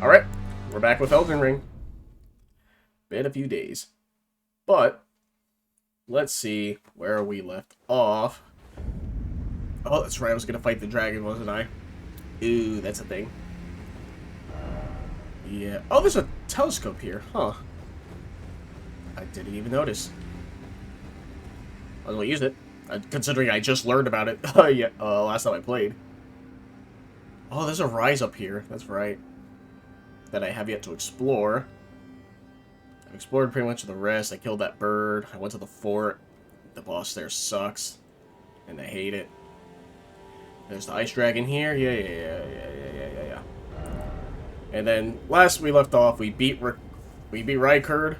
Alright, we're back with Elden Ring. Been a few days. But, let's see where we left off. Oh, that's right, I was gonna fight the dragon, wasn't I? Ooh, that's a thing. Yeah. Oh, there's a telescope here, huh? I didn't even notice. I was gonna use it, considering I just learned about it last time I played. Oh, there's a rise up here, that's right. That I have yet to explore. I've explored pretty much the rest. I killed that bird. I went to the fort. The boss there sucks. And I hate it. There's the ice dragon here. Yeah. And then, last we left off, we beat Rykard.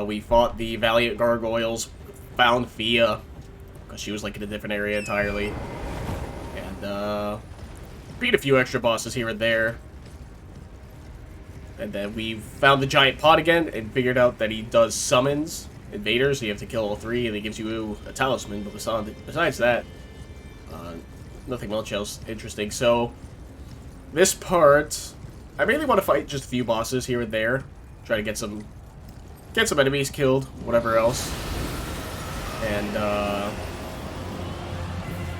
We fought the Valiant Gargoyles. Found Fia. Because she was like in a different area entirely. And, beat a few extra bosses here and there. And then we found the giant pot again and figured out that he does summons invaders, so you have to kill all three, and he gives you a talisman. But besides that, nothing much else interesting. So, this part, I really want to fight just a few bosses here and there. Try to get some enemies killed, whatever else. And,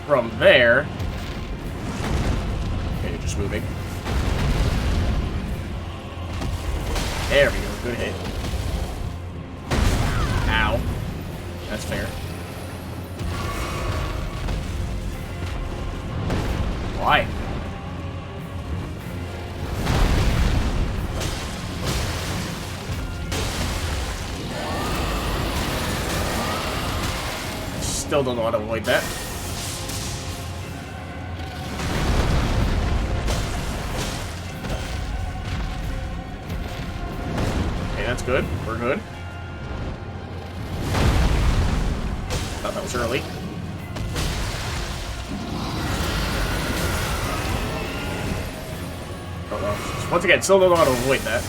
from there... Okay, you're just moving. There we go, good hit. Ow. That's fair. Why? Still don't know how to avoid that. That's good. We're good. Thought that was early. Oh well. Once again, still don't know how to avoid that.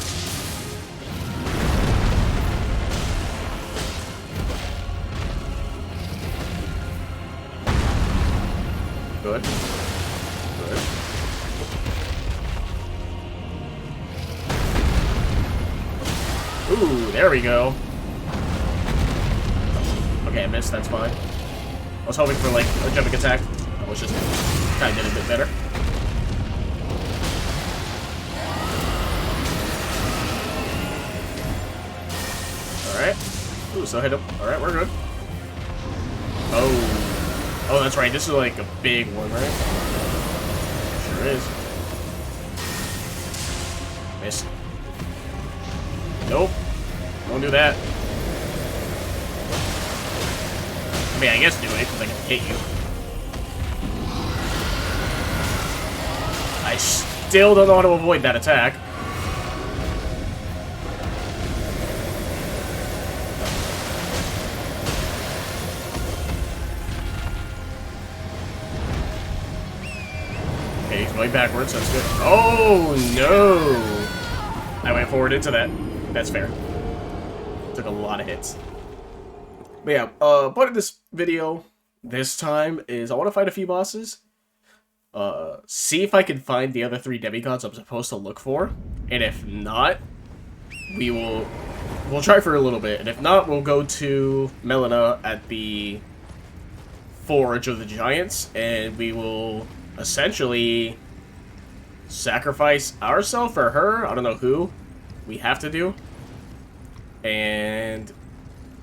Good. Good. Ooh, there we go. Okay, I missed, that's fine. I was hoping for, like, a jumping attack. I was just kind of did a bit better. Alright. Ooh, so hit him. Alright, we're good. Oh. Oh, that's right, this is, like, a big one, right? Sure is. Missed. Nope. Don't do that. I mean, I guess do it, because I can hit you. I still don't know how to avoid that attack. Okay, he's going backwards, that's good. Oh, no! I went forward into that. That's fair. Took a lot of hits. But yeah, part of this video this time is I want to fight a few bosses. See if I can find the other 3 demigods I'm supposed to look for. And if not, we'll try for a little bit. And if not, we'll go to Melina at the Forge of the Giants. And we will essentially sacrifice ourselves for her. I don't know who we have to do. And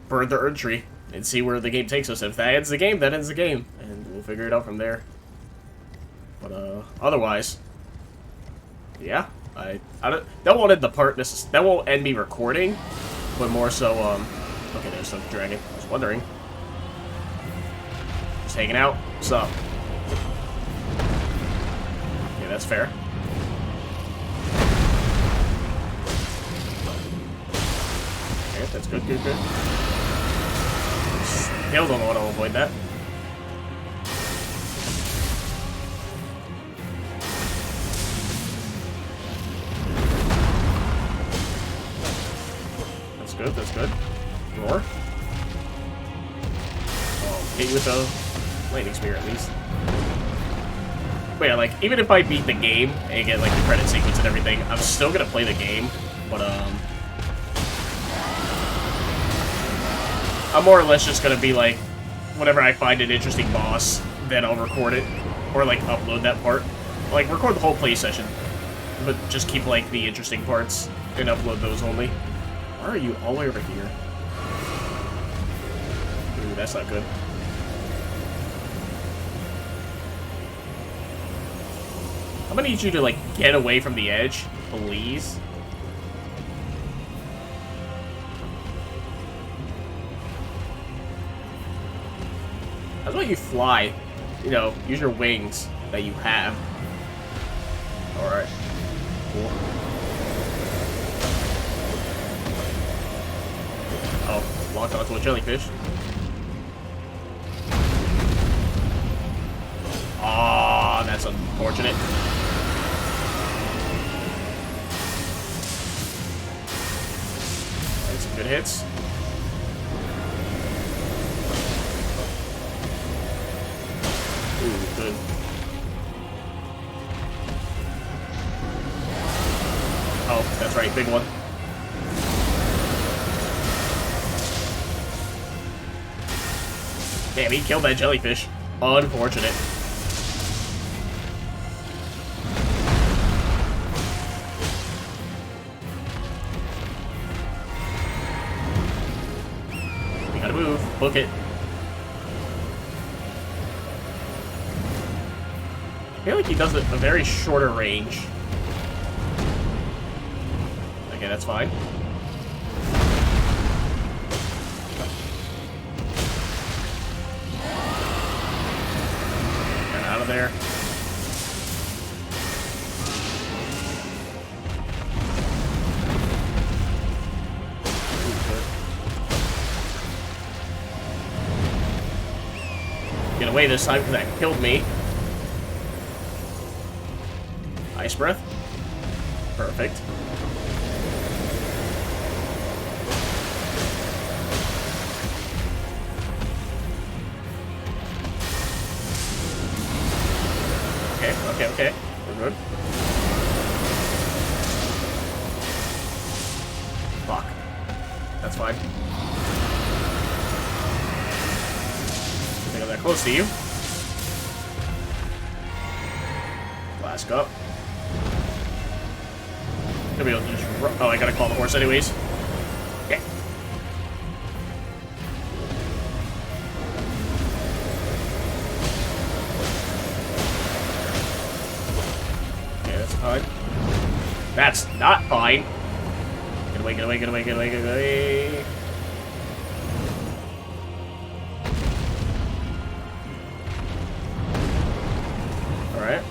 burn the Erd Tree and see where the game takes us. If that ends the game, that ends the game. And we'll figure it out from there. But, otherwise, yeah, I don't, that won't end the part, that won't end me recording, but more so, okay, there's the dragon. I was wondering. Just hanging out. What's up? Yeah, that's fair. That's good, good. Still don't know how to avoid that. That's good, that's good. More. Oh, hit you with the lightning spear at least. But yeah, like, even if I beat the game and get, like, the credit sequence and everything, I'm still gonna play the game, but, I'm more or less just gonna be, like, whenever I find an interesting boss, then I'll record it, or, like, upload that part. Like, record the whole play session, but just keep, like, the interesting parts, and upload those only. Why are you all the way over here? Ooh, that's not good. I'm gonna need you to, like, get away from the edge, please. How about you fly? You know, use your wings that you have. Alright. Cool. Oh, locked onto a jellyfish. Ah, that's unfortunate. That's some good hits. Ooh, good. Oh, that's right, big one. Damn, he killed that jellyfish. Unfortunate. We gotta move. Book it. I feel like he does it a very shorter range. Okay, that's fine. Get out of there. Get away this time because that killed me. Ice breath. Perfect. Okay. We're good. Fuck. That's fine. I think I'm that close to you. Flask up. Gonna be able to just run. Oh, I gotta call the horse anyways. Okay. Okay, that's fine. That's not fine. Get away, get away, get away, get away, get away. Alright.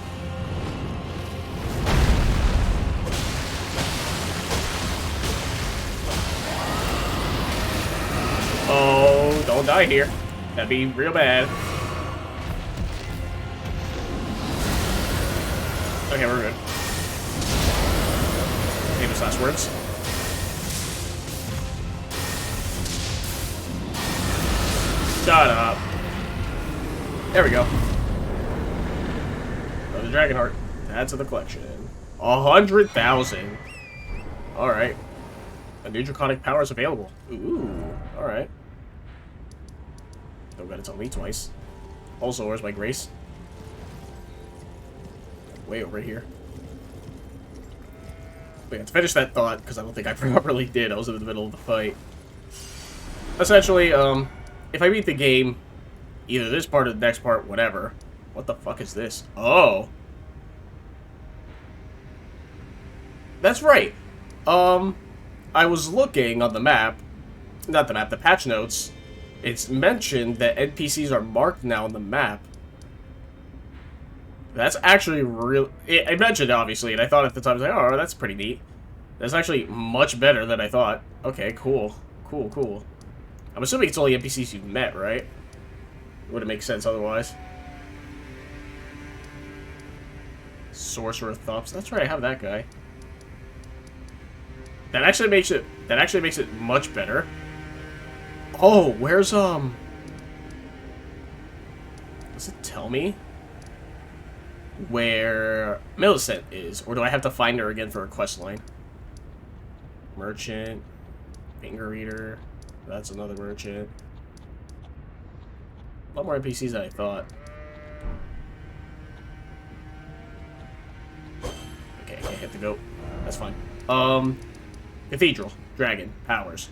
Oh, don't die here. That'd be real bad. Okay, we're good. Famous last words. Shut up. There we go. Another dragon heart. Add to the collection. 100,000. Alright. A new draconic power is available. Ooh, alright. Don't gotta tell me twice. Also, where's my grace? Way over here. But yeah, to finish that thought, because I don't think I properly did, I was in the middle of the fight. Essentially, if I beat the game, either this part or the next part, whatever. What the fuck is this? Oh. That's right. I was looking on the map, not the map, the patch notes. It's mentioned that NPCs are marked now on the map. That's actually real. I mentioned, obviously, and I thought at the time, I was like, oh, that's pretty neat. That's actually much better than I thought. Okay, cool. Cool. I'm assuming it's only NPCs you've met, right? Wouldn't make sense otherwise. Sorcerer Thops. That's right, I have that guy. That actually makes it much better. Oh, where's does it tell me? where Millicent is, or do I have to find her again for a quest line? Merchant, finger eater, that's another merchant. A lot more NPCs than I thought. Okay, I can't hit the goat. That's fine. Cathedral, dragon, powers.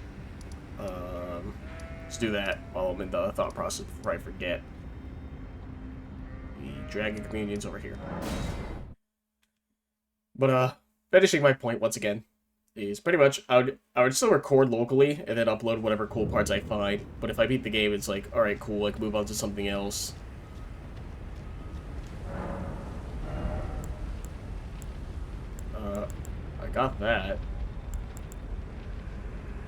Let's do that while I'm in the thought process before I forget. The dragon communion's over here. But, finishing my point once again is pretty much I would still record locally and then upload whatever cool parts I find. But if I beat the game, it's like, alright, cool, like move on to something else. I got that.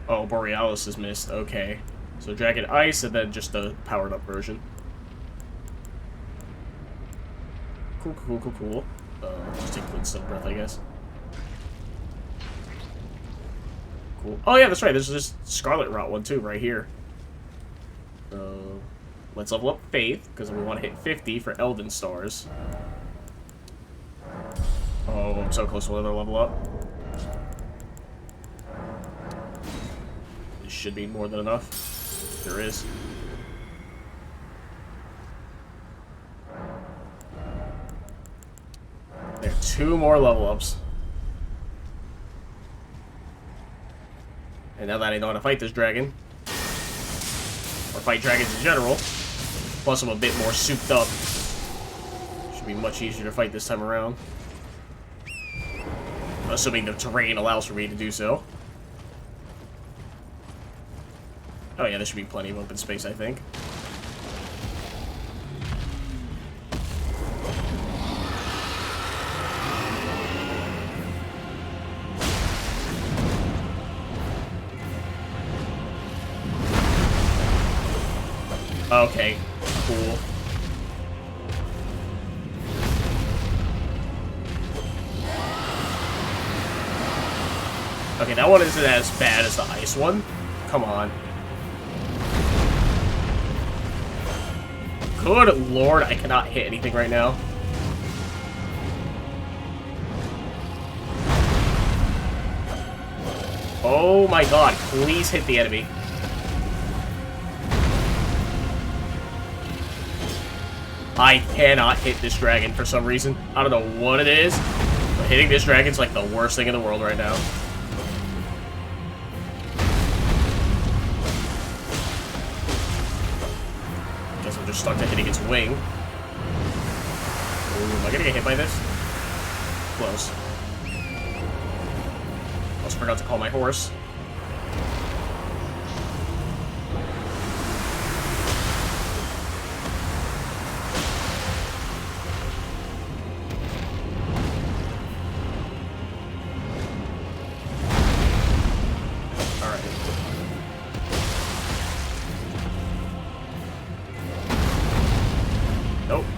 Oh, Borealis is missed. Okay. So Dragon Ice and then just the powered up version. Cool, cool, cool, cool. Just take Quick Still Breath, I guess. Cool. Oh yeah, that's right. There's this Scarlet Rot one too, right here. Let's level up Faith, because we want to hit 50 for Elden stars. Oh, I'm so close to another level up. This should be more than enough. There is. There are 2 more level ups. And now that I know how to fight this dragon, or fight dragons in general, plus I'm a bit more souped up, should be much easier to fight this time around. Assuming the terrain allows for me to do so. Oh yeah, there should be plenty of open space, I think. Okay, cool. Okay, that one isn't as bad as the ice one. Come on. Good lord, I cannot hit anything right now. Oh my god, please hit the enemy. I cannot hit this dragon for some reason. I don't know what it is, but hitting this dragon's like the worst thing in the world right now. Guess I'm just stuck to hitting its wing. Ooh, am I gonna get hit by this? Close. Also forgot to call my horse.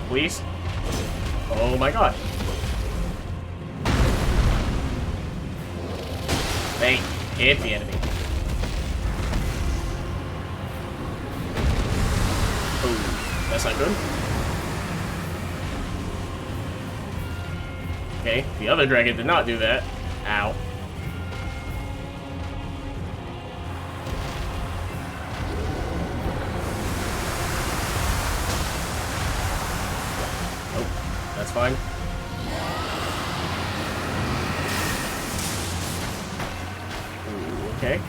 Please. Oh my god. They hit the enemy. Oh, that's not good. Okay, the other dragon did not do that. Ow. That's fine. Ooh, okay.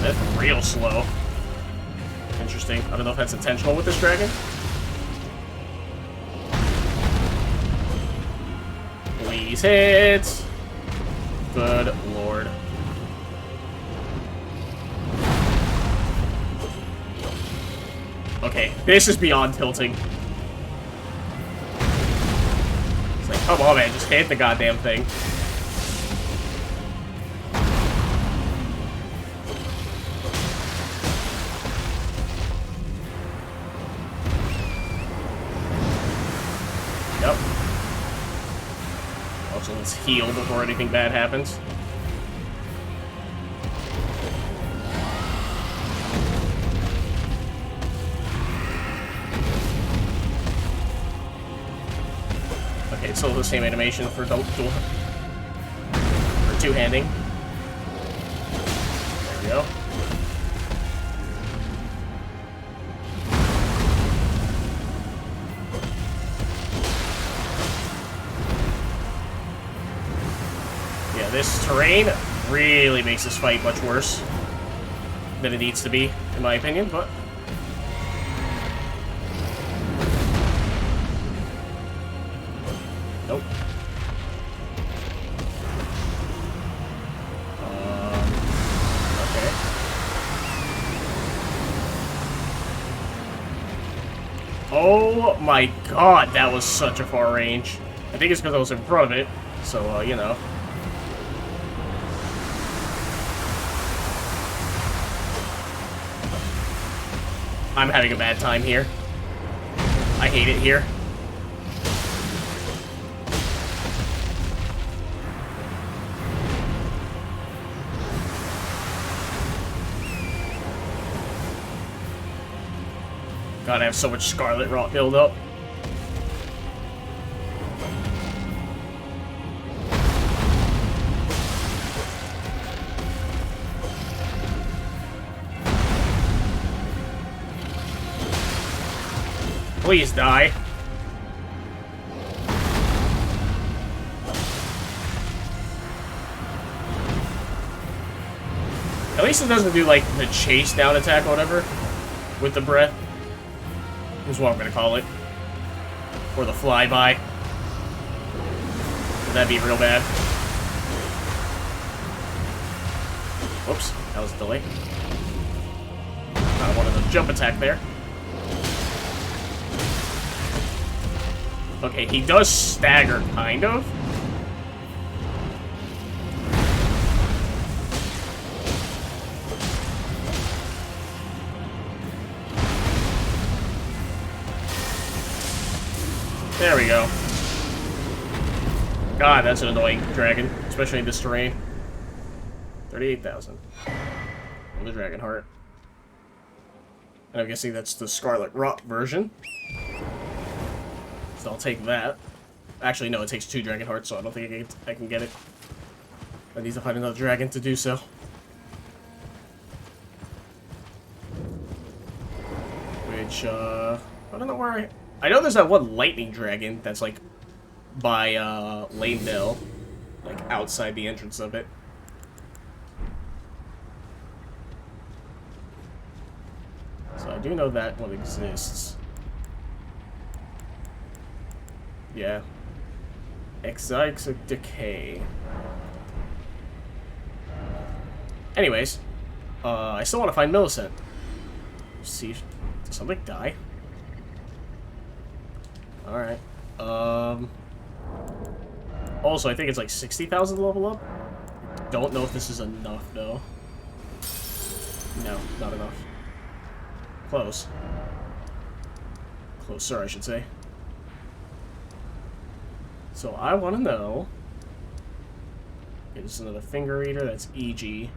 That's real slow. Interesting. I don't know if that's intentional with this dragon. Please hit. Good lord. Okay, this is beyond tilting. It's like, come on, man, just hit the goddamn thing. So let's heal before anything bad happens. Okay, it's still the same animation for two-handing. There we go. Yeah, this terrain really makes this fight much worse than it needs to be, in my opinion, but... Nope. Okay. Oh my god, that was such a far range. I think it's because I was in front of it, so, you know. I'm having a bad time here. I hate it here. God, I have so much Scarlet Rot build up. Please die. At least it doesn't do, like, the chase down attack or whatever with the breath. Is what I'm gonna call it. Or the flyby. That'd be real bad. Whoops, that was a delay. I wanted a jump attack there. Okay, he does stagger, kind of. There we go. God, that's an annoying dragon, especially in this terrain. 38,000. And the Dragon Heart. And I'm guessing that's the Scarlet Rot version. So I'll take that. Actually, no, it takes 2 Dragon Hearts, so I don't think I can get it. I need to find another dragon to do so. Which, I don't know where I know there's that one lightning dragon that's, like, by, Lanedale. Like, outside the entrance of it. So I do know that one exists. Yeah. Exotic Decay. Anyways, I still want to find Millicent. See, did somebody die? Alright. Also, I think it's like 60,000 to level up. Don't know if this is enough, though. No, not enough. Close. Closer, I should say. So I want to know... Okay, this is another finger eater. That's EG.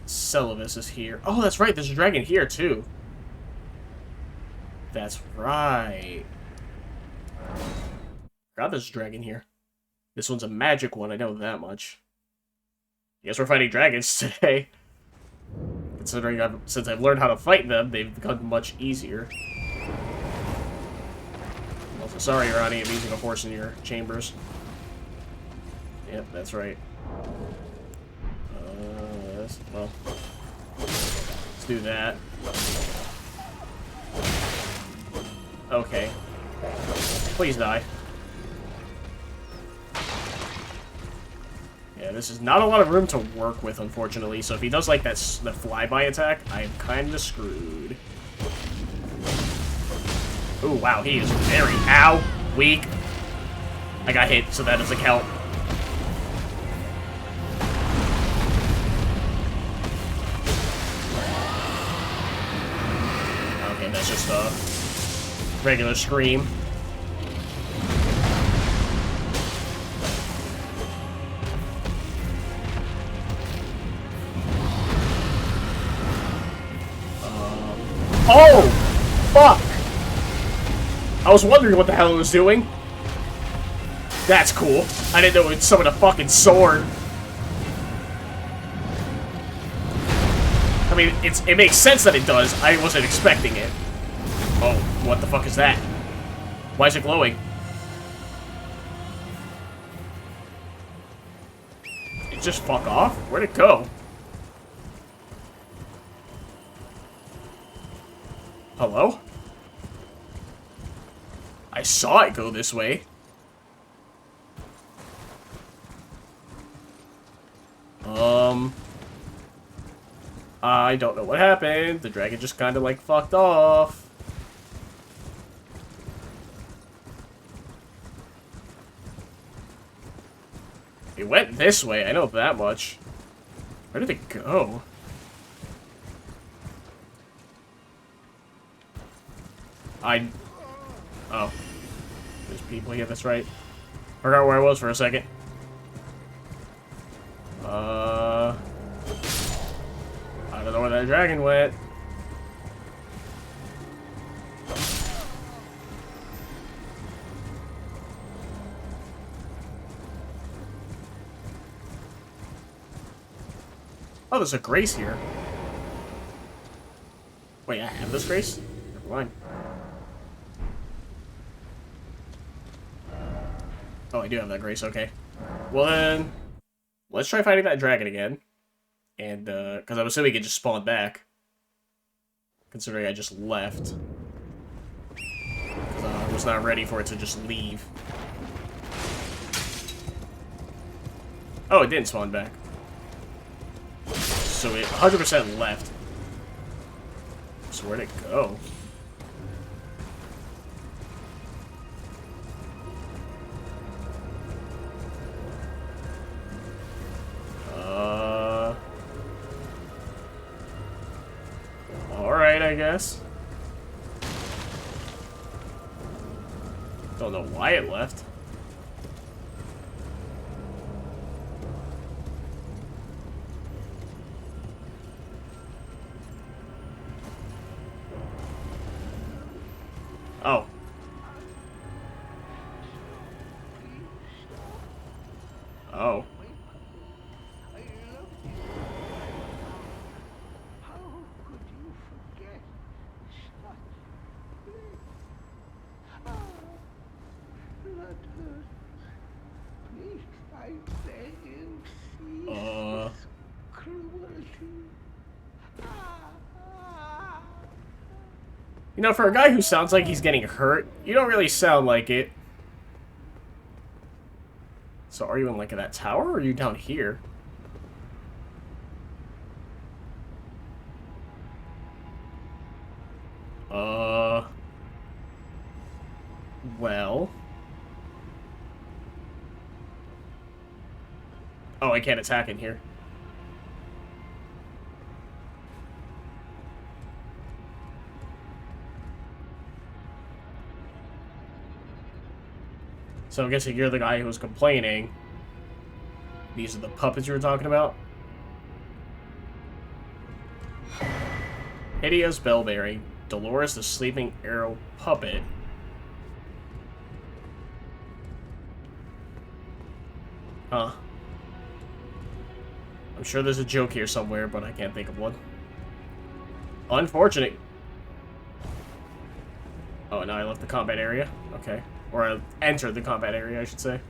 Celavis is here. Oh, that's right. There's a dragon here, too. That's right. God, there's a dragon here. This one's a magic one. I know that much. Guess we're fighting dragons today. Considering since I've learned how to fight them, they've become much easier. Also, sorry, Ronnie, I'm using a horse in your chambers. Yep, that's right. Well, let's do that. Okay. Please die. Yeah, this is not a lot of room to work with, unfortunately. So if he does like that, the flyby attack, I'm kind of screwed. Oh wow, he is very weak. I got hit, so that doesn't count. Okay, that's just a regular scream. Oh! Fuck! I was wondering what the hell it was doing. That's cool. I didn't know it would summon a fucking sword. I mean, it makes sense that it does. I wasn't expecting it. Oh, what the fuck is that? Why is it glowing? It just fuck off? Where'd it go? Hello? I saw it go this way. I don't know what happened. The dragon just kind of like fucked off. It went this way, I know that much. Where did it go? Oh. There's people here, that's right. Forgot where I was for a second. I don't know where that dragon went. Oh, there's a grace here. Wait, I have this grace? Never mind. Oh, I do have that grace, okay. Well then, let's try fighting that dragon again. And, because I'm assuming it just spawned back. Considering I just left. Because I was not ready for it to just leave. Oh, it didn't spawn back. So it 100% left. So where'd it go? Alright, I guess. Don't know why it left. Oh. Oh. You know, for a guy who sounds like he's getting hurt, you don't really sound like it. So are you in, like, that tower, or are you down here? Well... Oh, I can't attack in here. So I'm guessing you're the guy who was complaining. These are the puppets you were talking about? Hideous Bellberry. Dolores the Sleeping Arrow Puppet. Huh. I'm sure there's a joke here somewhere, but I can't think of one. Unfortunate. Oh, now I left the combat area? Okay. Or I entered the combat area, I should say.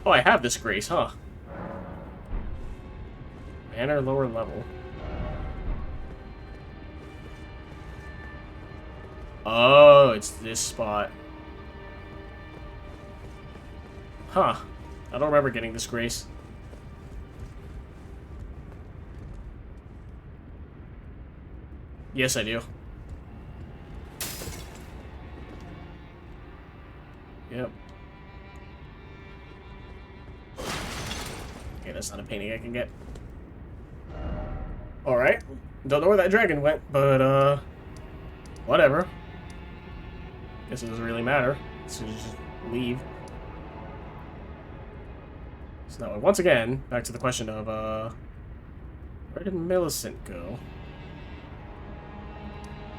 Oh, I have this grace, huh? Banner lower level. Oh, it's this spot. Huh. I don't remember getting this grace. Yes, I do. Yep. Okay, that's not a painting I can get. Alright. Don't know where that dragon went, but, whatever. Guess it doesn't really matter. So just leave. So now, once again, back to the question of, where did Millicent go?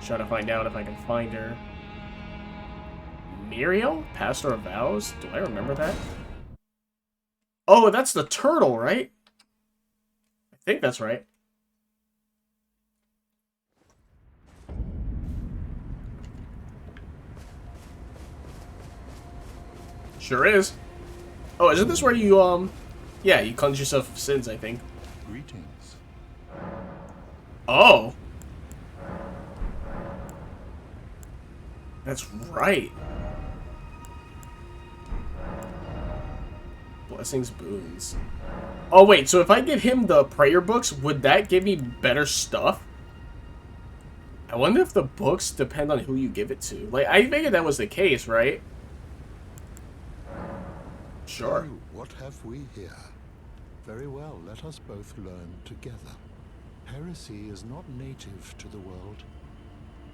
Trying to find out if I can find her. Muriel? Pastor of Vows? Do I remember that? Oh, that's the turtle, right? I think that's right. Sure is. Oh, isn't this where you, yeah, you cleanse yourself of sins, I think. Greetings. Oh! That's right. Blessings, boons. Oh, wait, so if I give him the prayer books, would that give me better stuff? I wonder if the books depend on who you give it to. Like, I figured that was the case, right? Sure. So, what have we here? Very well, let us both learn together. Heresy is not native to the world.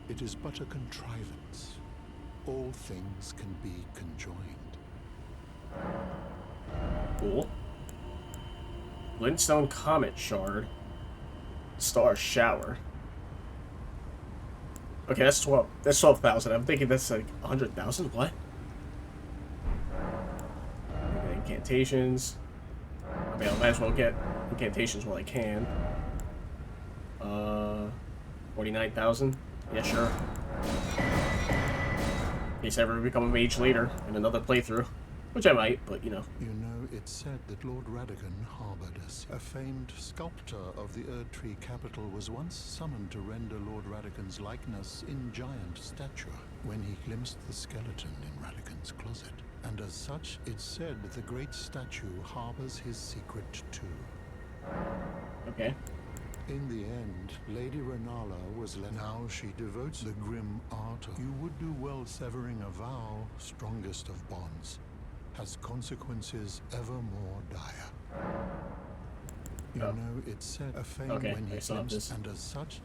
It is but a contrivance. All things can be conjoined. Cool. Glintstone Comet Shard. Star Shower. Okay, that's 12. That's 12,000. I'm thinking that's like 100,000. What? Incantations. I mean, I might as well get incantations while I can. 49,000. Yeah, sure. In case I ever become a mage later in another playthrough. Which I might, but you know. You know, it's said that Lord Radigan harbored us. A famed sculptor of the Erdtree capital was once summoned to render Lord Radigan's likeness in giant stature when he glimpsed the skeleton in Radigan's closet. And as such, it's said that the great statue harbors his secret too. Okay. In the end, Lady Renala was now she devotes the grim art of. You would do well severing a vow, strongest of bonds, has consequences ever more dire. You know, it's said a fame when he glimpsed, and as such.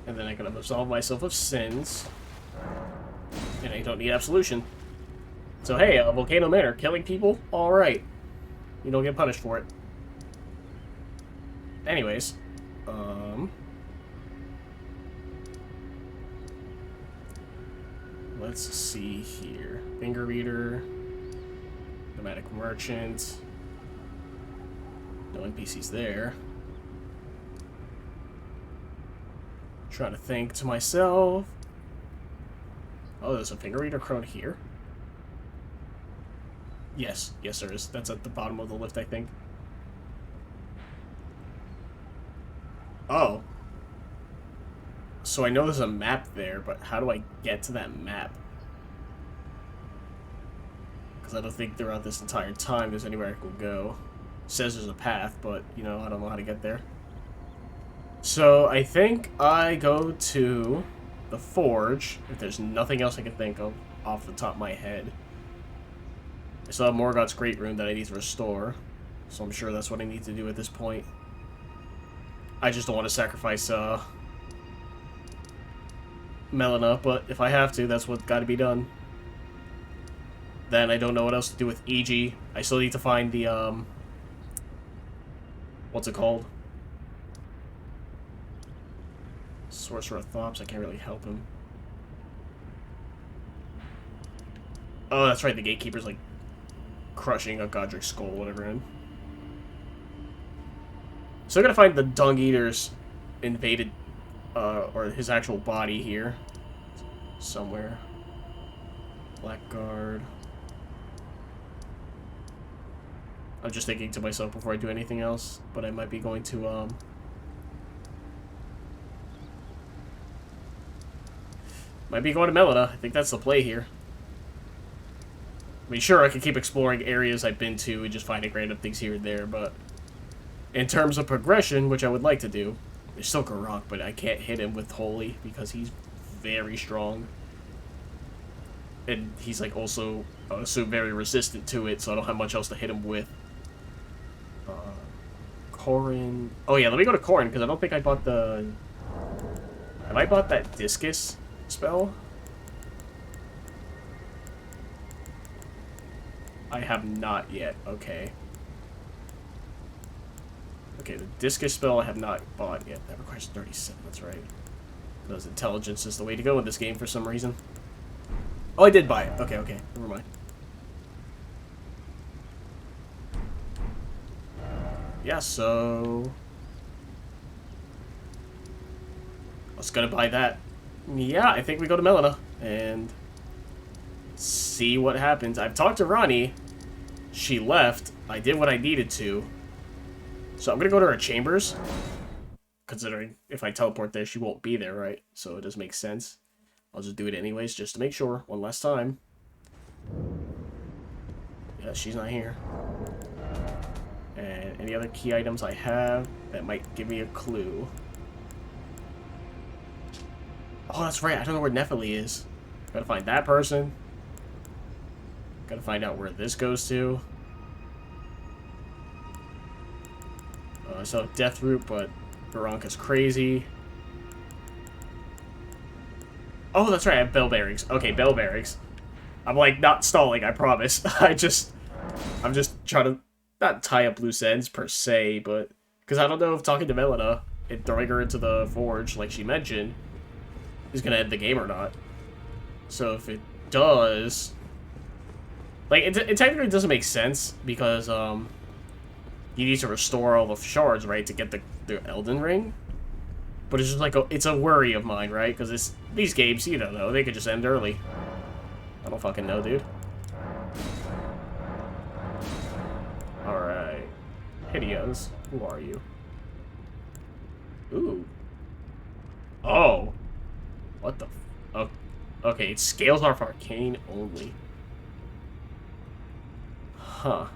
And then I can absolve myself of sins. And I don't need absolution. So hey, Volcano Manor, killing people? Alright. You don't get punished for it. Anyways. Let's see here. Finger Reader. Nomadic Merchant. No NPCs there. Trying to think to myself. Oh, there's a Finger Reader crone here? Yes. Yes, there is. That's at the bottom of the lift, I think. Oh. So I know there's a map there, but how do I get to that map? Because I don't think throughout this entire time there's anywhere I can go. It says there's a path, but, you know, I don't know how to get there. So I think I go to the Forge, if there's nothing else I can think of off the top of my head. I still have Morgoth's Great Rune that I need to restore, so I'm sure that's what I need to do at this point. I just don't want to sacrifice Melina, but if I have to, that's what's got to be done. Then I don't know what else to do with EG. I still need to find the, what's it called? Sorcerer of Thops, I can't really help him. Oh, that's right, the Gatekeeper's, like, crushing a Godric's skull, whatever, in. Still gotta find the Dung Eater's invaded, or his actual body here. Somewhere. Blackguard. I'm just thinking to myself before I do anything else, but I might be going to, might be going to Melina. I think that's the play here. I mean, sure, I could keep exploring areas I've been to and just finding random things here and there, but in terms of progression, which I would like to do, there's still Garrock, but I can't hit him with Holy because he's very strong. And he's, like, also, I would assume, very resistant to it, so I don't have much else to hit him with. Corrin. Oh, yeah, let me go to Corrin, because I don't think I bought the... Have I bought that Discus spell? I have not yet. Okay. Okay, the discus spell I have not bought yet. That requires 37, that's right. Because intelligence is the way to go in this game for some reason. Oh, I did buy it. Okay, okay. Never mind. Yeah, so... I was gonna buy that. Yeah, I think we go to Melina and see what happens. I've talked to Ronnie. She left. I did what I needed to. So I'm gonna go to her chambers. Considering if I teleport there, she won't be there, right? So it does make sense. I'll just do it anyways, just to make sure. One last time. Yeah, she's not here. And any other key items I have that might give me a clue. Oh, that's right. I don't know where Nephili is. Gotta find that person. Gotta find out where this goes to. I still have Death Root, but Veronika's crazy. Oh, that's right. I have bell bearings. Okay, bell bearings. I'm, like, not stalling, I promise. I'm just trying to not tie up loose ends, per se, but... Because I don't know if talking to Melina and throwing her into the forge, like she mentioned, is going to end the game or not. So if it does... Like, it technically doesn't make sense, because, you need to restore all the shards, right, to get the Elden Ring. But it's just like, it's a worry of mine, right? Because these games, you don't know, they could just end early. I don't fucking know, dude. Alright. Hideos, who are you? Ooh. Oh. What the f... Oh. Okay, it scales off arcane only. Huh.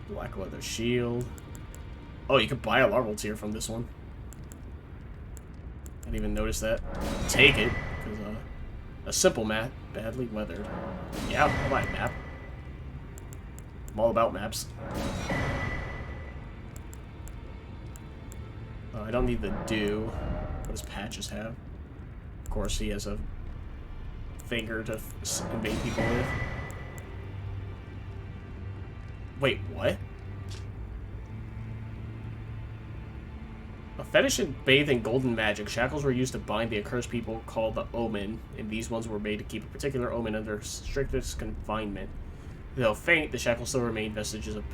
Black leather shield. Oh, you could buy a larval tier from this one. I didn't even notice that. Take it, because a simple map, badly weathered. Yeah, I'll buy a map. I'm all about maps. I don't need the dew. What does Patches have? Of course, he has a finger to invade people with. Wait, what? A fetish in bathing golden magic. Shackles were used to bind the accursed people called the Omen, and these ones were made to keep a particular omen under strictest confinement. Though faint, the shackles still retain vestiges of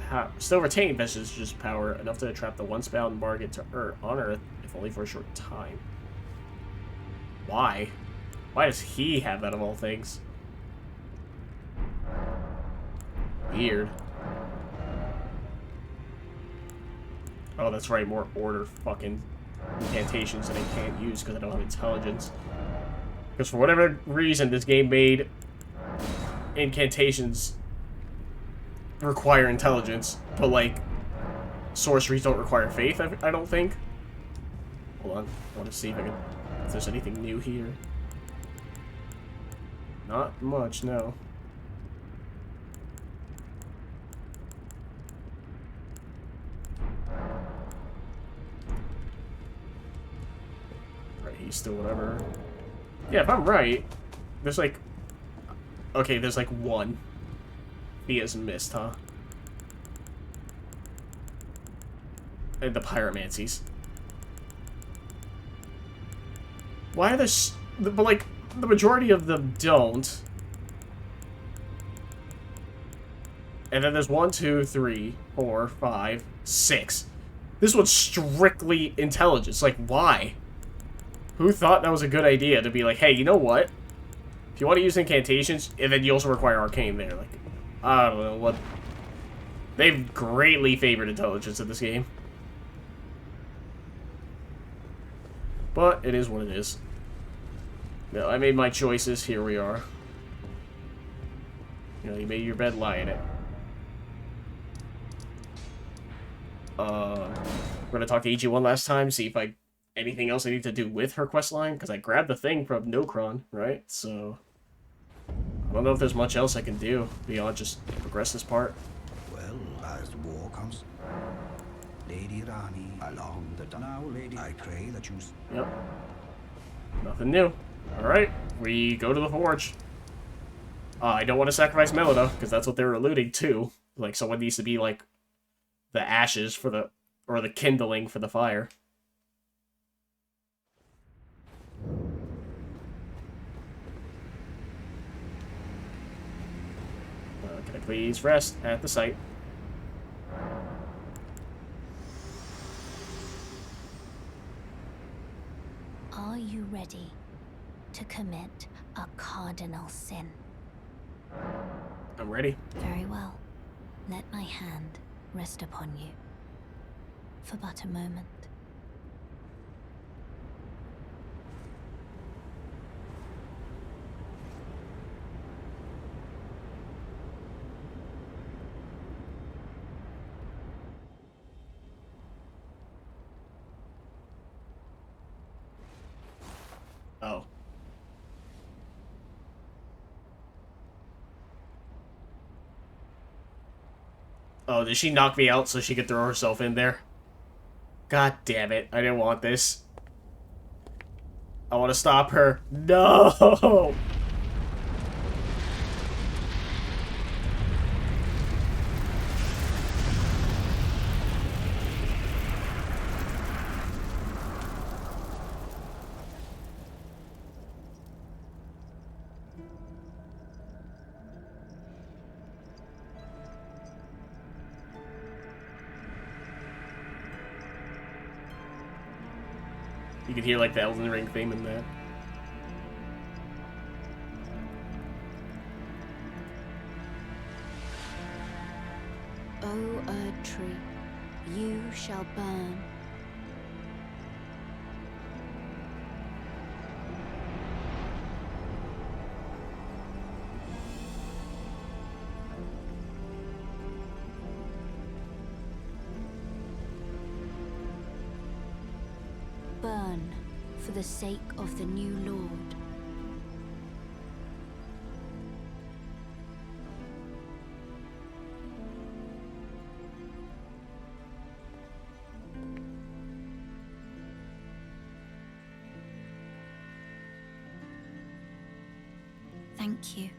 power, enough to trap the once-bound Margit on Earth, if only for a short time. Why? Why does he have that of all things? Weird. Oh, that's right, more order fucking incantations that I can't use because I don't have intelligence. Because for whatever reason, this game made incantations require intelligence, but, like, sorceries don't require faith, I don't think. Hold on, I want to see if there's anything new here. Not much, no. He's still whatever. Yeah, if I'm right, there's like... Okay, there's like one. He has missed, huh? And the pyromancies. Why are there... But like, the majority of them don't. And then there's 1, 2, 3, 4, 5, 6. This one's strictly intelligence. Like, why? Who thought that was a good idea to be like, hey, you know what? If you want to use incantations, and then you also require arcane there. Like, I don't know what... They've greatly favored intelligence in this game. But it is what it is. No, I made my choices. Here we are. You know, you made your bed, lie in it. We're gonna talk to EG one last time, see if anything else I need to do with her questline, because I grabbed the thing from Nokron, right? So I don't know if there's much else I can do beyond just progress this part. Well, as the war comes, Lady Rani along the now, Lady, I pray that you... Yep. Nothing new. Alright, we go to the forge. I don't want to sacrifice Melina, because that's what they're alluding to. Like, someone needs to be, like, the ashes for the, or the kindling for the fire. Can I please rest at the site? Are you ready to commit a cardinal sin? I'm ready. Very well. Let my hand rest upon you for but a moment. Oh. Oh, did she knock me out so she could throw herself in there? God damn it. I didn't want this. I want to stop her. No! You can hear, like, the Elden Ring theme in that. O Erd tree, you shall burn. Burn for the sake of the new Lord. Thank you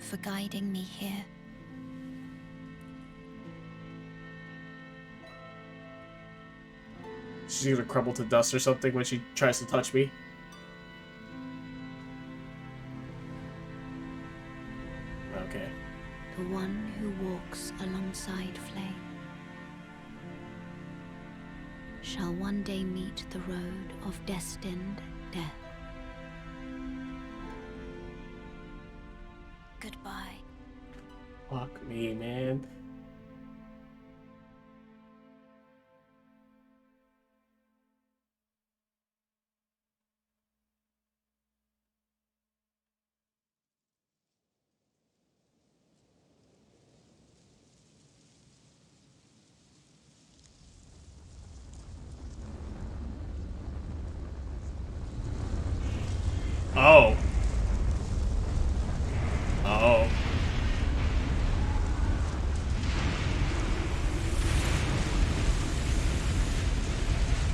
for guiding me here. She's gonna crumble to dust or something when she tries to touch me. Okay. The one who walks alongside flame shall one day meet the road of destined death. Goodbye. Fuck me, man. Oh. Oh.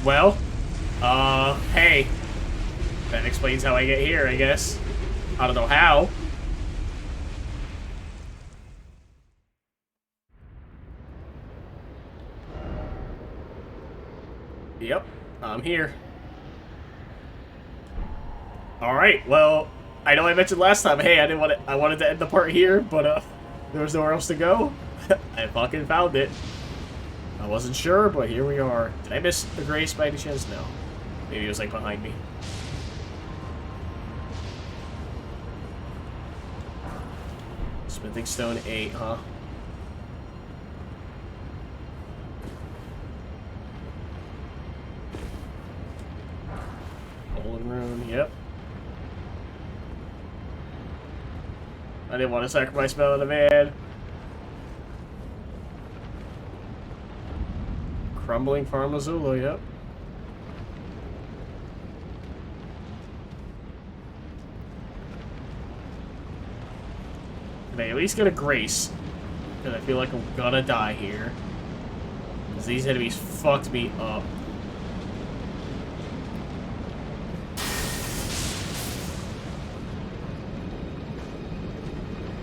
Well, hey. That explains how I get here, I guess. I don't know how. Yep, I'm here. Alright, well, I know I mentioned last time, hey, I wanted to end the part here, but, there was nowhere else to go. I fucking found it. I wasn't sure, but here we are. Did I miss the grace by any chance? No. Maybe it was, like, behind me. Smithing Stone 8, huh? Golden Rune, yep. I didn't want to sacrifice Mel to man. Crumbling Farm Azula, yep. Can I at least get a grace? Because I feel like I'm gonna die here. Because these enemies fucked me up.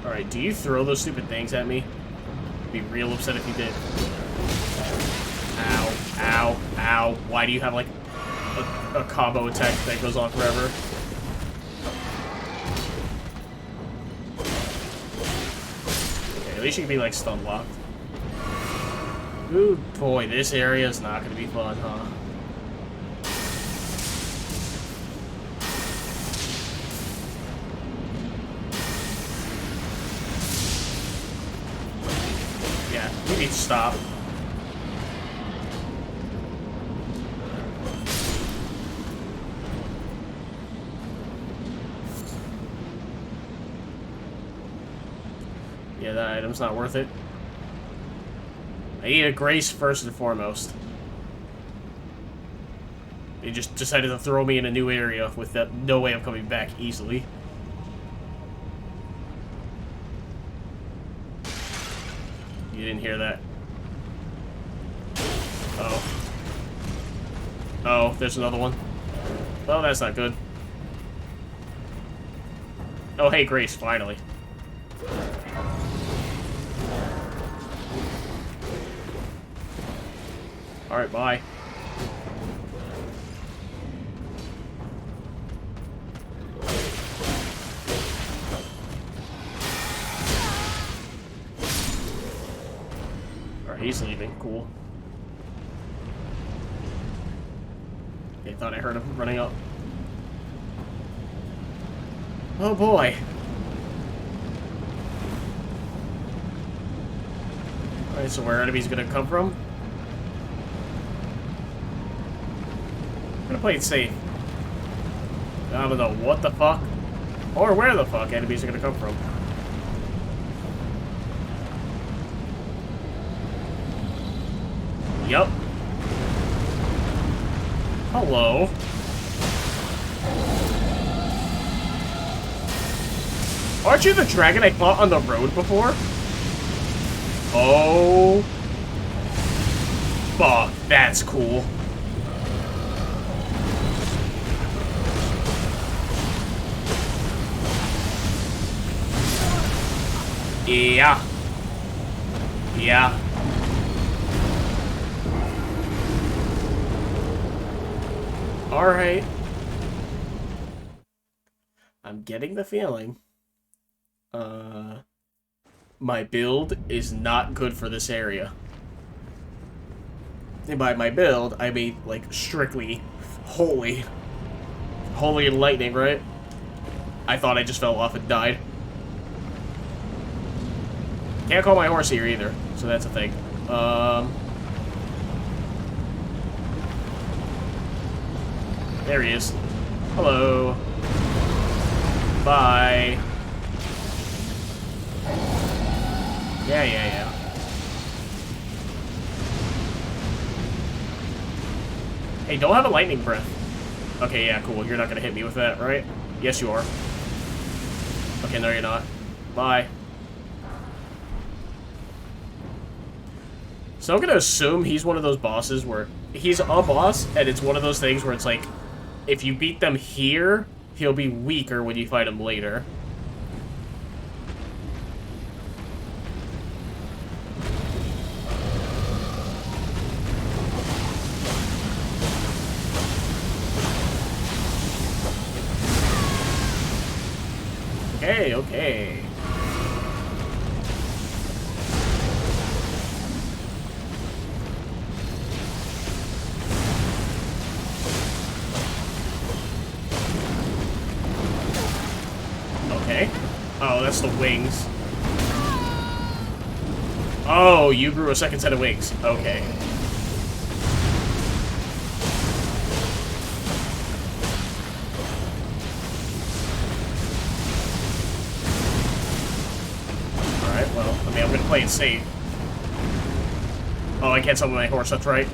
Alright, do you throw those stupid things at me? I'd be real upset if you did. Ow, ow, ow. Why do you have, like, a combo attack that goes on forever? Okay, at least you can be, like, stun locked. Ooh, boy, this area is not gonna be fun, huh? Yeah, you need to stop. Yeah, that item's not worth it. I need a grace first and foremost. They just decided to throw me in a new area with that no way of coming back easily. You didn't hear that. Oh. Oh, there's another one. Oh, that's not good. Oh, hey, Grace, finally. Alright, bye. Alright, he's leaving. Cool. Okay, thought I heard him running up. Oh boy. Alright, so where are enemies gonna come from? I'm gonna play it safe. I don't know what the fuck or where the fuck enemies are gonna come from. Yup. Hello. Aren't you the dragon I fought on the road before? Oh. Fuck, that's cool. Yeah. Yeah. Alright. I'm getting the feeling. My build is not good for this area. And by my build, I mean, like, strictly holy. Holy and lightning, right? I thought I just fell off and died. Can't call my horse here either, so that's a thing. There he is. Hello. Bye. Yeah. Hey, don't have a lightning breath. Okay, yeah, cool. You're not gonna hit me with that, right? Yes, you are. Okay, no, you're not. Bye. So I'm gonna assume he's one of those bosses where he's a boss, and it's one of those things where it's like, if you beat them here, he'll be weaker when you fight him later. Okay. Okay. Oh, that's the wings. Oh, you grew a second set of wings. Okay. Alright, well, I mean, I'm gonna play it safe. Oh, I can't summon my horse, that's right.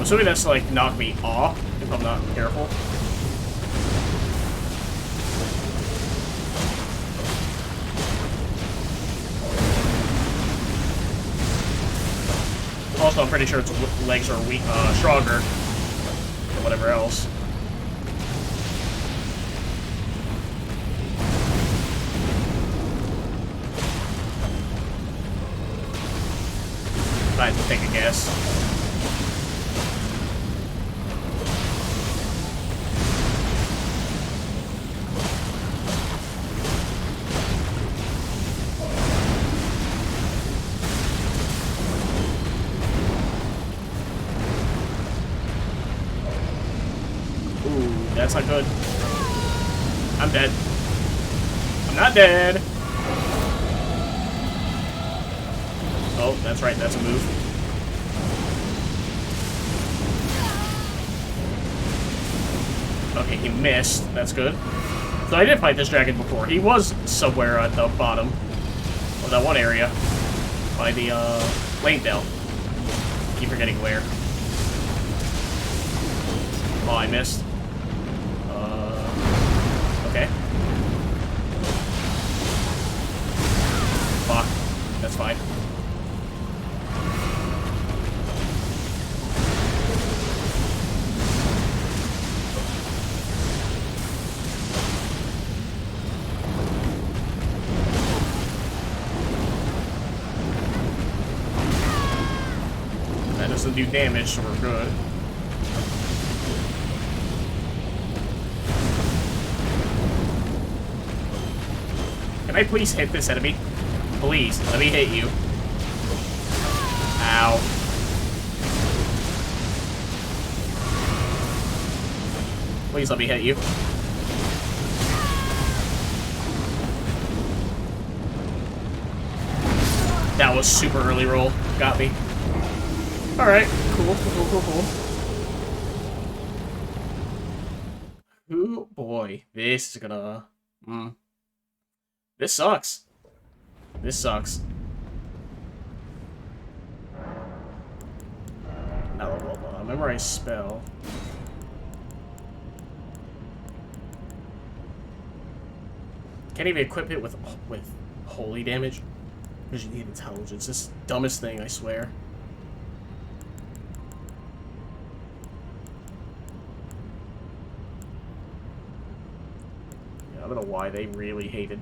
assuming that's to, like, knock me off if I'm not careful. Also, I'm pretty sure its legs are weak, stronger than whatever else. I have to take a guess. Ooh, that's not good. I'm dead. I'm not dead. Oh, that's right, that's a move. Okay, he missed. That's good. So I did fight this dragon before. He was somewhere at the bottom of that one area by the lane bell. Keep forgetting where. Oh, I missed. Okay. Fuck. That's fine. That doesn't do damage, so we're good. Can I please hit this enemy? Please, let me hit you. Ow. Please let me hit you. That was super early roll. Got me. Alright, cool. Oh boy, this is gonna... This sucks. This sucks. Now, memorize spell. Can't even equip it with holy damage. Because you need intelligence. This is the dumbest thing, I swear. Yeah, I don't know why they really hated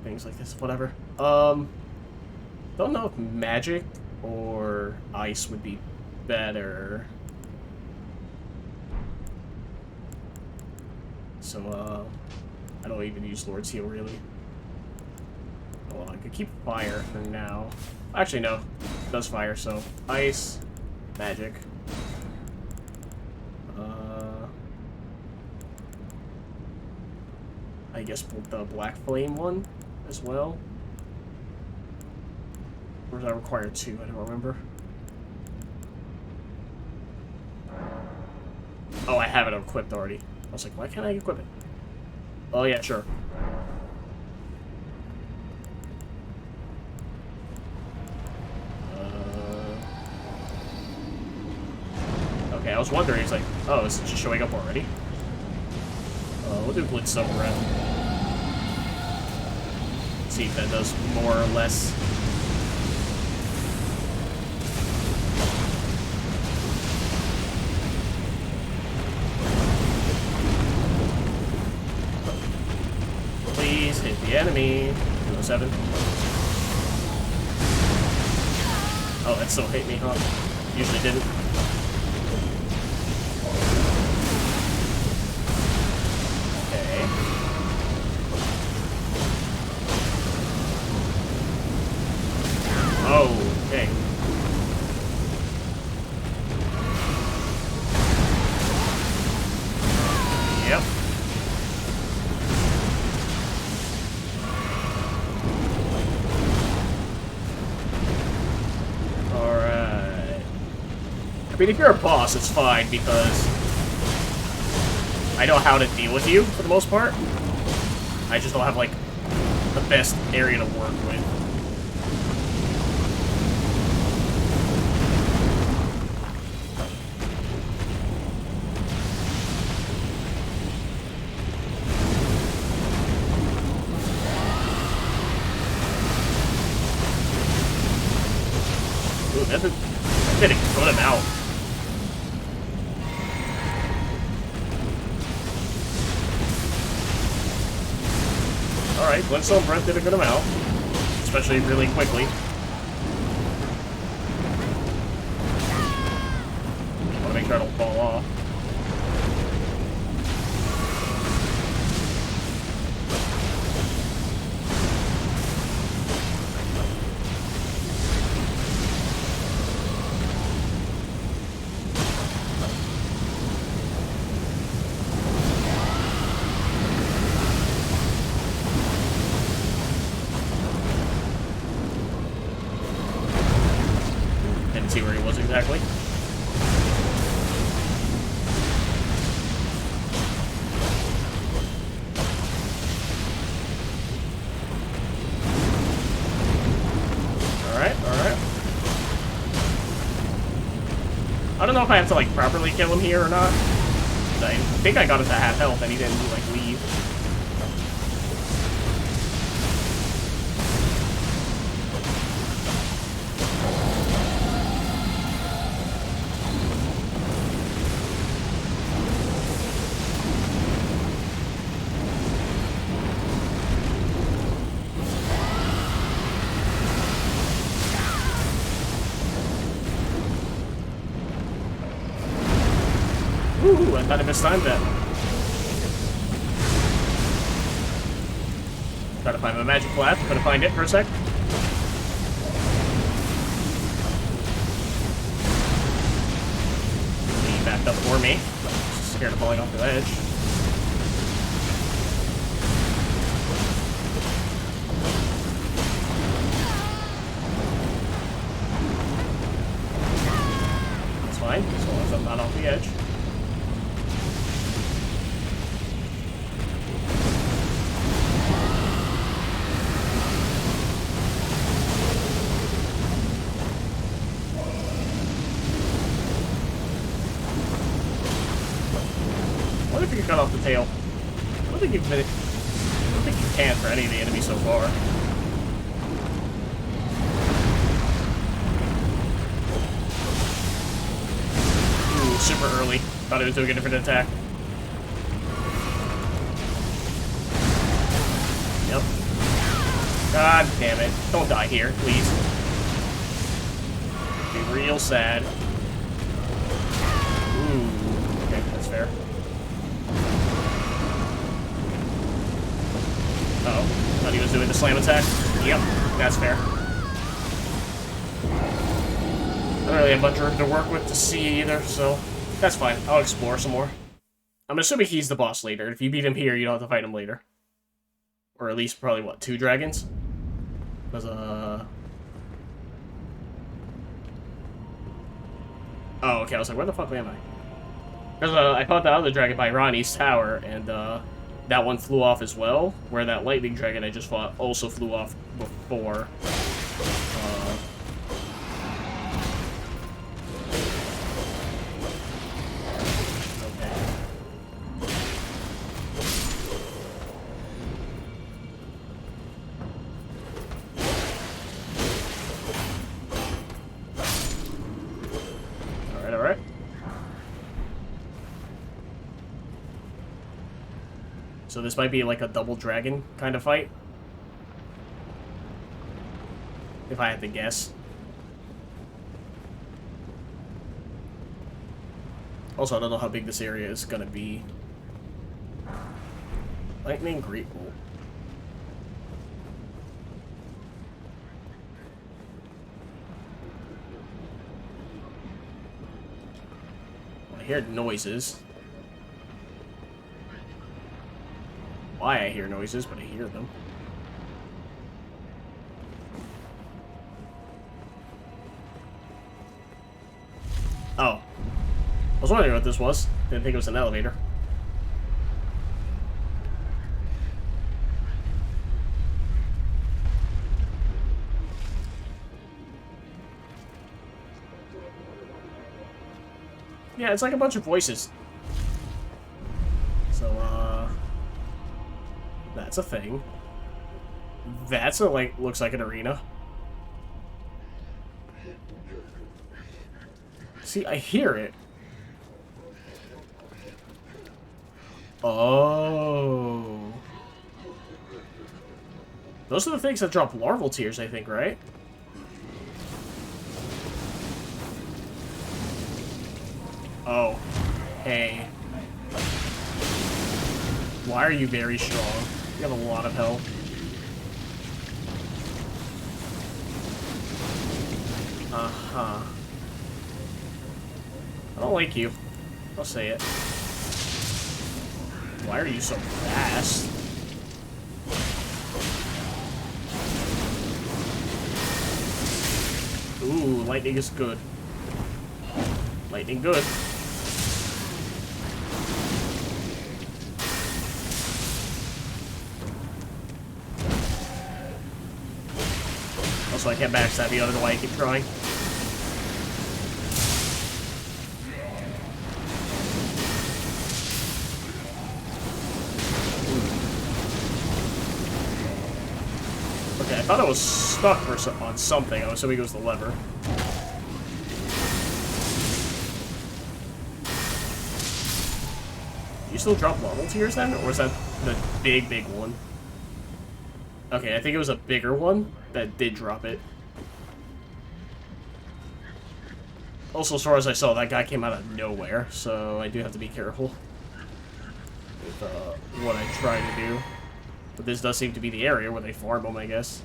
things like this. Whatever. Don't know if magic or ice would be better. So, I don't even use Lord's Heal, really. Well, I could keep fire for now. Actually, no. It does fire, so ice, magic. I guess the black flame one as well. Or does that require 2? I don't remember. Oh, I have it equipped already. I was like, why can't I equip it? Oh yeah, sure. Okay, I was wondering, it's like, oh, is it just showing up already? We'll do Blitz around. See if that does more or less. Please hit the enemy. 207. Oh, that still hit me, huh? Usually didn't. Oh, okay. Yep. Alright. I mean, if you're a boss, it's fine, because I know how to deal with you, for the most part. I just don't have, like, the best area to work with. Ooh, that did a good amount. Alright, Glintstone Breath did a good amount. Especially really quickly. I want to make sure I don't fall off. See where he was exactly. Alright, alright. I don't know if I have to, like, properly kill him here or not. I think I got him to half health and he didn't, like, leave. Ooh, I thought I mistimed that. Try to find my magic flask. Couldn't find it for a sec. He backed up for me. Scared of falling off the edge. That's fine, as long as I'm not off the edge. What if you cut off the tail? I don't think you can for any of the enemies so far. Ooh, super early. Thought it was doing a different attack. Yep. God damn it. Don't die here, please. Be real sad. Ooh. Okay, that's fair. Uh-oh. Thought he was doing the slam attack. Yep, that's fair. I don't really have much room to work with to see either, so that's fine. I'll explore some more. I'm assuming he's the boss later. If you beat him here, you don't have to fight him later. Or at least probably, what, 2 dragons? Because, Oh, okay, I was like, where the fuck am I? Because, I fought the other dragon by Ronnie's tower, and, that one flew off as well, where that lightning dragon I just fought also flew off before. Okay. Alright, alright. So this might be like a double dragon kind of fight. If I had to guess. Also, I don't know how big this area is gonna be. Lightning Great Bolt. Well, I hear noises. Why I hear noises, but I hear them. Oh. I was wondering what this was. Didn't think it was an elevator. Yeah, it's like a bunch of voices. So, that's a thing. That's a, like, looks like an arena. See, I hear it. Oh. Those are the things that drop larval tears, I think, right? Oh. Hey. Why are you very strong? You have a lot of health. Uh-huh. I don't like you. I'll say it. Why are you so fast? Ooh, lightning is good. Lightning good. Also, I can't backstab you, I don't know why I keep trying. Okay, I thought I was stuck on something. I was assuming it was the lever. You still drop larval tears then? Or is that the big one? Okay, I think it was a bigger one that did drop it. Also, as far as I saw, that guy came out of nowhere, so I do have to be careful with what I try to do. But this does seem to be the area where they farm them, I guess.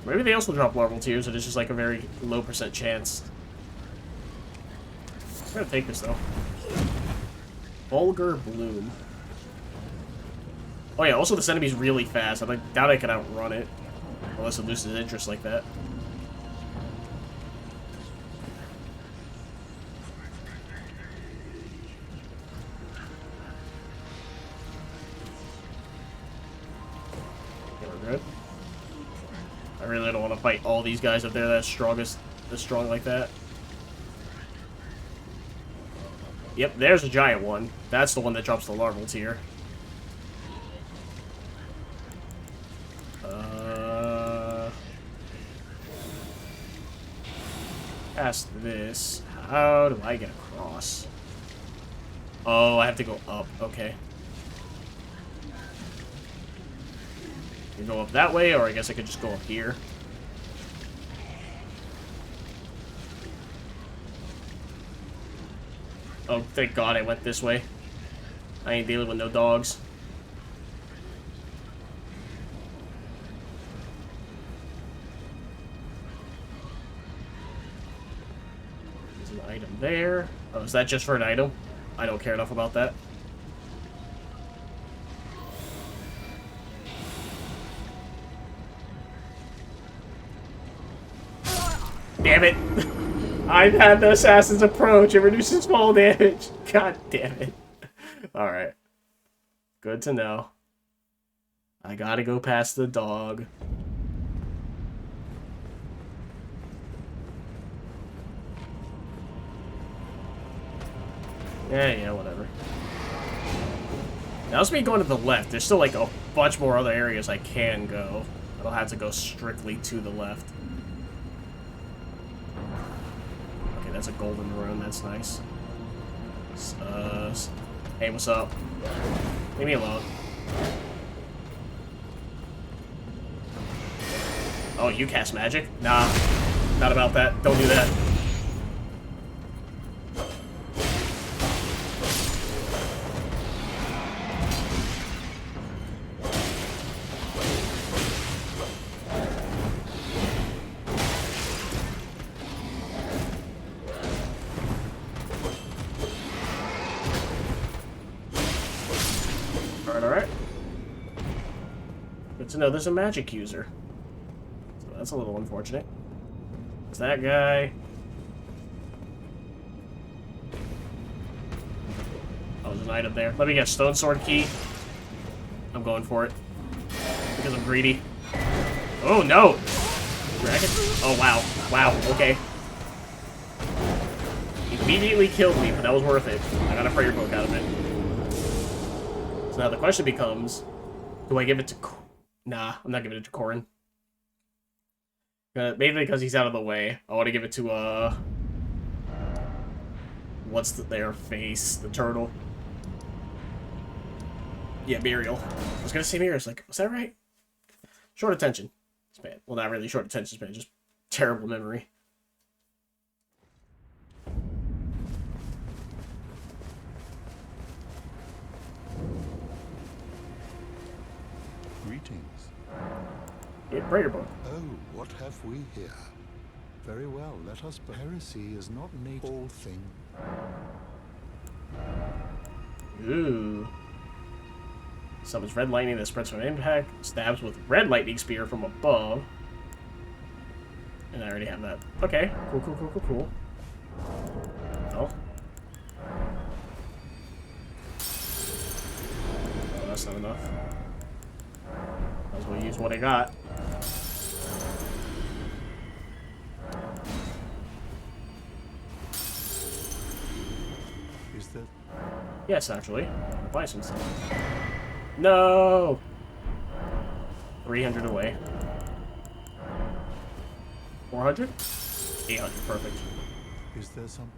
Maybe they also drop larval tears, and it's just like a very low % chance. I'm gonna take this, though. Vulgar Bloom. Oh yeah, also this enemy's really fast. I doubt I can outrun it. Unless it loses interest like that. Okay, we're good. I really don't want to fight all these guys up there that's strong like that. Yep, there's a giant one. That's the one that drops the larval tear. Past this, how do I get across? Oh, I have to go up. Okay. You go up that way, or I guess I could just go up here. Oh, thank God I went this way. I ain't dealing with no dogs. There's an item there. Oh, is that just for an item? I don't care enough about that. Damn it! I've had the assassin's approach. It reduces fall damage. God damn it. Alright. Good to know. I gotta go past the dog. Yeah, whatever. Now it's me going to the left. There's still like a bunch more other areas I can go. I don't have to go strictly to the left. Okay, that's a golden rune. That's nice. Hey, what's up? Leave me alone. Oh, you cast magic? Nah, not about that. Don't do that. No, there's a magic user. So that's a little unfortunate. It's that guy. Oh, there's an item there. Let me get Stone Sword Key. I'm going for it. Because I'm greedy. Oh, no! Dragon? Oh, wow. Wow, okay. Immediately killed me, but that was worth it. I got a prayer book out of it. So now the question becomes, do I give it to... Nah, I'm not giving it to Corin. I'm Mainly because he's out of the way. I want to give it to, what's their face? The turtle. Yeah, Muriel. I was gonna say Muriel. Like, was that right? Short attention span. Well, not really short attention span, just terrible memory. Greetings. Yeah, prayer book. Oh, what have we here? Very well, let us. Heresy is not native. All thing. Ooh. Summons red lightning that spreads from impact. Stabs with red lightning spear from above. And I already have that. Okay. Cool, cool, cool, cool, cool. Oh. Oh, that's not enough. Might as well use what I got. Is that? Yes, actually. I'll buy some stuff. No! 300 away. 400? 800, perfect. Is there some?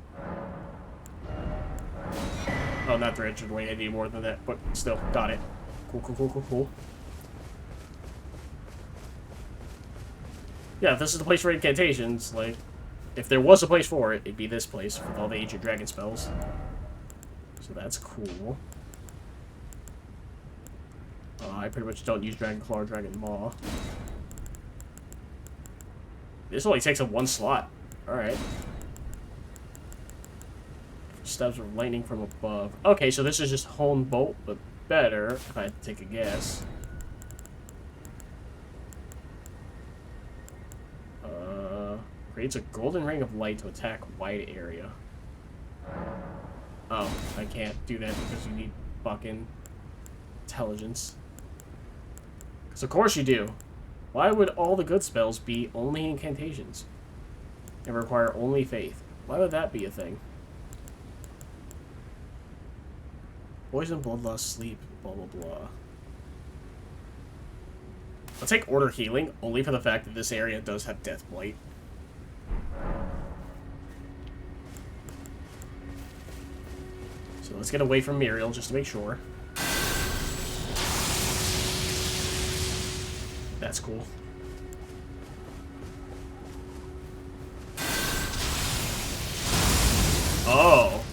Oh, not 300 away, I need more than that, but still, got it. Cool, cool, cool, cool, cool. Yeah, if this is the place for incantations, like, if there was a place for it, it'd be this place with all the ancient dragon spells. So that's cool. I pretty much don't use Dragon Claw or Dragon Maw. This only takes up 1 slot. Alright. Stabs with lightning from above. Okay, so this is just Hone Bolt, but better, if I had to take a guess. Creates a golden ring of light to attack wide area. Oh, I can't do that because you need fucking intelligence. Because of course you do. Why would all the good spells be only incantations? And require only faith? Why would that be a thing? Poison, bloodlust, sleep, blah blah blah. I'll take Order Healing, only for the fact that this area does have Death Blight. So let's get away from Muriel just to make sure. That's cool. Oh,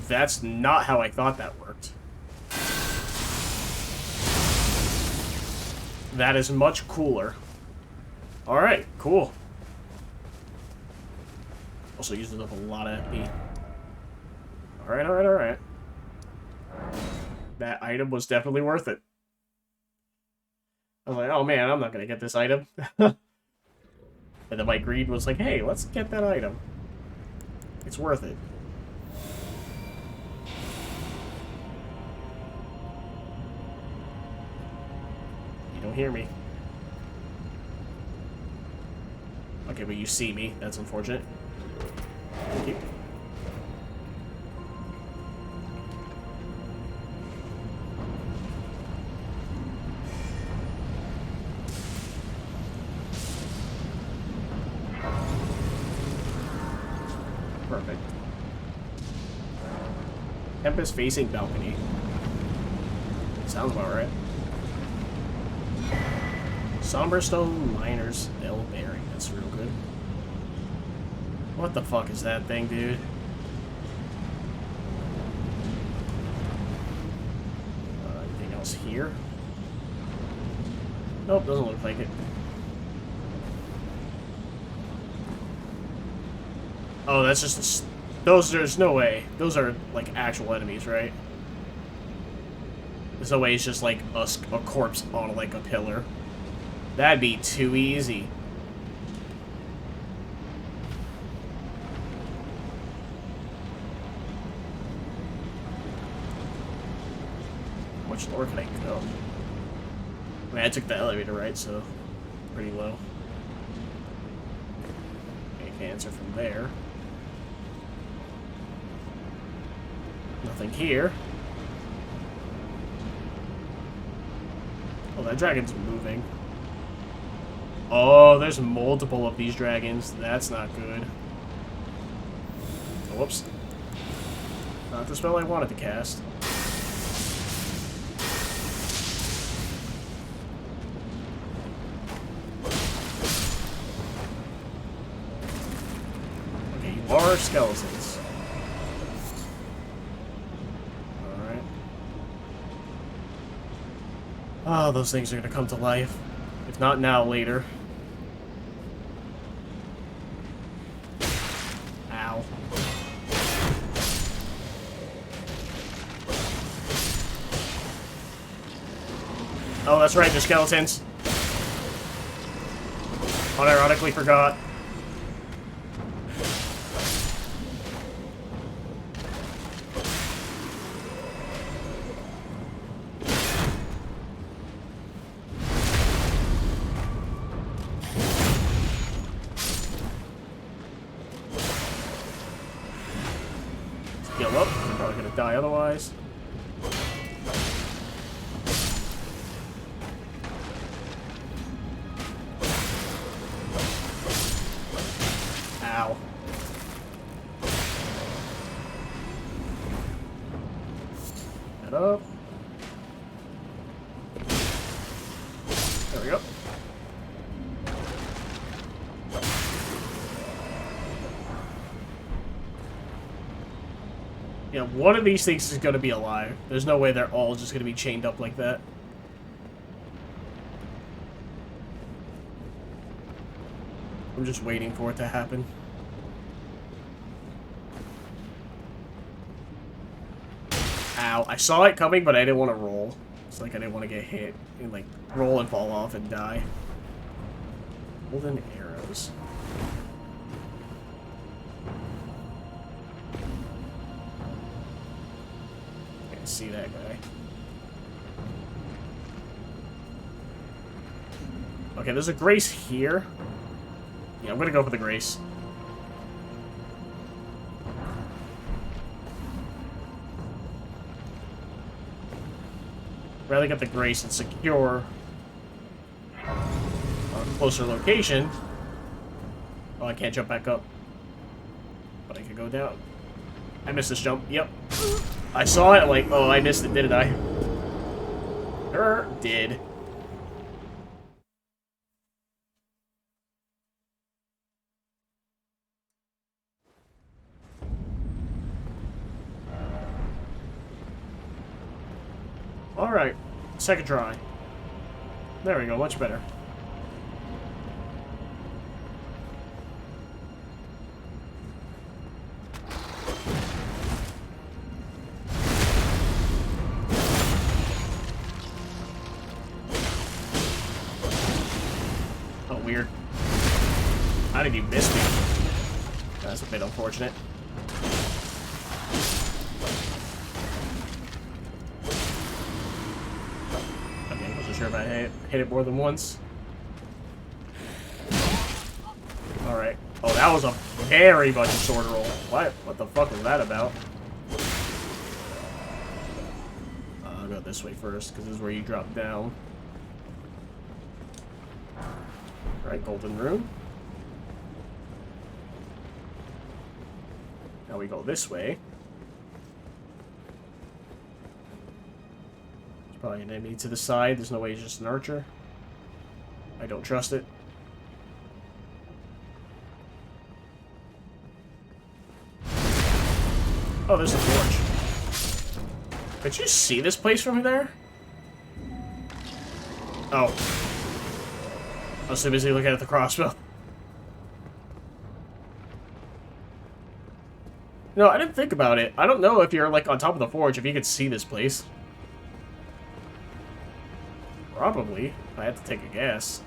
that's not how I thought that worked. That is much cooler. Alright, cool. Also uses up a lot of FP. Alright, alright, alright. That item was definitely worth it. I was like, oh man, I'm not gonna get this item. And then my greed was like, hey, let's get that item. It's worth it. You don't hear me. Okay, but you see me. That's unfortunate. Thank you. Perfect. Tempest facing balcony. Sounds about right. Somberstone Miners L Bearing. That's real good. What the fuck is that thing, dude? Anything else here? Nope, doesn't look like it. Oh, that's just those. There's no way. Those are like actual enemies, right? There's no way it's just like a corpse on like a pillar. That'd be too easy. How much lower can I go? I mean, I took the elevator, right? So pretty low. I can't answer from there. Nothing here. Oh, that dragon's moving. Oh, there's multiple of these dragons. That's not good. Whoops. Not the spell I wanted to cast. Okay, you are skeletons. Alright. Oh, those things are gonna come to life. If not now, later. Ow. Oh, that's right, they're skeletons. Unironically forgot. Heal up. I'm probably gonna die otherwise. Ow. Head up. There we go. Yeah, one of these things is going to be alive. There's no way they're all just going to be chained up like that. I'm just waiting for it to happen. Ow. I saw it coming, but I didn't want to roll. It's like I didn't want to get hit and, like, roll and fall off and die. Golden arrows. Can't see that guy. Okay, there's a grace here. Yeah, I'm gonna go for the grace. Rather get the grace and secure a closer location. Oh, I can't jump back up. But I can go down. I missed this jump. Yep. I saw it, like, oh, I missed it, didn't I? Did. Alright. Second try. There we go, much better. Oh, weird. How did you miss me? That's a bit unfortunate. Sure if I hit it more than once. Alright. Oh, that was a very much a sword roll. What the fuck was that about? I'll go this way first, because this is where you drop down. Alright, golden rune. Now we go this way. Probably an enemy to the side. There's no way he's just an archer. I don't trust it. Oh, there's a forge. Could you see this place from there? Oh. I was too busy looking at the crossbow. No, I didn't think about it. I don't know if you're, like, on top of the forge, if you could see this place. Probably. If I had to take a guess.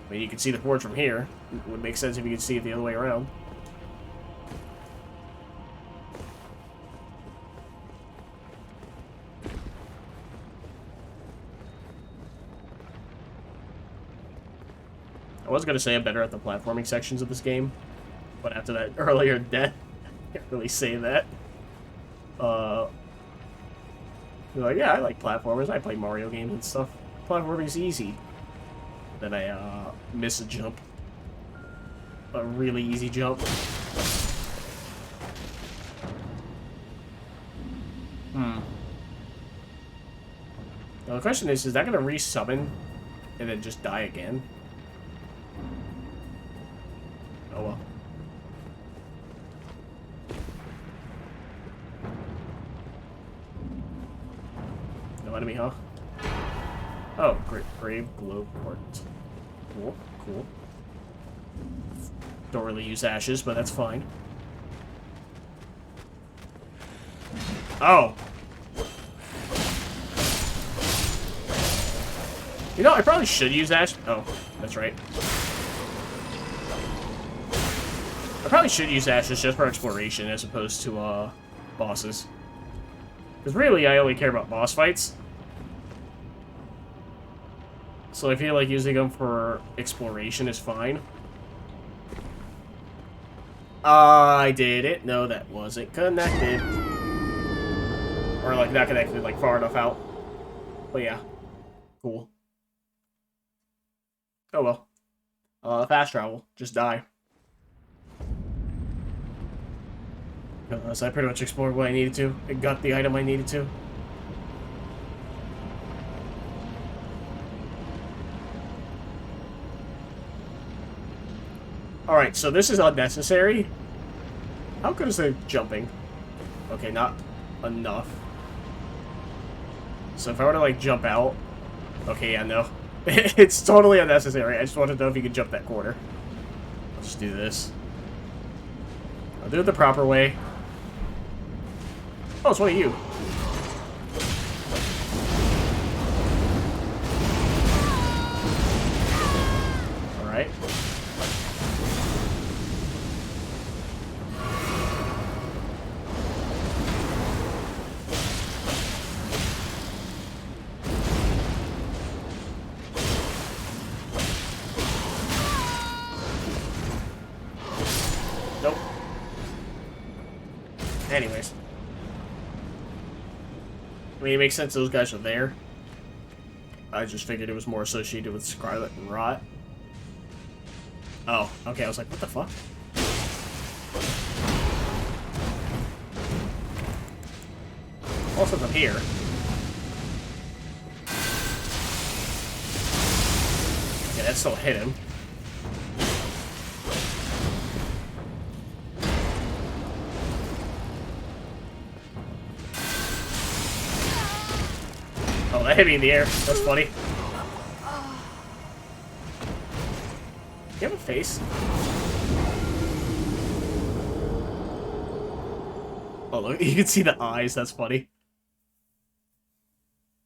I mean, you can see the forge from here. It would make sense if you could see it the other way around. I was going to say I'm better at the platforming sections of this game, but after that earlier death, I can't really say that. Like, yeah, I like platformers. I play Mario games and stuff. Platforming's easy. Then I miss a jump. A really easy jump. Now the question is that gonna resummon and then just die again? Oh well. No enemy, huh? Oh, great, brave glow port. Cool, cool. Don't really use ashes, but that's fine. Oh! You know, I probably should use ash. Oh, that's right. I probably should use ashes just for exploration as opposed to, bosses. Because really, I only care about boss fights. So I feel like using them for exploration is fine. I did it. No, that wasn't connected. Or, like, not connected, like, far enough out. But yeah. Cool. Oh well. Fast travel. Just die. So I pretty much explored what I needed to. I got the item I needed to. Alright, so this is unnecessary. How good is the jumping? Okay, not enough. So if I were to, like, jump out... Okay, yeah, no. It's totally unnecessary. I just wanted to know if you could jump that corner. I'll just do this. I'll do it the proper way. Oh, it's one of you. Alright. Nope. Anyways. I mean, it makes sense those guys are there. I just figured it was more associated with Scarlet and Rot. Oh, okay, I was like, what the fuck? Also, from here. Yeah, that still hit him. Oh, that hit me in the air. That's funny. You have a face? Oh, look, you can see the eyes. That's funny.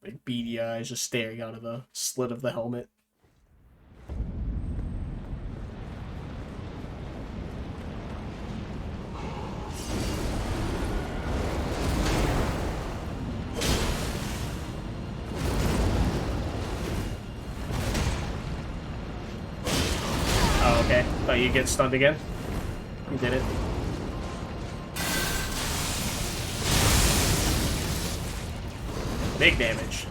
Like beady eyes just staring out of the slit of the helmet. Oh, okay. Thought you'd get stunned again. You did it. Big damage.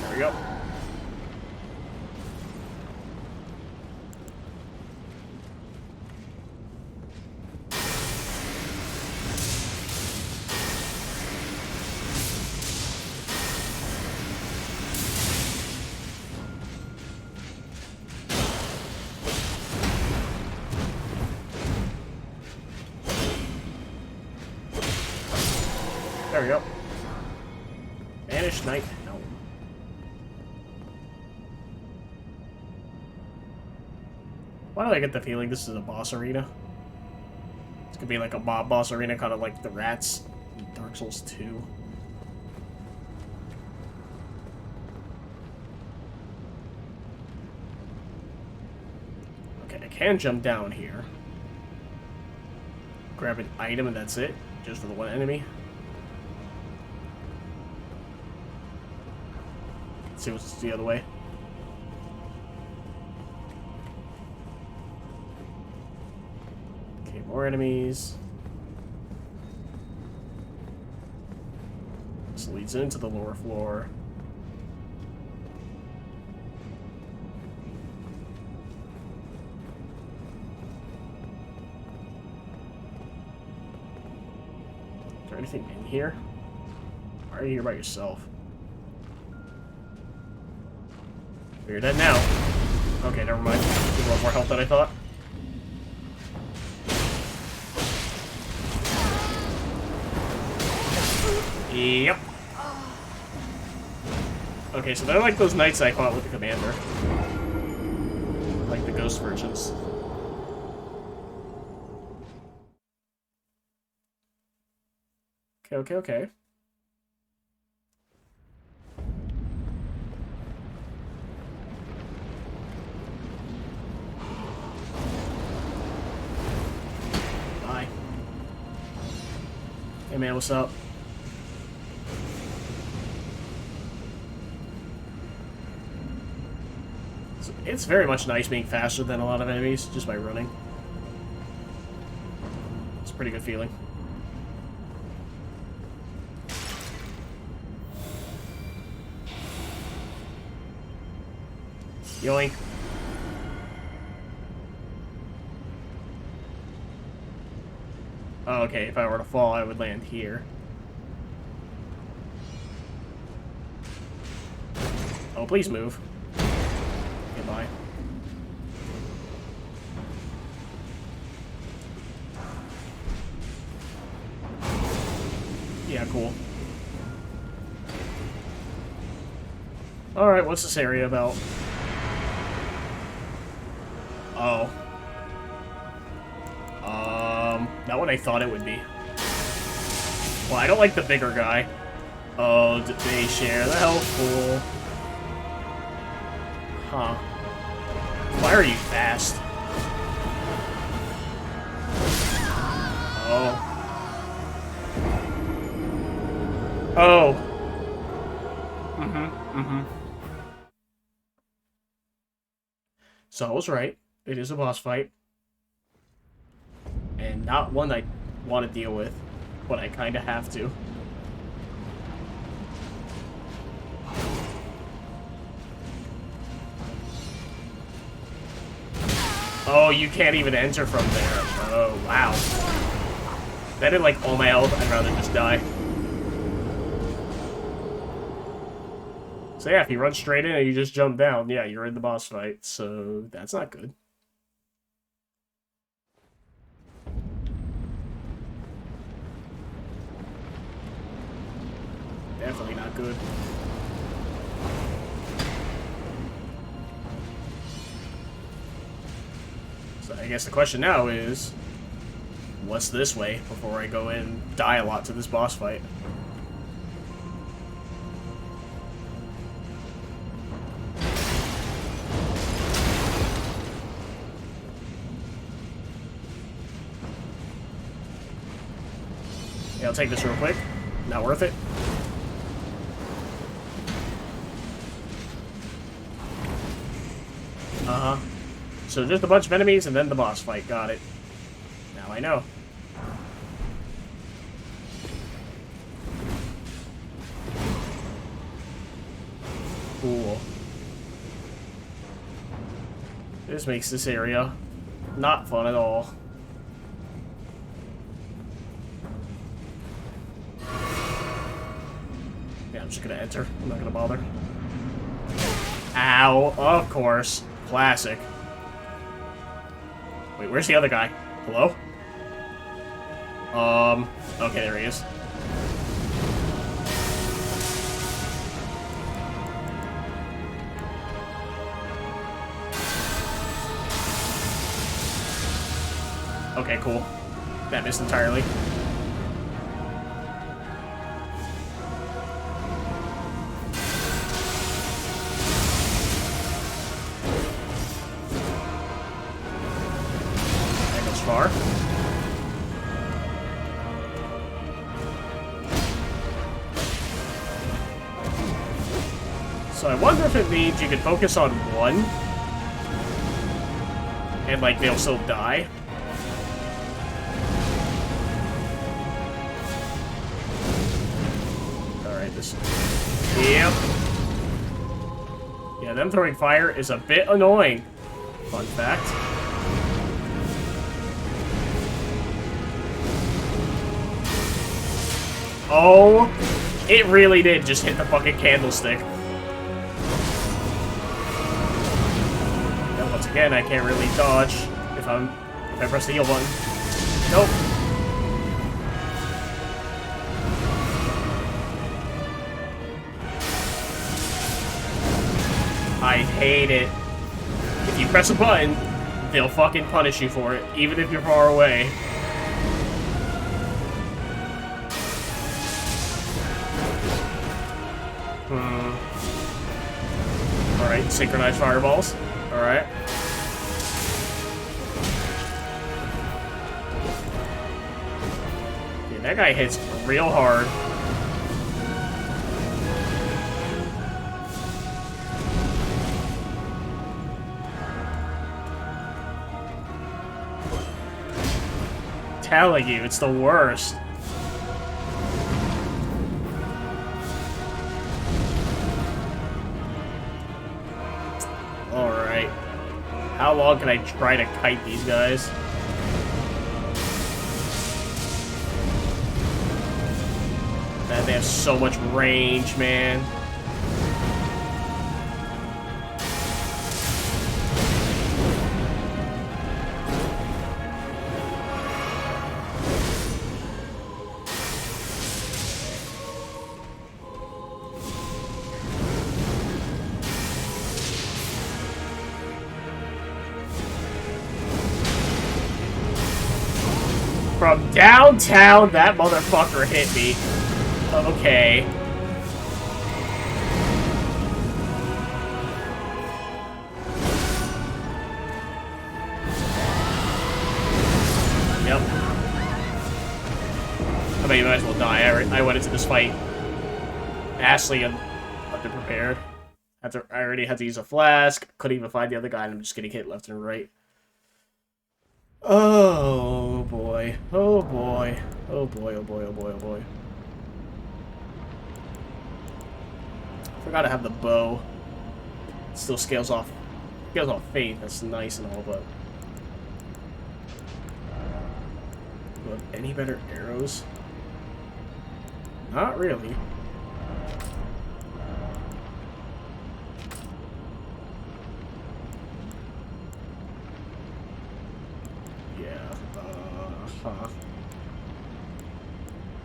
There we go. There we go. Banished Knight Helm. Why do I get the feeling this is a boss arena? This could be like a mob boss arena, kind of like the rats in Dark Souls 2. Okay, I can jump down here. Grab an item and that's it, just for the one enemy. Let's see what's the other way. More enemies. This leads into the lower floor. Is there anything in here? Why are you here by yourself? You're dead now. Okay, never mind. You have a lot more health than I thought. Yep. Okay, so they're like those knights I fought with the commander. Like the ghost versions. Okay. Bye. Hey man, what's up? It's very much nice being faster than a lot of enemies just by running. It's a pretty good feeling. Yoink. Oh, okay, if I were to fall, I would land here. Oh, please move. Goodbye. Yeah, cool. Alright, what's this area about? Oh. Not what I thought it would be. Well, I don't like the bigger guy. Oh, they share the health pool. Huh. Why are you fast? Oh. Oh. So I was right. It is a boss fight. And not one I want to deal with, but I kind of have to. Oh, you can't even enter from there. Oh, wow. That did like all my health. I'd rather just die. So yeah, if you run straight in and you just jump down, yeah, you're in the boss fight. So that's not good. Definitely not good. So I guess the question now is, what's this way before I go in and die a lot to this boss fight? Yeah, I'll take this real quick. Not worth it. Uh-huh. So just a bunch of enemies and then the boss fight. Got it. Now I know. Cool. This makes this area not fun at all. Yeah, I'm just gonna enter. I'm not gonna bother. Ow, of course. Classic. Wait, where's the other guy? Hello? Okay, there he is. Okay, cool. That missed entirely. That goes far. So I wonder if it means you can focus on one and, like, they'll still die. Alright, this... Yep. Yeah, them throwing fire is a bit annoying. Fun fact. Oh, it really did just hit the fucking candlestick. And once again, I can't really dodge if I press the heal button. Nope. I hate it. If you press a button, they'll fucking punish you for it, even if you're far away. Alright, synchronized fireballs. Alright. Yeah, that guy hits real hard. Telling you, it's the worst. Alright. How long can I try to kite these guys? Man, they have so much range, man. From downtown, that motherfucker hit me. Okay. Yep. I mean, you might as well die. I went into this fight vastly underprepared. I already had to use a flask. Couldn't even find the other guy, and I'm just getting hit left and right. Oh boy. Oh boy. Oh boy, oh boy, oh boy, oh boy. Forgot to have the bow. Still scales off faith. That's nice and all, but do I have any better arrows? Not really.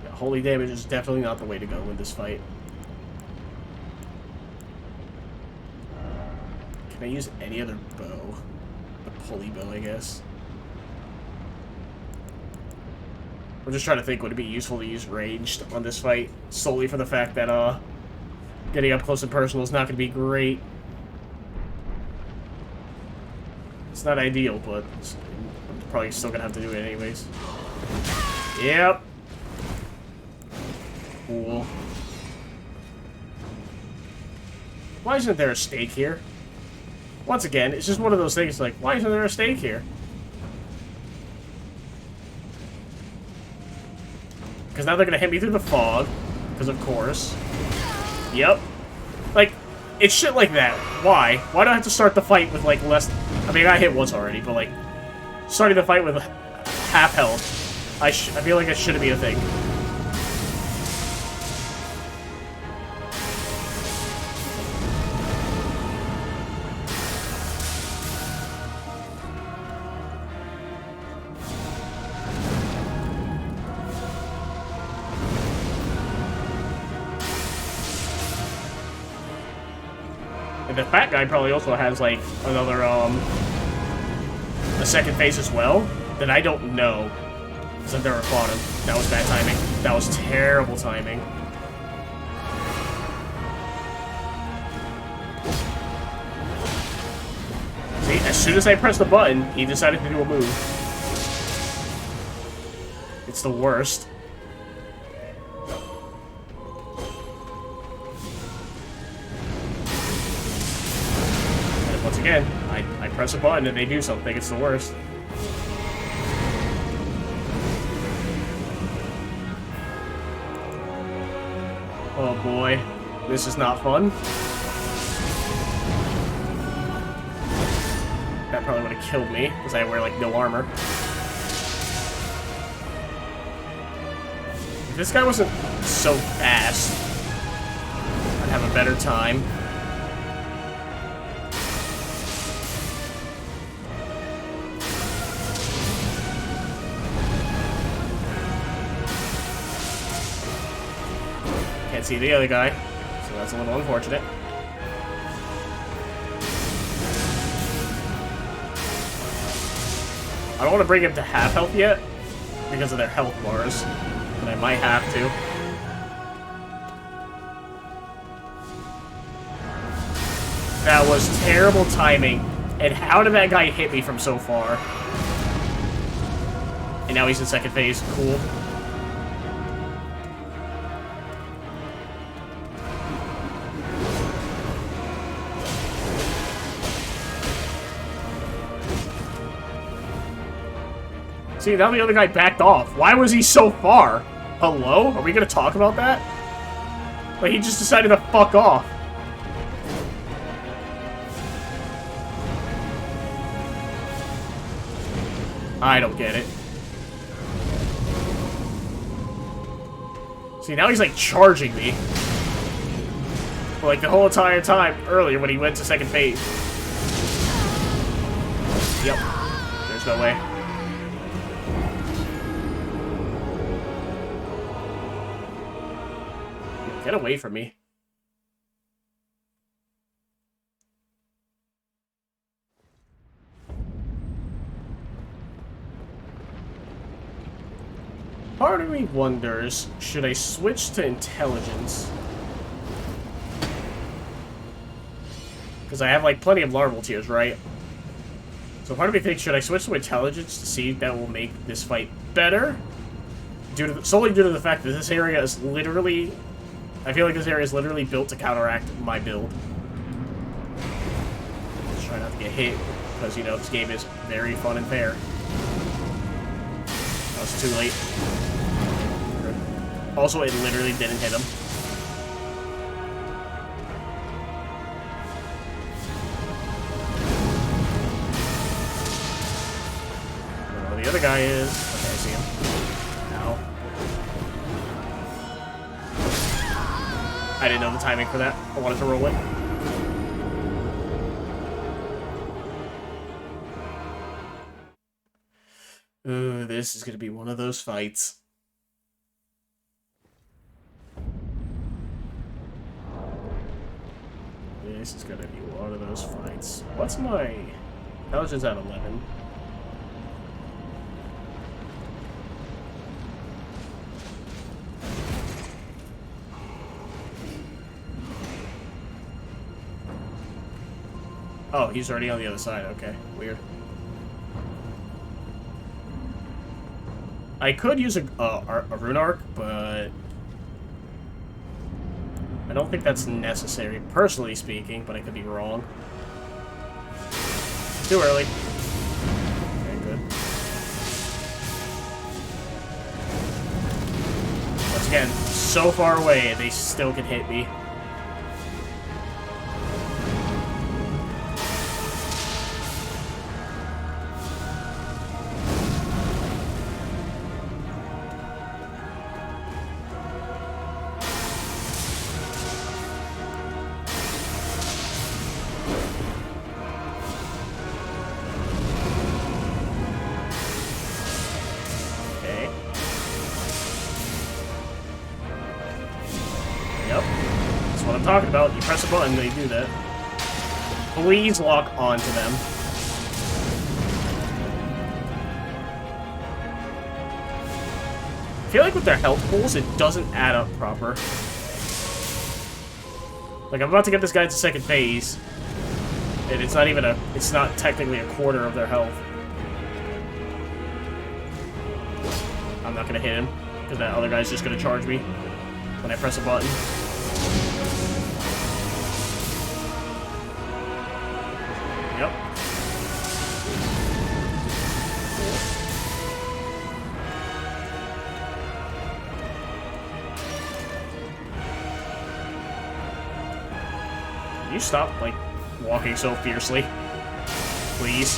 Yeah, holy damage is definitely not the way to go in this fight. Can I use any other bow? The pulley bow, I guess. I'm just trying to think, would it be useful to use ranged on this fight? Solely for the fact that, getting up close and personal is not going to be great. It's not ideal, but I'm probably still going to have to do it anyways. Yep. Cool. Why isn't there a stake here? Once again, it's just one of those things like, why isn't there a stake here? Because now they're going to hit me through the fog. Because of course. Yep. Like, it's shit like that. Why? Why do I have to start the fight with, like, less... I mean, I hit once already, but, like, starting the fight with half health. I feel like it shouldn't be a thing. And the fat guy probably also has, like, another, a second phase as well, that I don't know. Because I've never fought him. That was bad timing. That was terrible timing. See, as soon as I pressed the button, he decided to do a move. It's the worst. And once again, I press a button and they do something. It's the worst. Oh boy, this is not fun. That probably would have killed me, because I wear, like, no armor. If this guy wasn't so fast, I'd have a better time. Can't see the other guy, so that's a little unfortunate. I don't want to bring him to half health yet, because of their health bars, but I might have to. That was terrible timing, and how did that guy hit me from so far? And now he's in second phase, cool. See, now the other guy backed off. Why was he so far? Hello? Are we gonna talk about that? Like, he just decided to fuck off. I don't get it. See, now he's, like, charging me. But, like, the whole entire time earlier when he went to second phase. Yep. There's no way. Get away from me. Part of me wonders, should I switch to intelligence? Because I have, like, plenty of larval tears, right? So part of me thinks, should I switch to intelligence to see if that will make this fight better? Solely due to the fact that this area is literally... I feel like this area is literally built to counteract my build. Just try not to get hit, because, you know, this game is very fun and fair. That was too late. Also, it literally didn't hit him. I don't know where the other guy is. Okay, I see him. Ow. I didn't know the timing for that. I wanted to roll it. Ooh, this is gonna be one of those fights. This is gonna be one of those fights. What's my intelligence at 11? Oh, he's already on the other side. Okay, weird. I could use a rune arc, but I don't think that's necessary, personally speaking, but I could be wrong. Too early. Okay, good. Once again, so far away, they still can hit me. Talking about, you press a button, they do that. Please lock onto them. I feel like with their health pools, it doesn't add up proper. Like, I'm about to get this guy to second phase, and it's not even it's not technically a quarter of their health. I'm not gonna hit him, because that other guy's just gonna charge me when I press a button. Yep. stop, like, walking so fiercely? Please.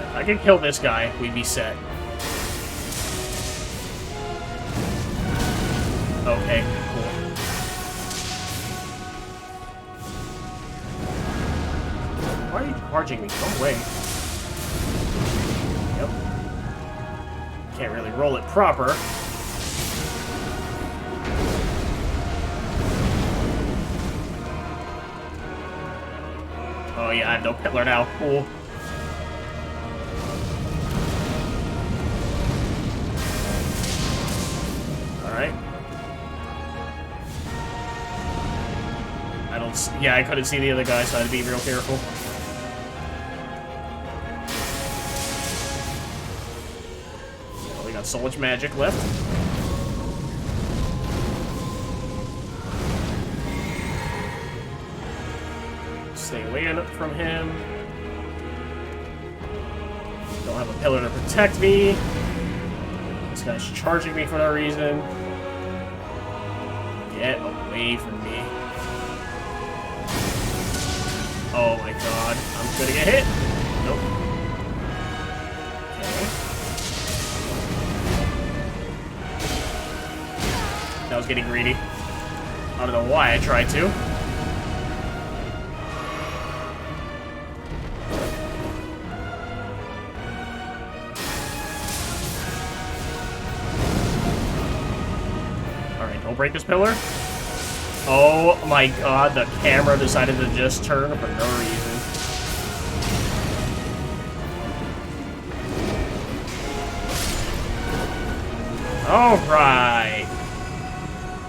If I can kill this guy, we'd be set. Okay, cool. Why are you charging me? Go away. Yep. Can't really roll it proper. Oh yeah, I have no pillar now. Cool. Alright. Yeah, I couldn't see the other guy, so I had to be real careful. We got so much magic left. Stay away from him. Don't have a pillar to protect me. This guy's charging me for no reason. Get away from me. Oh my god, I'm gonna get hit! Nope. Okay. That was getting greedy. I don't know why I tried to. Alright, don't break this pillar. Oh my god, the camera decided to just turn for no reason. Alright.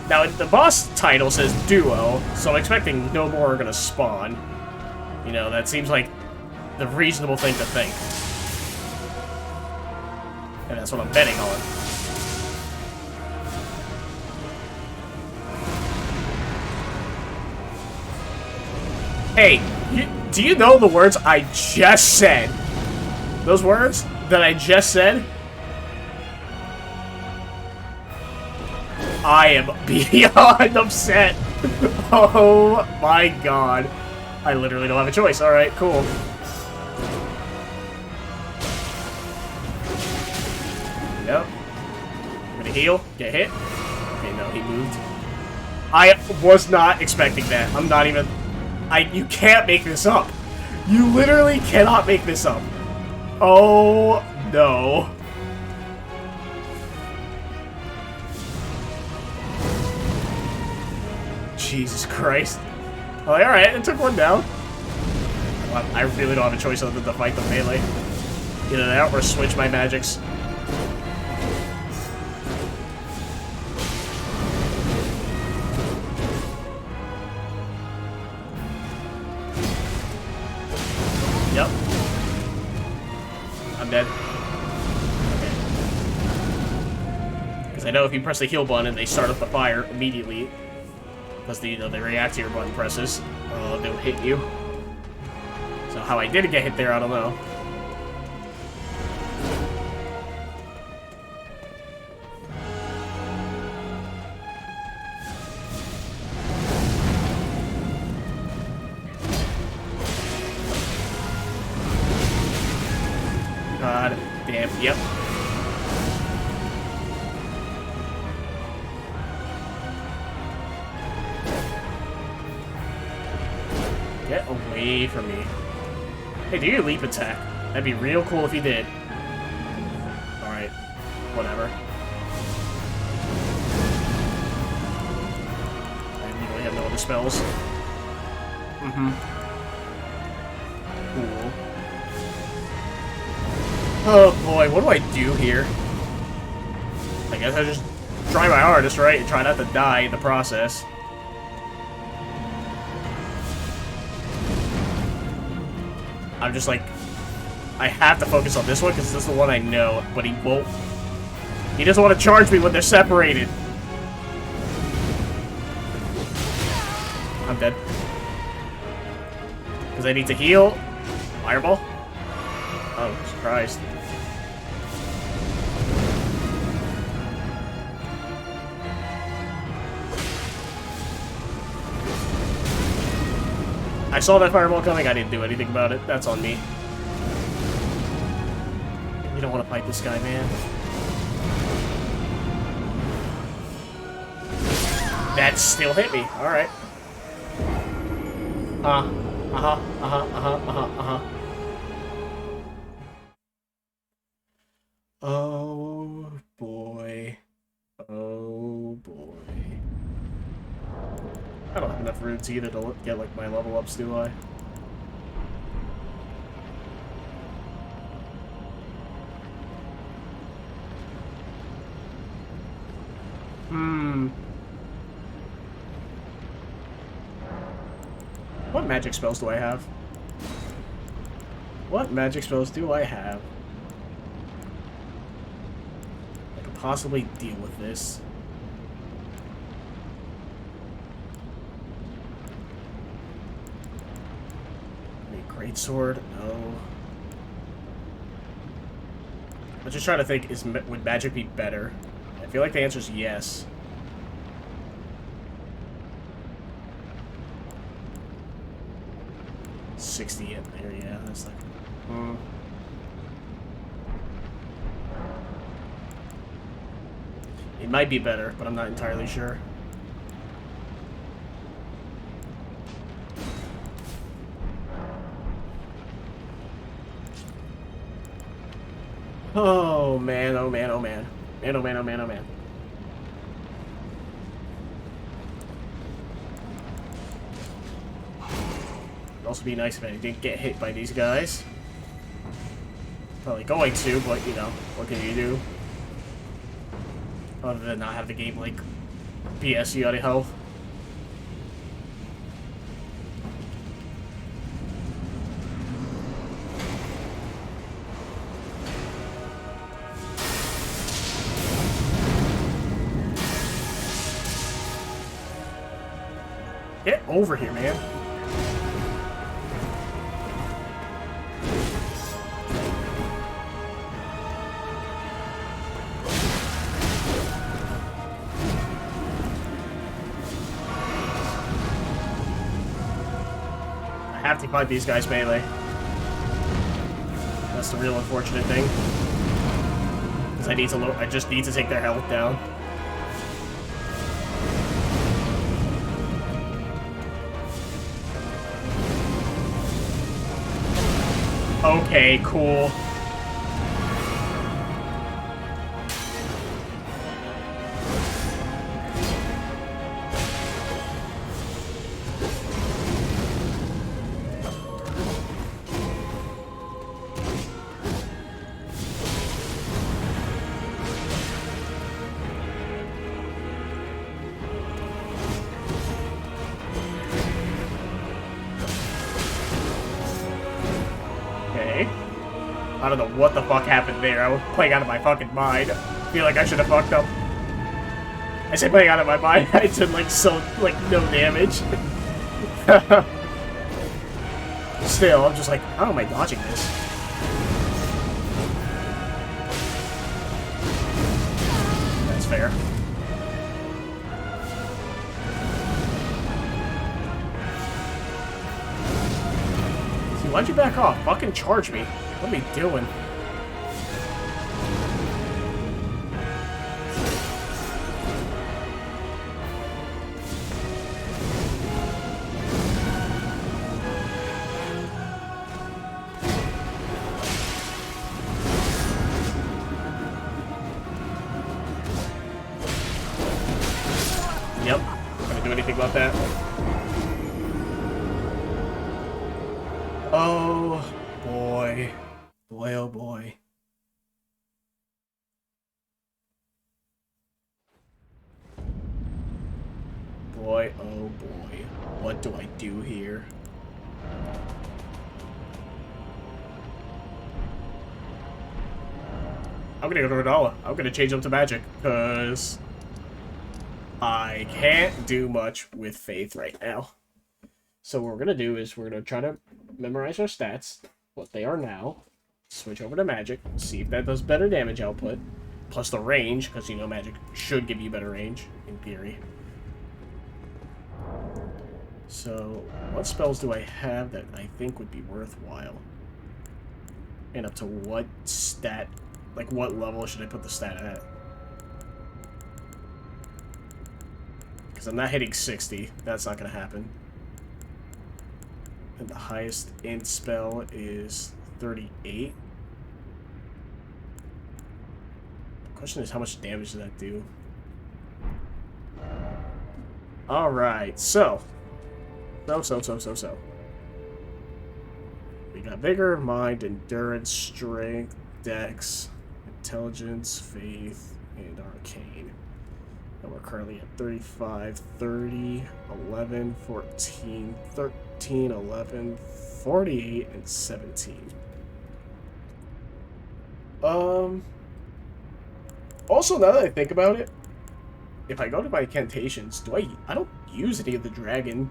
Now, the boss title says duo, so I'm expecting no more are gonna spawn. You know, that seems like the reasonable thing to think. And that's what I'm betting on. Hey, do you know the words I just said? Those words that I just said? I am beyond upset. Oh my god. I literally don't have a choice. Alright, cool. Yep. I'm gonna heal. Get hit. Okay, no, he moved. I was not expecting that. I'm not even... You can't make this up. You literally cannot make this up. Oh, no. Jesus Christ. Well, alright, it took one down. Well, I really don't have a choice other than to fight the melee. Either that or switch my magics. Yep. I'm dead. Okay. Because I know if you press the heal button and they start up the fire immediately, because the react to your button presses, they'll hit you. So how I did get hit there, I don't know. God damn, yep. Get away from me. Hey, do your leap attack. That'd be real cool if you did. Alright. Whatever. I really have no other spells. Mm-hmm. Cool. Oh boy, what do I do here? I guess I just try my hardest, right? And try not to die in the process. I'm just like, I have to focus on this one because this is the one I know, but he won't. He doesn't want to charge me when they're separated. I'm dead. I need to heal. Fireball? Oh, surprised. I saw that fireball coming, I didn't do anything about it. That's on me. You don't want to fight this guy, man. That still hit me. Alright. Oh, boy. Oh, boy. I don't have enough roots either to get, like, my level ups, do I? What magic spells do I have? What magic spells do I have? I could possibly deal with this. Greatsword? No. I'm just trying to think, would magic be better? I feel like the answer is yes. $60 in there, yeah, that's like... It might be better, but I'm not entirely sure. Oh man, oh man, oh man. Man, oh man, oh man, oh man. It'd also be nice if I didn't get hit by these guys. Probably going to, but you know, what can you do? Other than not have the game, like, PS you out of health. Get over here, man. I have to fight these guys melee. That's the real unfortunate thing. Because I just need to take their health down. Okay, cool. I don't know what the fuck happened there. I was playing out of my fucking mind. I feel like I should have fucked up. I say playing out of my mind. I did like no damage. Still, I'm just like, how am I dodging this? That's fair. See, why'd you back off? Fucking charge me. What are we doing? Yep. Not gonna do anything about that. Oh boy. Boy, oh boy. Boy, oh boy. What do I do here? I'm gonna go to Rodala. I'm gonna change up to magic, because I can't do much with faith right now. So what we're gonna do is we're gonna try to memorize our stats, what they are now, switch over to magic, see if that does better damage output, plus the range, because you know magic should give you better range, in theory. So, what spells do I have that I think would be worthwhile? And up to what stat, like what level should I put the stat at? Because I'm not hitting 60, that's not going to happen. And the highest int spell is 38. The question is, how much damage does that do? Alright, so. We got Vigor, Mind, Endurance, Strength, Dex, Intelligence, Faith, and Arcane. And we're currently at 35, 30, 11, 14, 13, 11, 48, and 17. Also, now that I think about it, if I go to my incantations, I don't use any of the dragon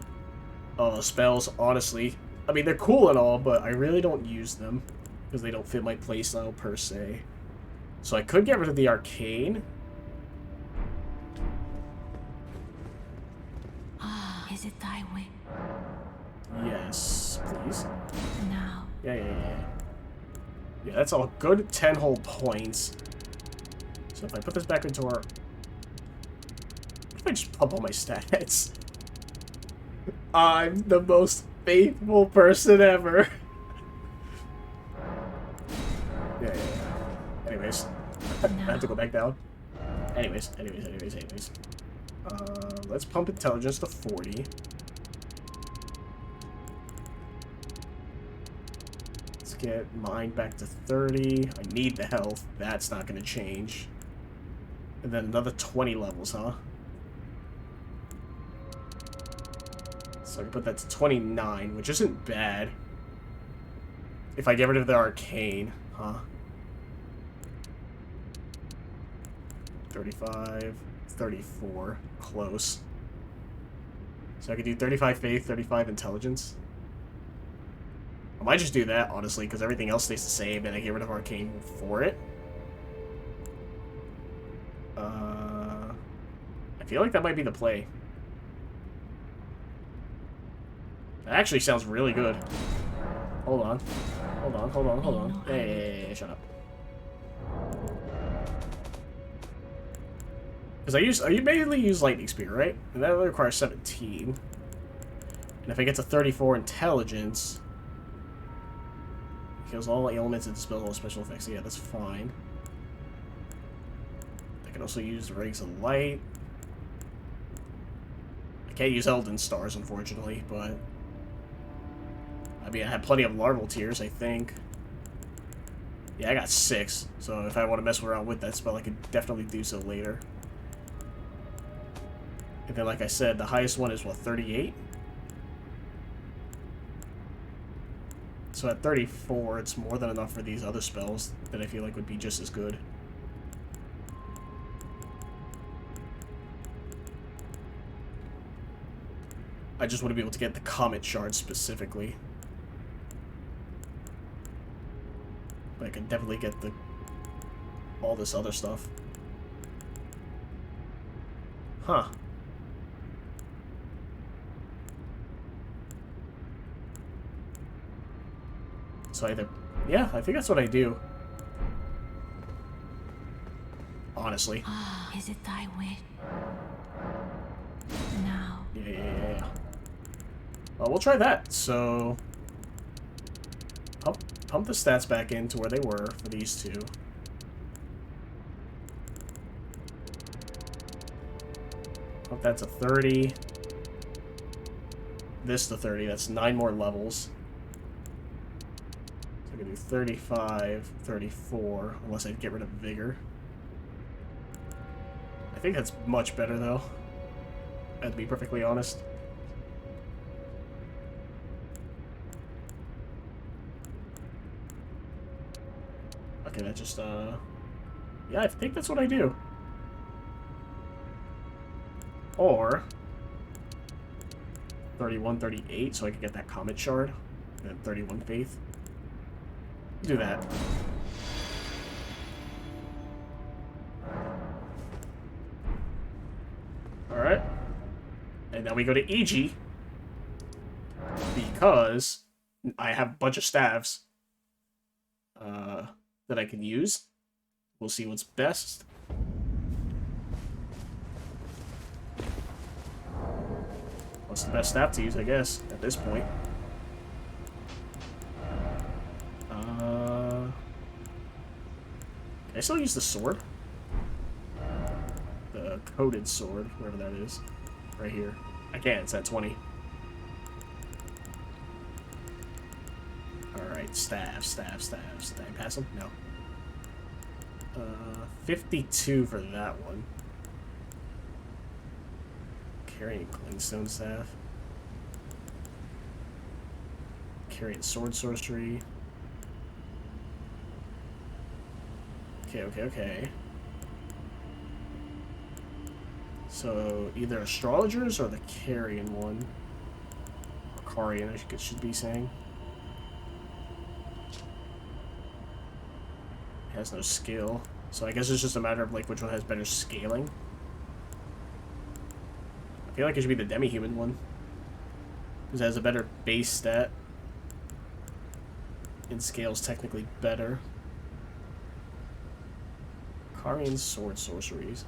spells, honestly. I mean, they're cool and all, but I really don't use them because they don't fit my playstyle per se. So I could get rid of the arcane. Is it thy way? Yes, please. Now. Yeah, that's all good. 10 whole points. So if I put this back into our... What if I just pump all my stats? I'm the most faithful person ever. Yeah. Anyways. I have to go back down. Anyways. Let's pump intelligence to 40. Let's get mine back to 30. I need the health. That's not going to change. And then another 20 levels, huh? So I can put that to 29, which isn't bad. If I get rid of the arcane, huh? 35, 34, close. So I could do 35 faith, 35 intelligence. I might just do that, honestly, because everything else stays the same, and I get rid of arcane for it. I feel like that might be the play. That actually sounds really good. Hold on. Hey, shut up. Because I mainly use Lightning Spear, right? And that only requires 17. And if I get to 34 intelligence, it kills all elements and dispels all special effects. So yeah, that's fine. I can also use the Rings of Light. I can't use Elden Stars, unfortunately, but... I mean, I have plenty of larval tears, I think. Yeah, I got 6, so if I want to mess around with that spell, I could definitely do so later. And then, like I said, the highest one is, what, 38? So at 34, it's more than enough for these other spells that I feel like would be just as good. I just want to be able to get the Comet Shard specifically. But I can definitely get all this other stuff. Huh. So either... Yeah, I think that's what I do. Honestly. Is it thy wish? Now. Yeah. Well, we'll try that. So... Pump the stats back into where they were for these two. Pump that to 30. This to 30. That's 9 more levels. So I can do 35, 34, unless I get rid of Vigor. I think that's much better, though. I have to be perfectly honest. Okay, that just, yeah, I think that's what I do. Or 31, 38, so I can get that Comet Shard. And then 31 faith. Do that. Alright. And now we go to EG. Because I have a bunch of staves that I can use. We'll see what's best. What's the best staff to use, I guess, at this point. Can I still use the sword? The coated sword, wherever that is. Right here. I can, it's at 20. Alright, staves. Did I pass them? No. 52 for that one. Carrying clingstone staff. Carrying sword sorcery. Okay. So, either astrologers or the carrion one. Or Carian, I should be saying. Has no skill. So I guess it's just a matter of like which one has better scaling. I feel like it should be the demi-human one. Because it has a better base stat. And scales technically better. Carian sword sorceries.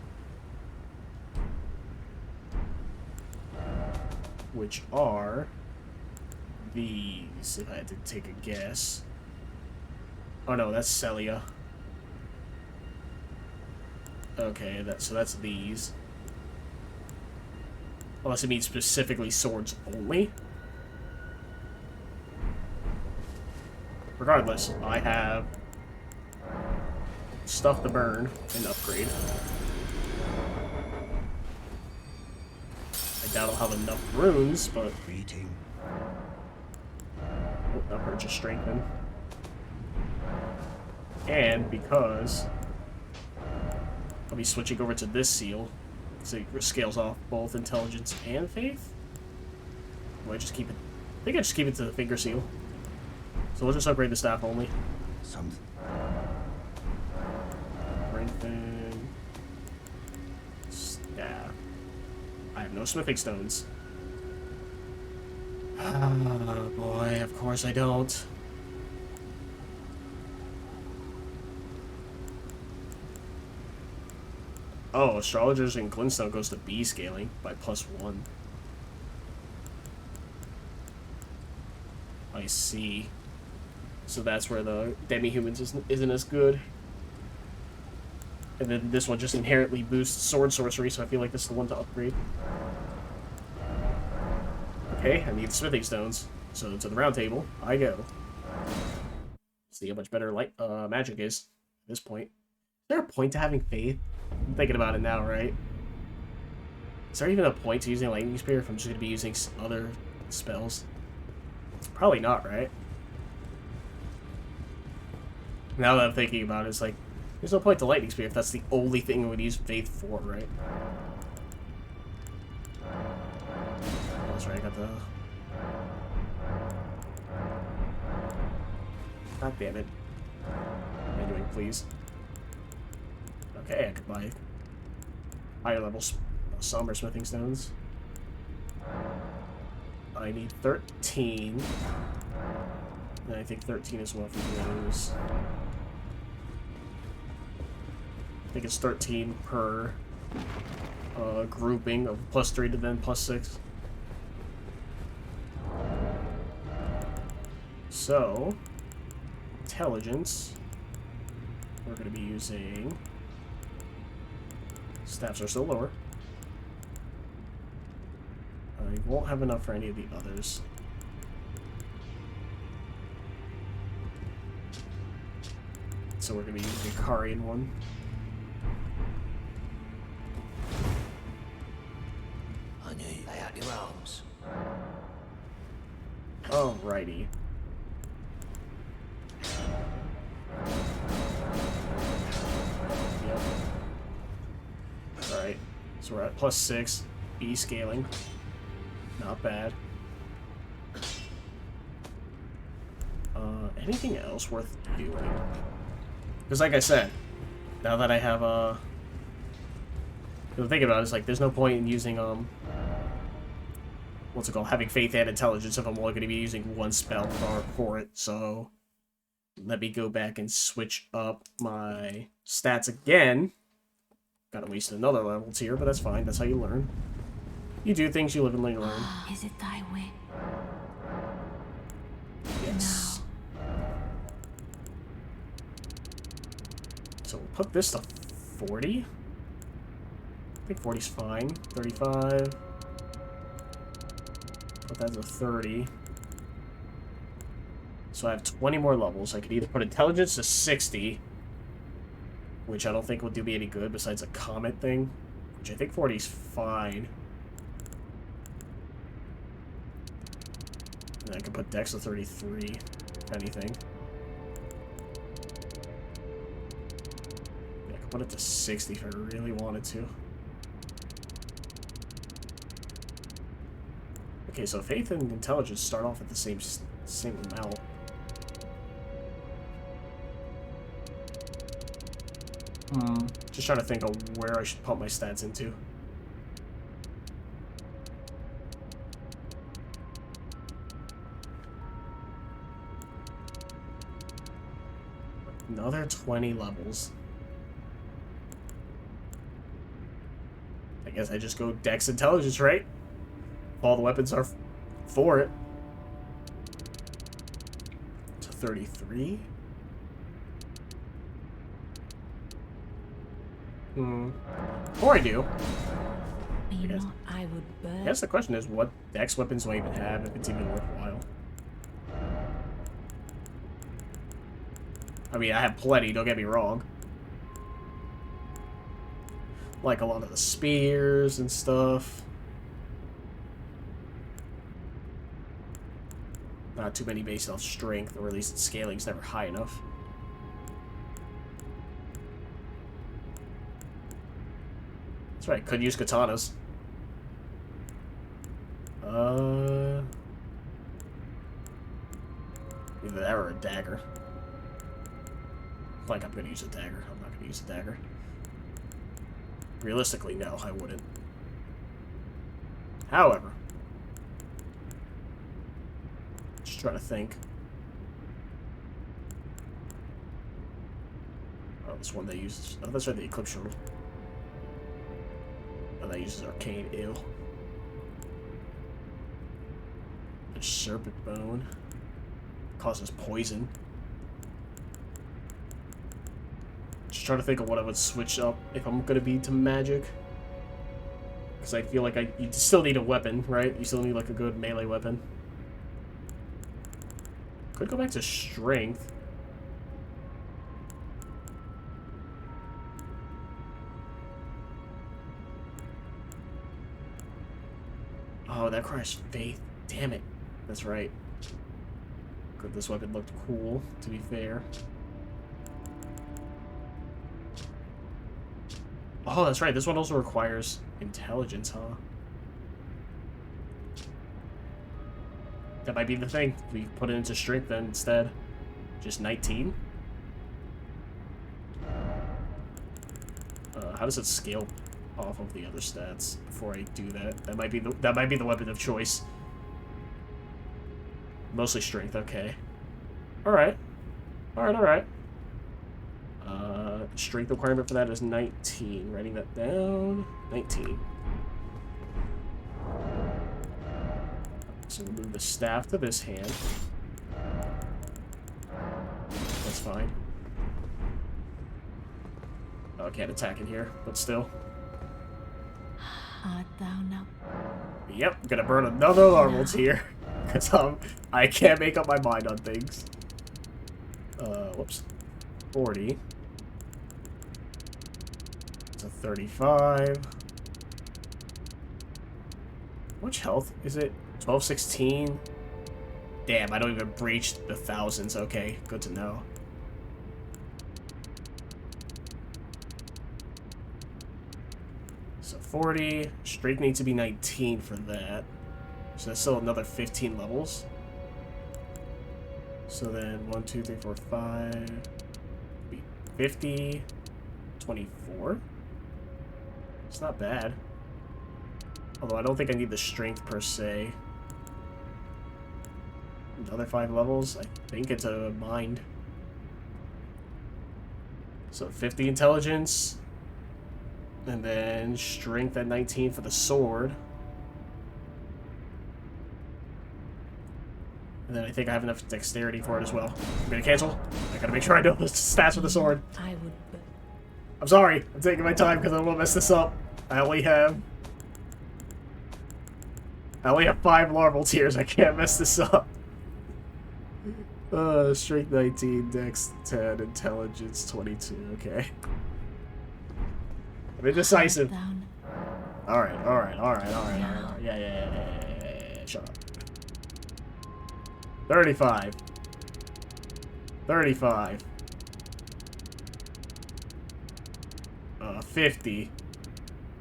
Which are these, if I had to take a guess. Oh no, that's Celia. Okay, so that's these. Unless it means specifically swords only. Regardless, I have stuff to burn and upgrade. I doubt I'll have enough runes, but... Oh, upgrade just strengthen. And because I'll be switching over to this seal, so it scales off both intelligence and faith. Or I just keep it. I think I just keep it to the finger seal. So we'll just upgrade the staff only. Strengthen. Staff. I have no smithing stones. Oh boy, of course I don't. Oh, astrologers and glintstone goes to B scaling by +1. I see. So that's where the demi-humans isn't as good. And then this one just inherently boosts sword sorcery, so I feel like this is the one to upgrade. Okay, I need smithing stones. So to the round table, I go. See how much better light magic is at this point. Is there a point to having faith? I'm thinking about it now, right? Is there even a point to using Lightning Spear if I'm just going to be using other spells? Probably not, right? Now that I'm thinking about it, it's like, there's no point to Lightning Spear if that's the only thing we would use Faith for, right? Oh, that's right, I got the... God damn it. Anyway, please. Okay, I could buy higher level somber smithing stones. I need 13. And I think 13 as well for those. I think it's 13 per grouping of +3 to then +6. So, intelligence. We're going to be using... Staffs are still lower. I won't have enough for any of the others. So we're going to use the Carian one. Honey, lay out your arms. Alrighty. Yep. Alright. So we're at +6. B scaling. Not bad. anything else worth doing? Because like I said, now that I have the thing about it is like there's no point in using what's it called, having faith and intelligence if I'm only going to be using one spell for it. So let me go back and switch up my stats again. Gotta waste another level tier, but that's fine. That's how you learn. You do things, you live and learn. Is it thy way? Yes. So we'll put this to 40. I think 40's fine. 35. Put that to 30. So I have 20 more levels. I could either put intelligence to 60, which I don't think will do me any good besides a comet thing, which I think 40's fine. And I can put dex to 33, if anything. Yeah, I could put it to 60 if I really wanted to. Okay, so faith and intelligence start off at the same amount. Just trying to think of where I should pump my stats into. Another 20 levels. I guess I just go dex intelligence, right? All the weapons are for it. To 33? Before I do, I guess the question is, what dex weapons do I even have, if it's even worthwhile? I mean, I have plenty, don't get me wrong. Like a lot of the spears and stuff. Not too many based off strength, or at least scaling's never high enough. That's right, could use katanas. Either that or a dagger. Like, I'm gonna use a dagger. I'm not gonna use a dagger. Realistically, no, I wouldn't. However, just trying to think. Oh, this one that uses... Oh, that's right, the Eclipse Shuttle. Oh, that uses Arcane. Ew. The Serpent Bone. Causes poison. Just trying to think of what I would switch up if I'm gonna be to magic. Because I feel like you still need a weapon, right? You still need like a good melee weapon. Could go back to strength. Oh, that requires faith. Damn it. That's right. Good, this weapon looked cool, to be fair. Oh, that's right. This one also requires intelligence, huh? That might be the thing. We put it into strength then instead. Just 19. How does it scale off of the other stats before I do that? That might be the weapon of choice. Mostly strength. Okay. All right. All right. All right. Strength requirement for that is 19. Writing that down. 19. So we'll move the staff to this hand. That's fine. Oh, I can't attack in here, but still. Art thou now? Yep, gonna burn another normal tier. Because I can't make up my mind on things. Whoops. 40. It's a 35. Which health is it? 12, 16? Damn, I don't even breach the thousands. Okay, good to know. So 40. Strength needs to be 19 for that. So that's still another 15 levels. So then 1, 2, 3, 4, 5. 50. 24. It's not bad. Although I don't think I need the strength per se. Another 5 levels. I think it's a mind. So 50 intelligence. And then strength at 19 for the sword. And then I think I have enough dexterity for it as well. I'm gonna cancel. I gotta make sure I know the stats for the sword. I'm sorry. I'm taking my time because I don't want to mess this up. I only have 5 larval tears. I can't mess this up. Strength 19, dex 10, intelligence 22. Okay. I'm indecisive. Alright. Yeah. Shut up. 35. 35. 50.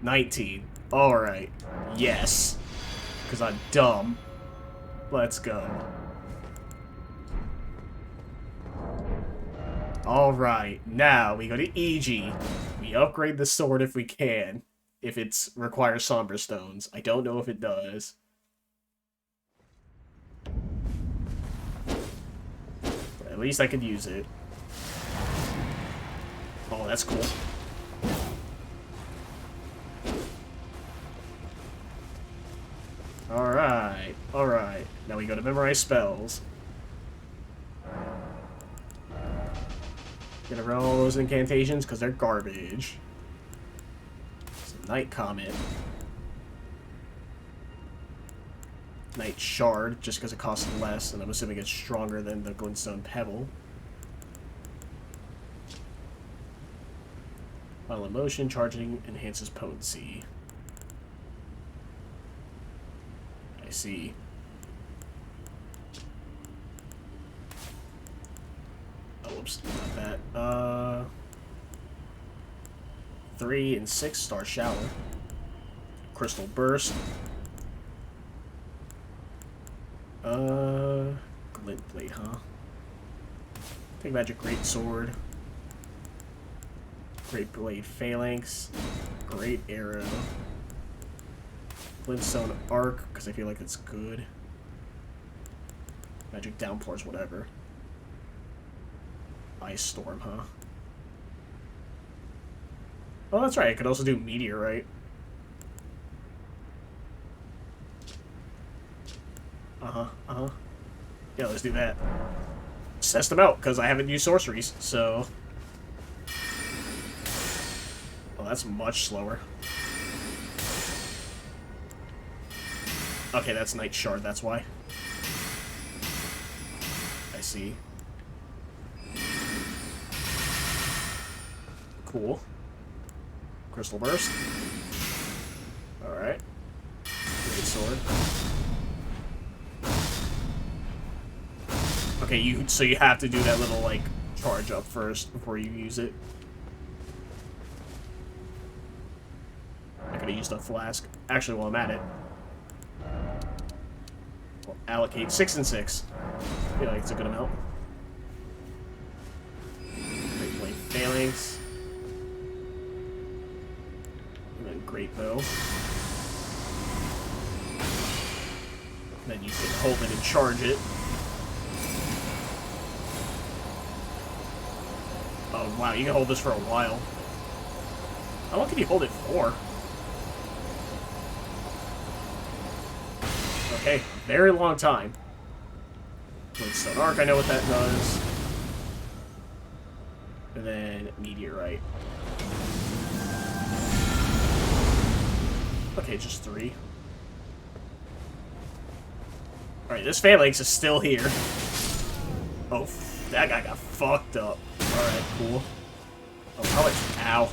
19. Alright. Yes. Because I'm dumb. Let's go. Alright. Now we go to EG. We upgrade the sword if we can. If it requires Somber Stones. I don't know if it does. But at least I could use it. Oh, that's cool. Alright. Now we go to memorize spells. Gonna run all those incantations because they're garbage. So, Night Comet. Night Shard, just because it costs less, and I'm assuming it's stronger than the Glintstone Pebble. While emotion charging enhances potency. I see. Oh, whoops, not that. 3 and 6 Star Shower. Crystal Burst. Glint Blade, huh? Take Magic Great Sword. Great Blade Phalanx. Great Arrow. Glintstone Arc, because I feel like it's good. Magic Downpours, whatever. Ice Storm, huh? Oh, that's right. I could also do Meteorite. Yeah, let's do that. Let's test them out, because I haven't used sorceries, so... Well, that's much slower. Okay, that's Night Shard, that's why. I see. Cool. Crystal Burst. Alright. Great Sword. Okay, so you have to do that little, like, charge up first before you use it. I could've used a flask. Actually, while I'm at it, we'll allocate 6 and 6. I feel like it's a good amount. Great Blade Phalanx. And then Great Bow. And then you can hold it and charge it. Oh, wow, you can hold this for a while. How long can you hold it for? Okay, very long time. Glintstone Arc, I know what that does. And then Meteorite. Okay, just 3. Alright, this Phalanx is still here. Oh, that guy got fucked up. Alright, cool. Oh, how much? Ow.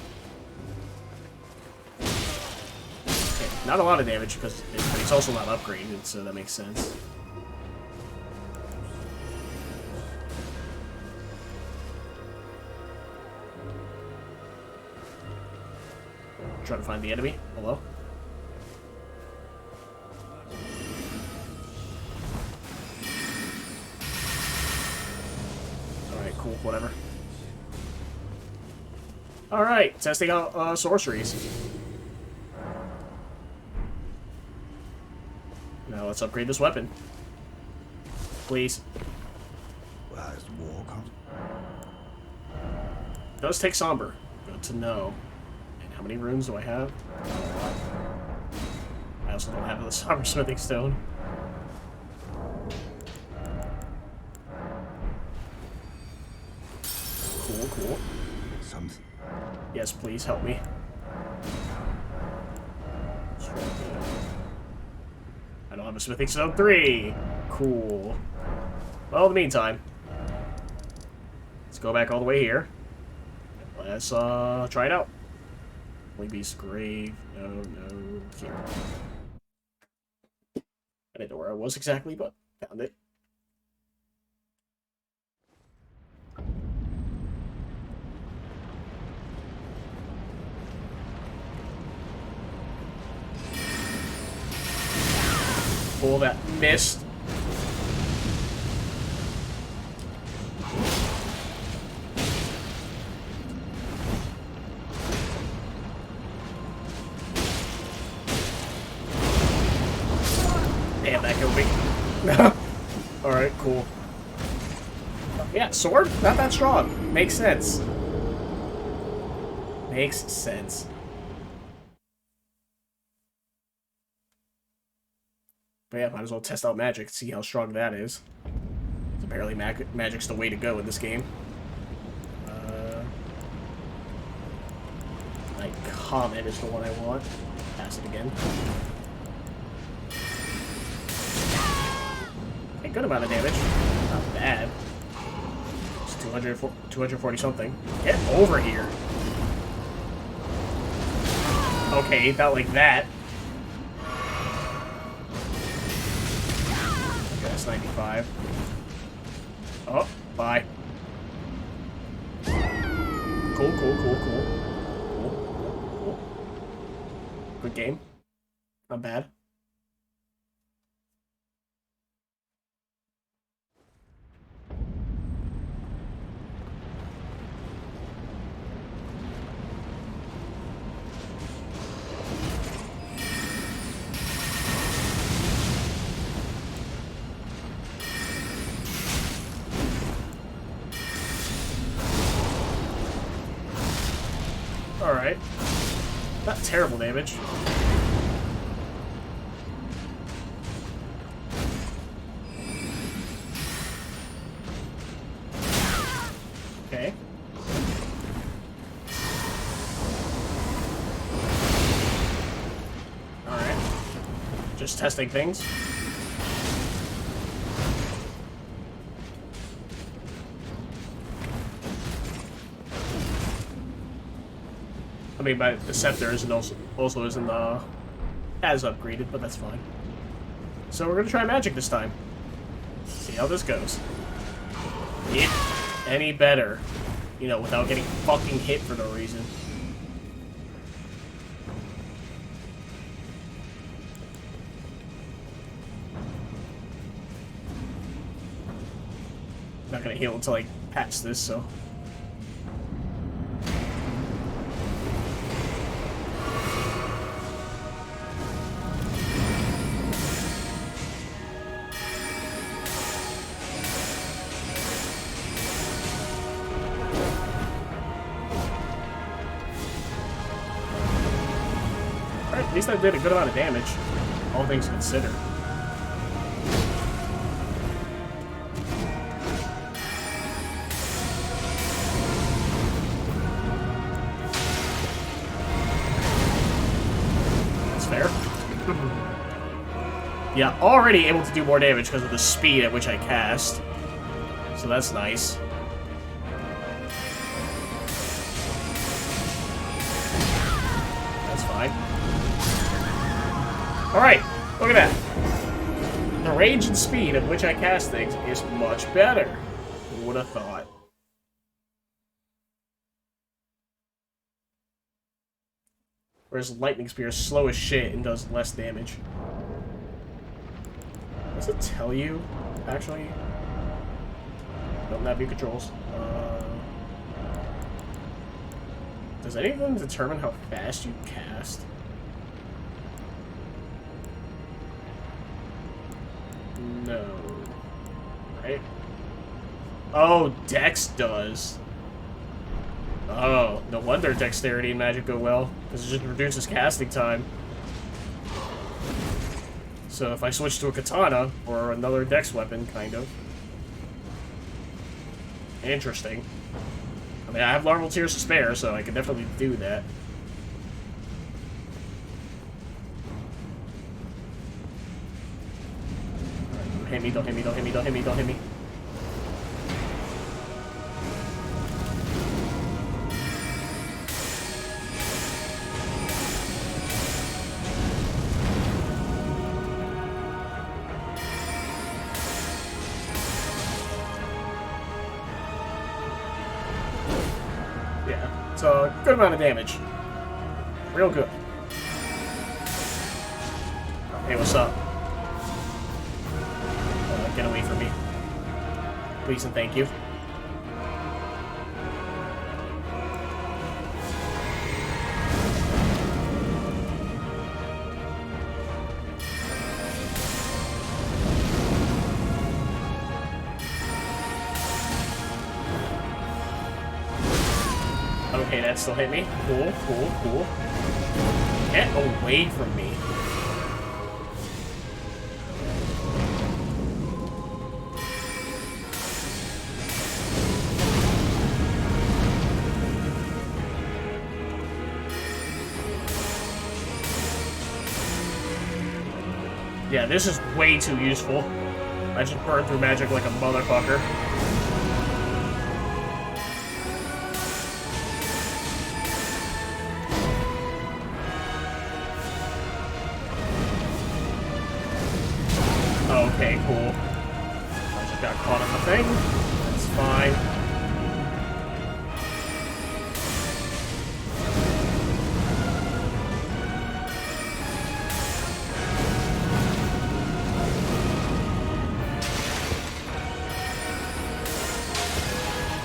Okay, not a lot of damage, but it's also not upgraded, so that makes sense. Trying to find the enemy. Hello? whatever. Alright, testing out sorceries. Now let's upgrade this weapon. Please. As war comes, It does take somber. Good to know. And how many runes do I have? I also don't have the somber smithing stone. Cool, cool. something. Yes, please help me. I don't have a smithing stone 3. Cool. Well, in the meantime, let's go back all the way here. Let's try it out. Holy Beast Grave. No, here. I didn't know where I was exactly, but found it. Pull that mist. Damn, that killed me. Alright, cool. Yeah, sword? Not that strong. Makes sense. Makes sense. But yeah, might as well test out magic, see how strong that is. Apparently magic's the way to go in this game. Like, Comet is the one I want. Pass it again. A good amount of damage. Not bad. It's 240 something. Get over here. Okay, not like that. Okay, that's 95. Oh, bye. Cool. Good game. Not bad. Alright. Not terrible damage. Okay. Alright. Just testing things. I mean, my the scepter isn't also isn't as upgraded, but that's fine. So we're gonna try magic this time. See how this goes. It any better, you know, without getting fucking hit for no reason. Not gonna heal until I patch this, so. At least I did a good amount of damage, all things considered. That's fair. Yeah, already able to do more damage because of the speed at which I cast. So that's nice. That's fine. Alright, look at that. The range and speed at which I cast things is much better. Who would have thought? Whereas Lightning Spear is slow as shit and does less damage. Does it tell you, actually? Don't have your controls. Does any of them determine how fast you cast? No. Right? Oh, Dex does. Oh, no wonder Dexterity and Magic go well, because it just reduces casting time. So if I switch to a Katana, or another Dex weapon, kind of. Interesting. I mean, I have Larval Tears to spare, so I can definitely do that. Don't hit me, don't hit me, don't hit me, don't hit me, don't hit me. Yeah, it's a good amount of damage. Real good. Hey, what's up? Get away from me. Please and thank you. Okay, that still hit me. Cool, cool, cool. Get away from me. Yeah, this is way too useful. I just burned through magic like a motherfucker. Okay, cool. I just got caught on the thing. That's fine.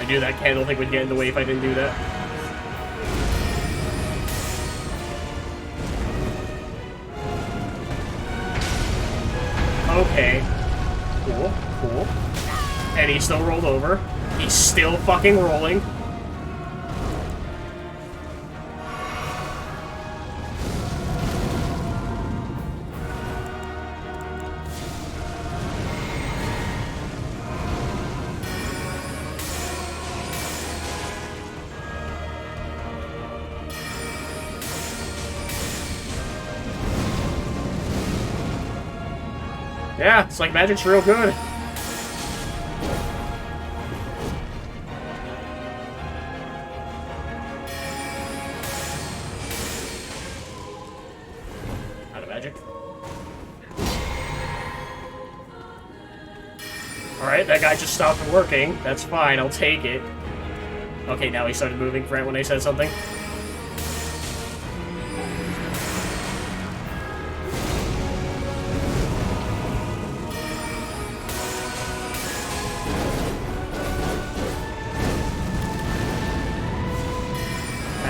I knew that candle thing would get in the way if I didn't do that. Okay. Cool, cool. And he still rolled over. He's still fucking rolling. Yeah, it's like magic's real good. Out of magic. Alright, that guy just stopped working. That's fine, I'll take it. Okay, now he started moving right when I said something.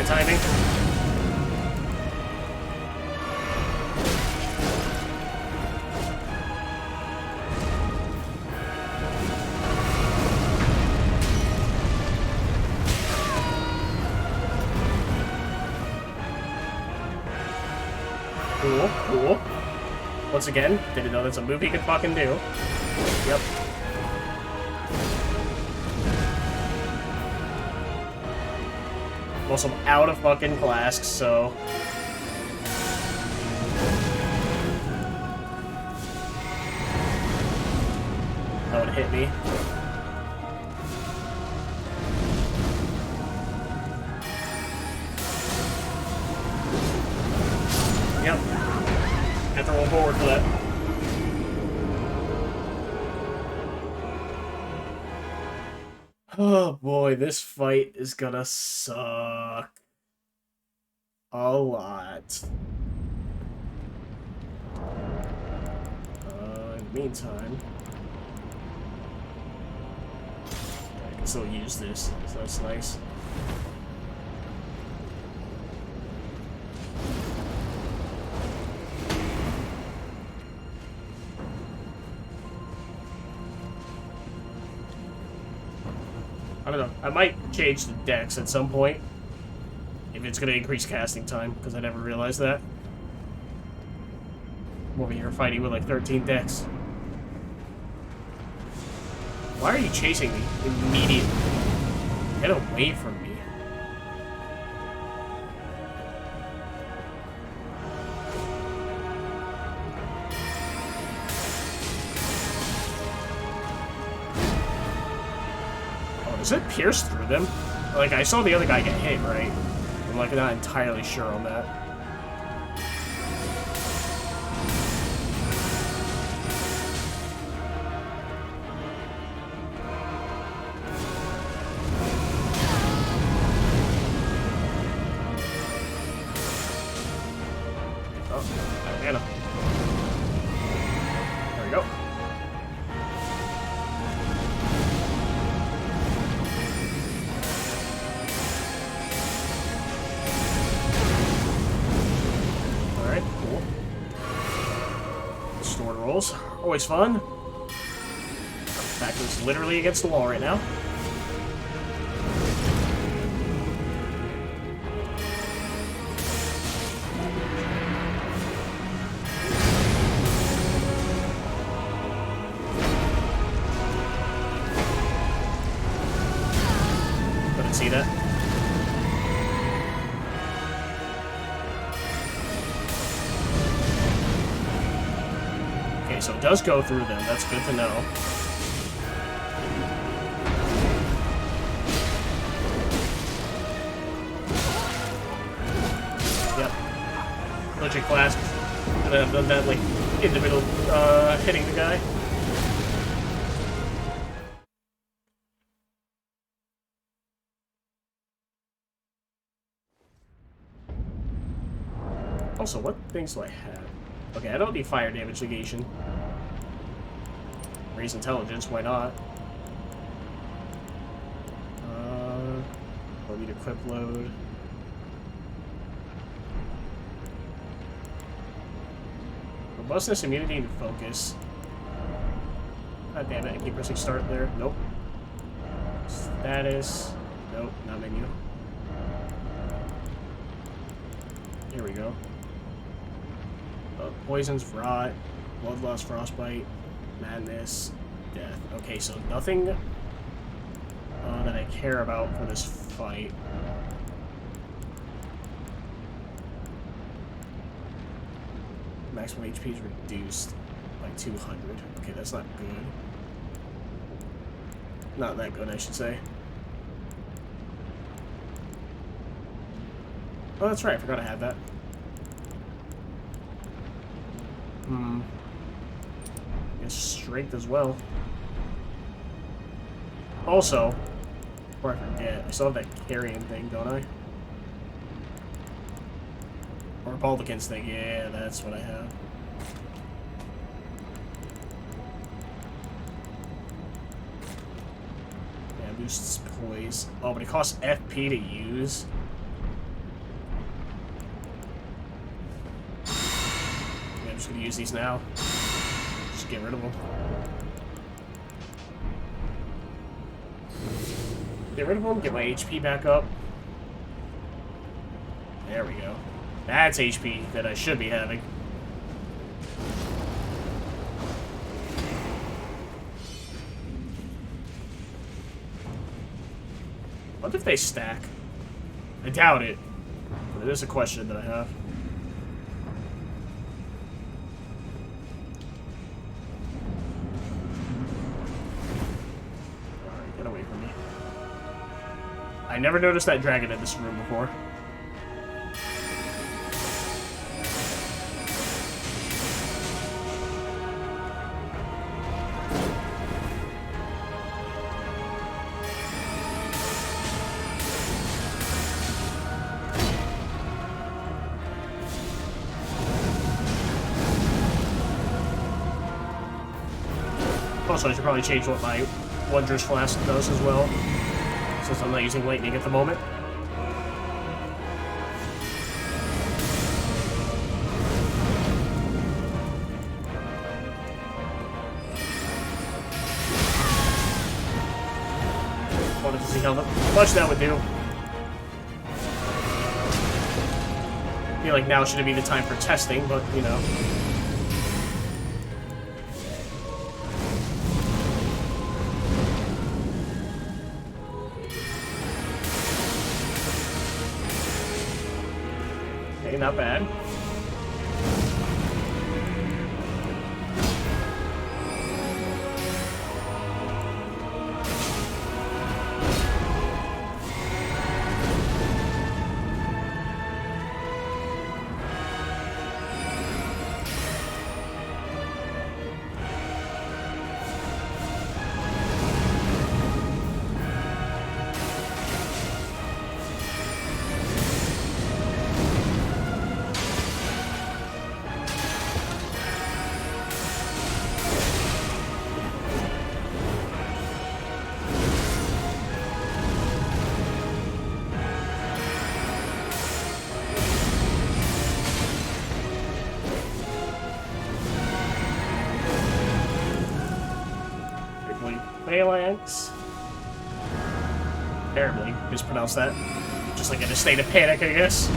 Timing. Cool, cool. Once again, didn't know that's a move he could fucking do. Yep. Also, I'm out of fucking flasks, so... That would hit me. Yep. Have to roll forward for that. Oh boy, this fight is gonna suck a lot. In the meantime, I can still use this, so that's nice. I don't know. I might change the dex at some point. If it's going to increase casting time, because I never realized that. I'm over here fighting with like 13 decks. Why are you chasing me immediately? Get away from me. Oh, does it pierce through them? Like, I saw the other guy get hit, right? I'm like not entirely sure on that. Anna. There we go. Alright, cool. Stored rolls. Always fun. Back is literally against the wall right now. See that? Okay, so it does go through them. That's good to know. Yep. Electric Flask. Could have done that, like, in the middle, hitting the guy. Also, what things do I have? Okay, I don't need fire damage negation. Raise intelligence, why not? Don't need equip load. Robustness, immunity, and focus. God damn it, I keep pressing start there. Nope. Status. Nope, not menu. Here we go. Poisons, rot, bloodlust, frostbite, madness, death. Okay, so nothing that I care about for this fight. Maximum HP is reduced by 200. Okay, that's not good. Not that good, I should say. Oh, that's right, I forgot I had that. Guess strength as well. Also, before I forget, I still have that carrying thing, don't I? Or Republicans thing, yeah, that's what I have. Yeah, boosts poise. Oh, but it costs FP to use. I'm just gonna use these now. Just get rid of them. Get rid of them, get my HP back up. There we go. That's HP that I should be having. What if they stack? I doubt it. But it is a question that I have. Alright, get away from me. I never noticed that dragon in this room before. Also, I should probably change what my Wondrous Flask does as well, since I'm not using lightning at the moment. Wanted to see see how much that would do. I feel like now shouldn't be the time for testing, but, you know. Okay, not bad. Phalanx. Terribly mispronounced that. Just like in a state of panic, I guess.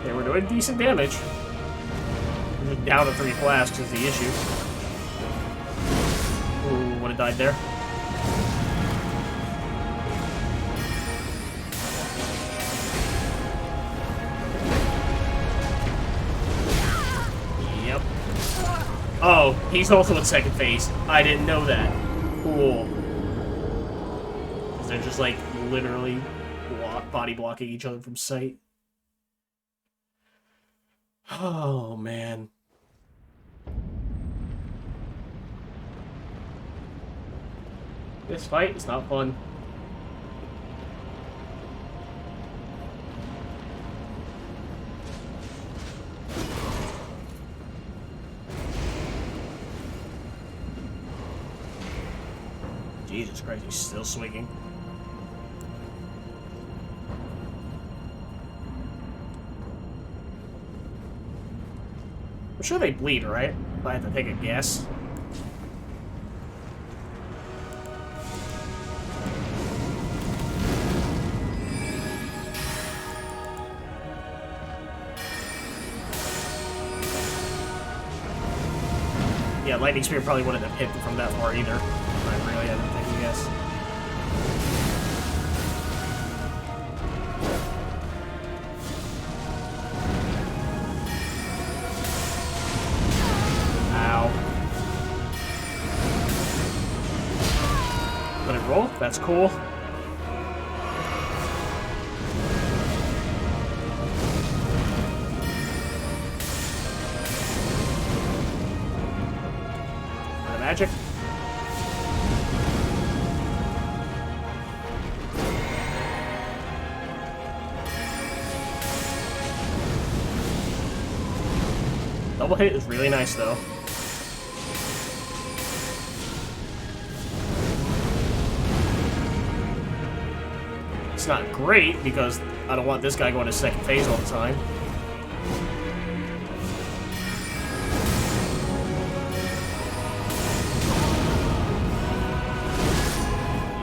Okay, we're doing decent damage. We're down to 3 flasks is the issue. Ooh, would have died there. Oh, he's also in second phase. I didn't know that. Cool. Because they're just, like, literally body blocking each other from sight. Oh, man. This fight is not fun. Jesus Christ, he's still swinging. I'm sure they bleed, right? If I had to take a guess. Yeah, Lightning Spear probably wouldn't have hit from that far either. I really had to take a guess. Ow. Let it roll? That's cool. Magic. Double hit is really nice, though. It's not great, because I don't want this guy going to second phase all the time.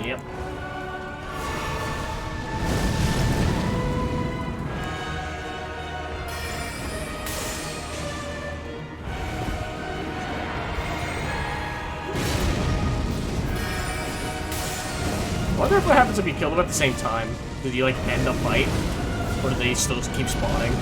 Yep. I wonder if what happens if you kill them at the same time. Do you, like, end the fight? Or do they still keep spawning?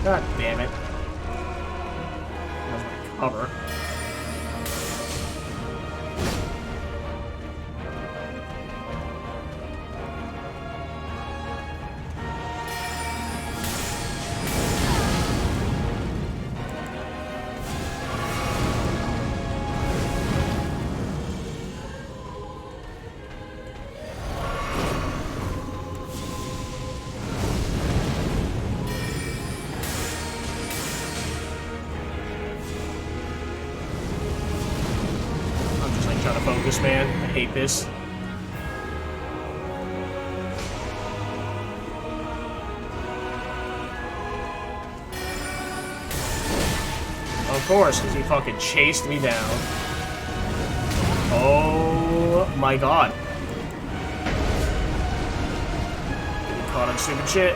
God damn it. That was my cover. this. Of course, because he fucking chased me down. Oh my god. Getting caught on stupid shit.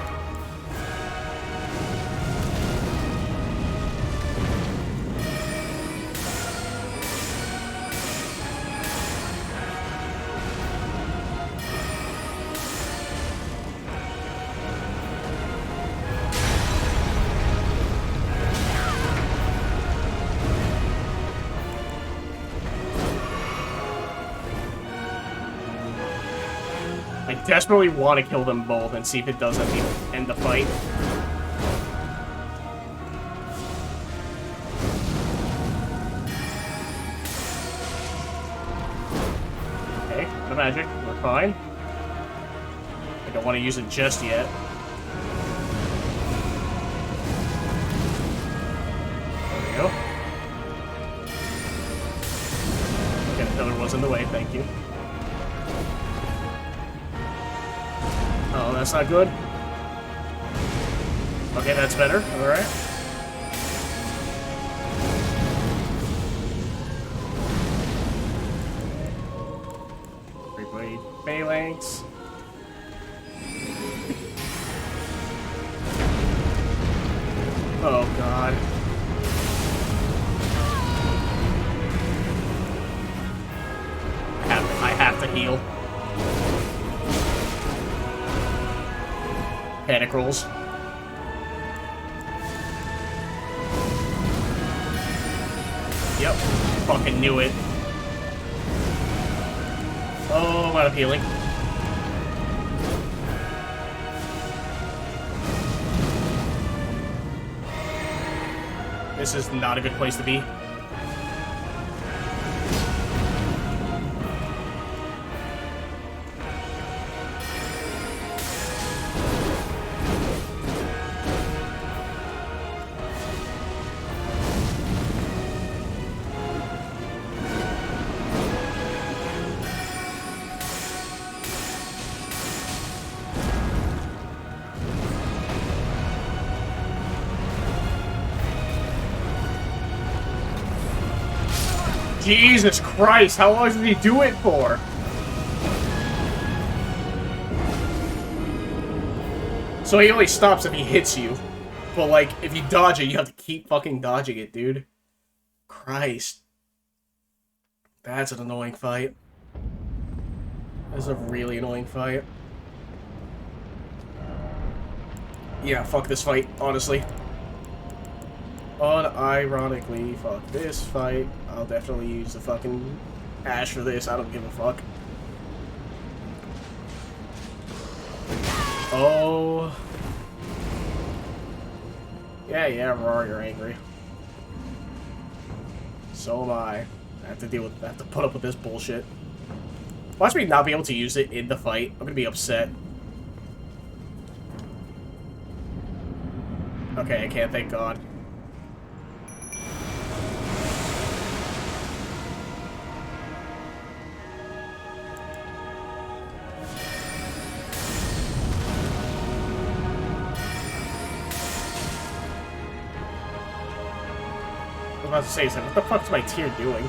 I desperately want to kill them both and see if it does end the fight. Okay, the magic, we're fine. I don't want to use it just yet. There we go. Okay, the pillar was in the way, thank you. Oh, that's not good. Okay, that's better. Alright. Three-blade phalanx. Oh, God. I have to heal. Panic rolls. Yep. Fucking knew it. Oh, I'm out of healing. This is not a good place to be. Jesus Christ, how long did he do it for? So he only stops if he hits you. But, like, if you dodge it, you have to keep fucking dodging it, dude. Christ. That's an annoying fight. That's a really annoying fight. Yeah, fuck this fight, honestly. Unironically, fuck this fight. I'll definitely use the fucking ash for this. I don't give a fuck. Oh. Yeah, Roar, you're angry. So am I. I have to put up with this bullshit. Watch me not be able to use it in the fight. I'm gonna be upset. Okay, I can't, thank God. I was about to say, what the fuck's my tier doing?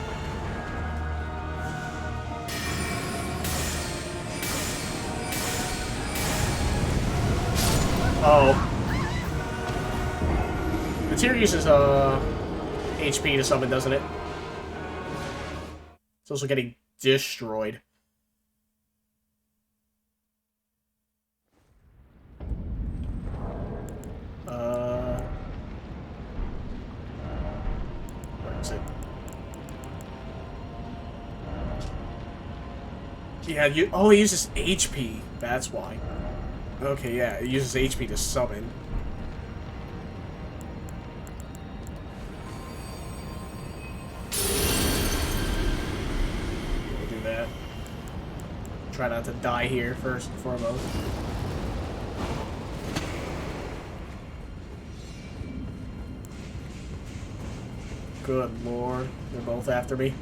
Oh. The tier uses, HP to summon, doesn't it? It's also getting destroyed. Where is it? Yeah, oh, it uses HP. That's why. Okay, yeah, it uses HP to summon. We'll do that. Try not to die here first and foremost. Good lord, they're both after me.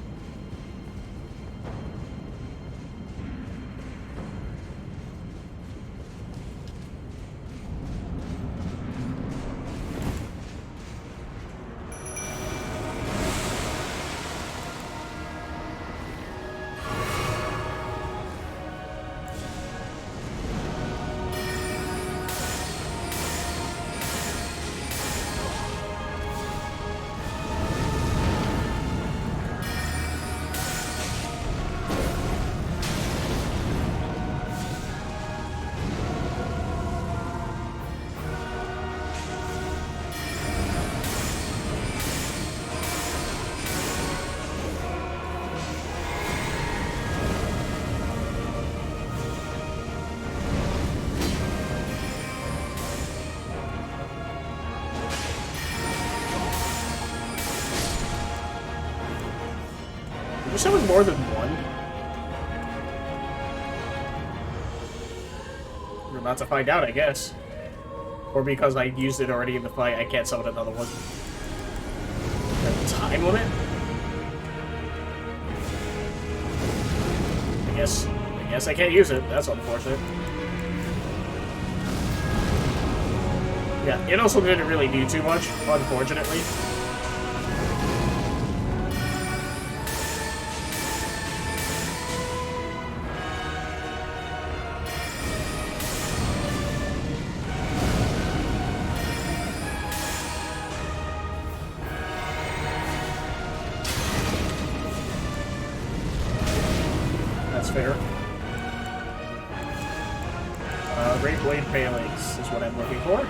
summon more than one? We're about to find out, I guess. Or because I used it already in the fight, I can't summon another one. Time limit? I guess I can't use it. That's unfortunate. Yeah, it also didn't really do too much, unfortunately. That's fair. Great Blade Phalanx is what I'm looking for.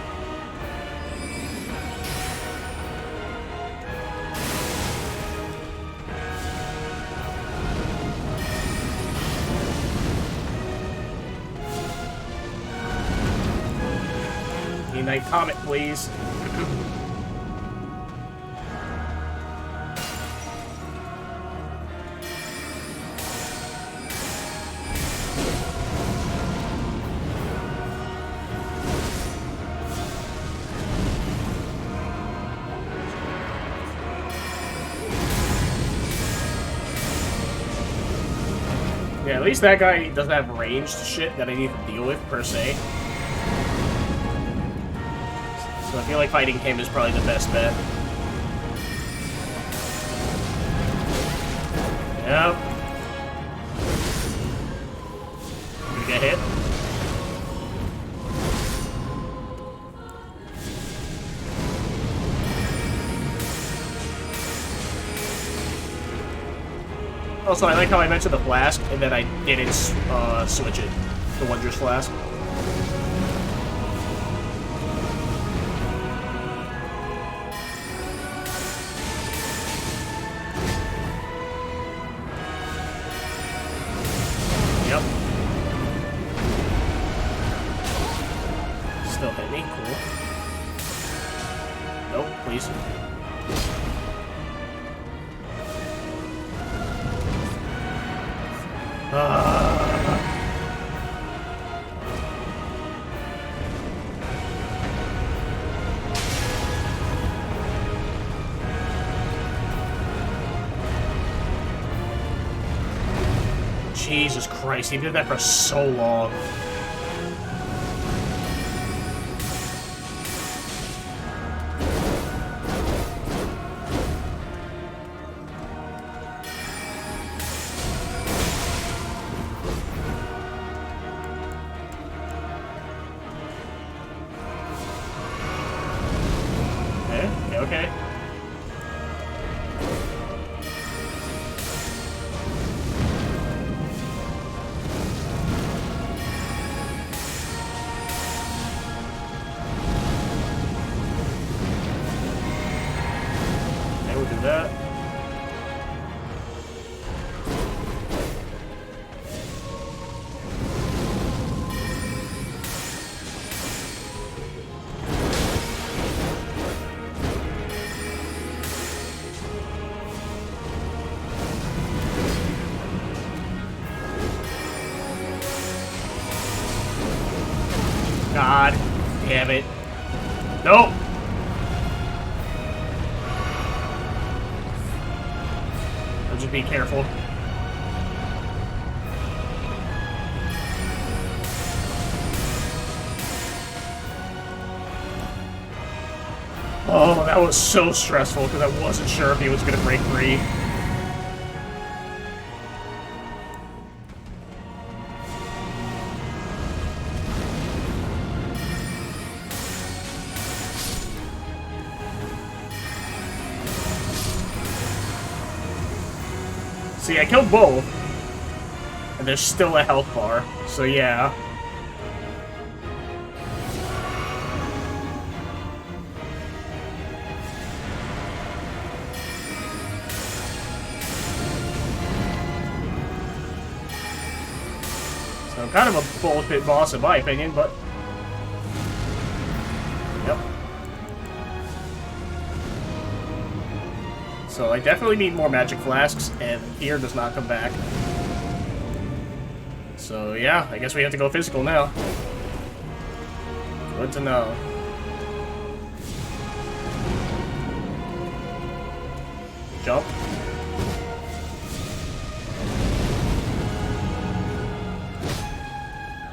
Midnight Comet, please. Yeah, at least that guy doesn't have ranged shit that I need to deal with, per se. So I feel like fighting him is probably the best bet. Yep. Gonna get hit. Also, I like how I mentioned the flask, and then I didn't switch it. The Wondrous Flask. Yep. Still hit me, cool. Nope, please. Jesus Christ, he did that for so long. Okay. Okay, we'll do that. God damn it. Nope. I'll just be careful. Oh, that was so stressful because I wasn't sure if he was going to break free. See, I killed both, and there's still a health bar, so yeah. So kind of a bullshit boss in my opinion, but... Yep. So I definitely need more magic flasks, and here does not come back. So yeah, I guess we have to go physical now. Good to know. Jump.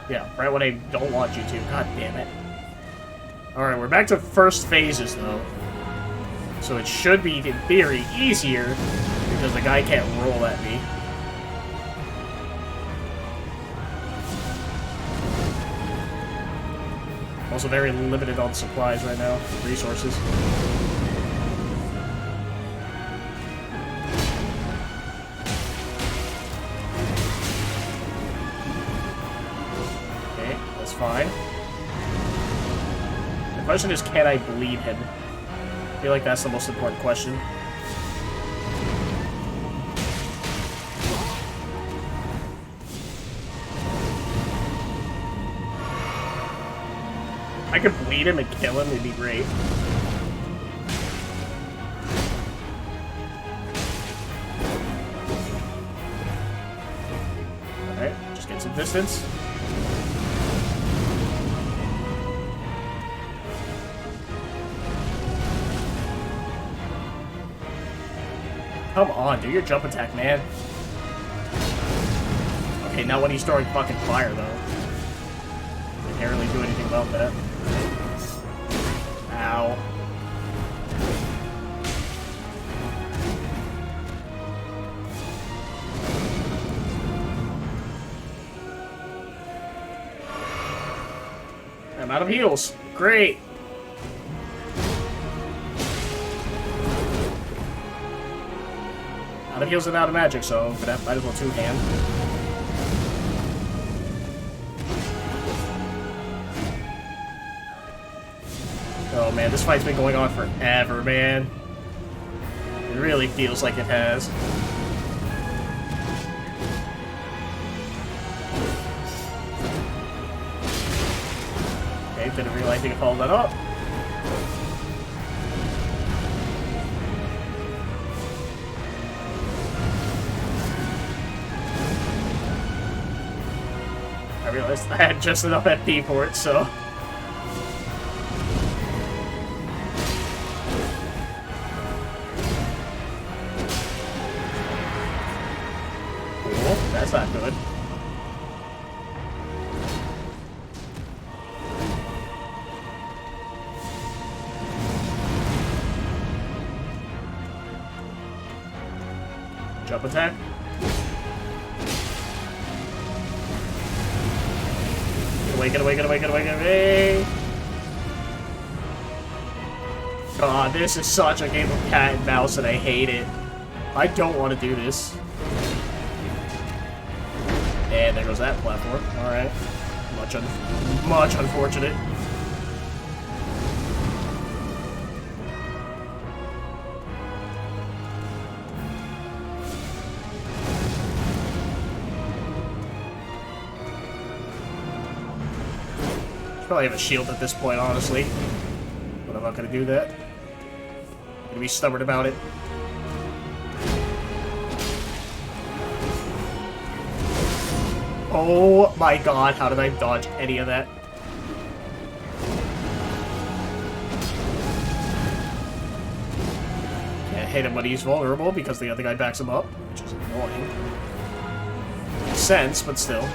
Yeah, right when I don't want you to. God damn it. Alright, we're back to first phases, though. So it should be, in theory, easier, because the guy can't roll at me. Also very limited on supplies right now, resources. Okay, that's fine. The question is, can I bleed him? I feel like that's the most important question. If I could bleed him and kill him, it'd be great. Alright, just get some distance. Come on, do your jump attack, man. Okay, not when he's throwing fucking fire, though. I can't really do anything about that. Ow. I'm out of heals. Great. Out of heals and out of magic, so might as well two-hand. Oh man, this fight's been going on forever, man. It really feels like it has. Okay, didn't realize you could follow that up. I realized I had just enough FP for it, so... Cool, that's not good. Jump attack. Get away, get away, get away, get away! God, this is such a game of cat and mouse and I hate it. I don't want to do this. And there goes that platform. Alright. Much unfortunate. Probably have a shield at this point, honestly. But I'm not gonna do that. I'm gonna be stubborn about it. Oh my god, how did I dodge any of that? Can't hit him when he's vulnerable because the other guy backs him up, which is annoying. Makes sense, but still.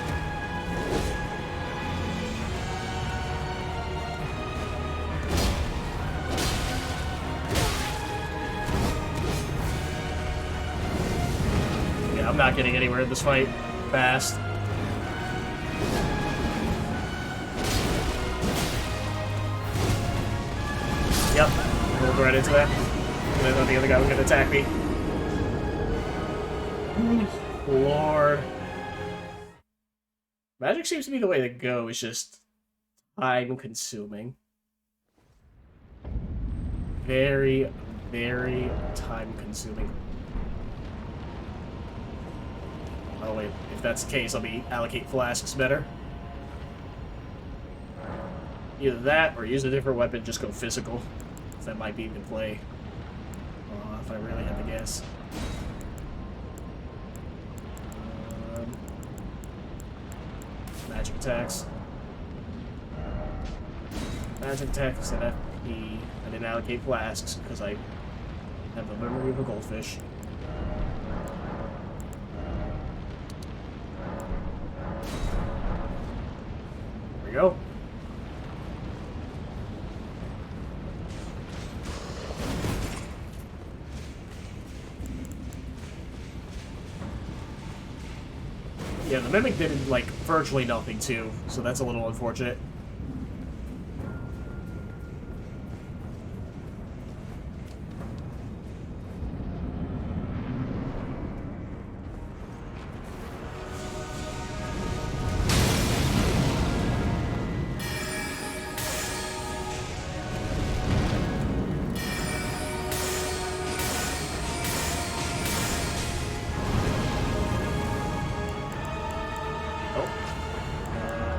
I'm not getting anywhere in this fight fast. Yep, rolled right into that. And I thought the other guy was going to attack me. Lord. Magic seems to be the way to go, it's just time-consuming. Very, very time-consuming. Oh wait, if that's the case, I'll allocate flasks better. Either that, or use a different weapon, just go physical. That might be the play. If I really had to guess. Magic attacks. Magic attacks and FP. I didn't allocate flasks because I have the memory of a goldfish. There we go. Yeah, the Mimic did, like, virtually nothing, too, so that's a little unfortunate.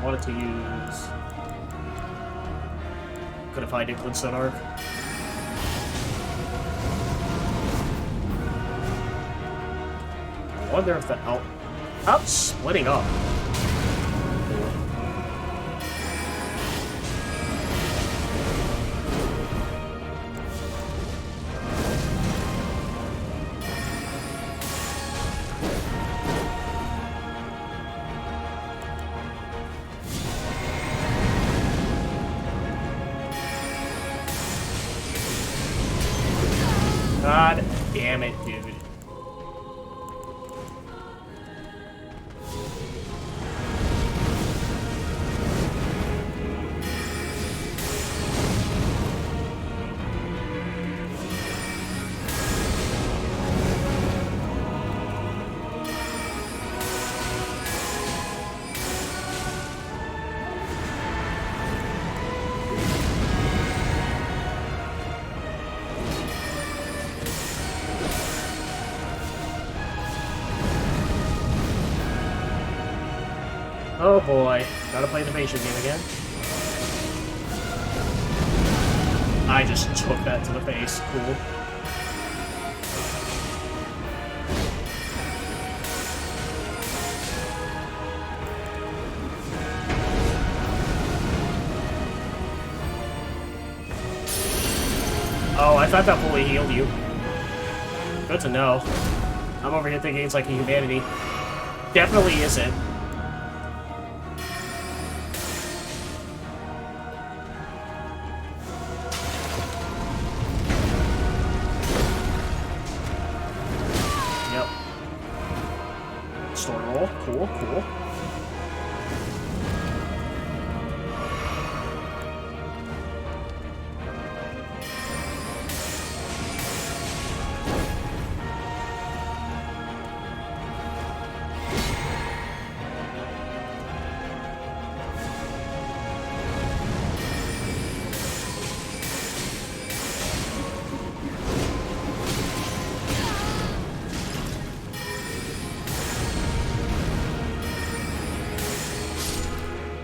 Wanted to use... Could have find Glintstone Arc. I wonder if the out splitting up. God damn it, dude. Oh boy, gotta play the evasion game again. I just took that to the face. Cool. Oh, I thought that fully healed you. Good to know. I'm over here thinking it's like a humanity. Definitely isn't. Story roll. Cool, cool.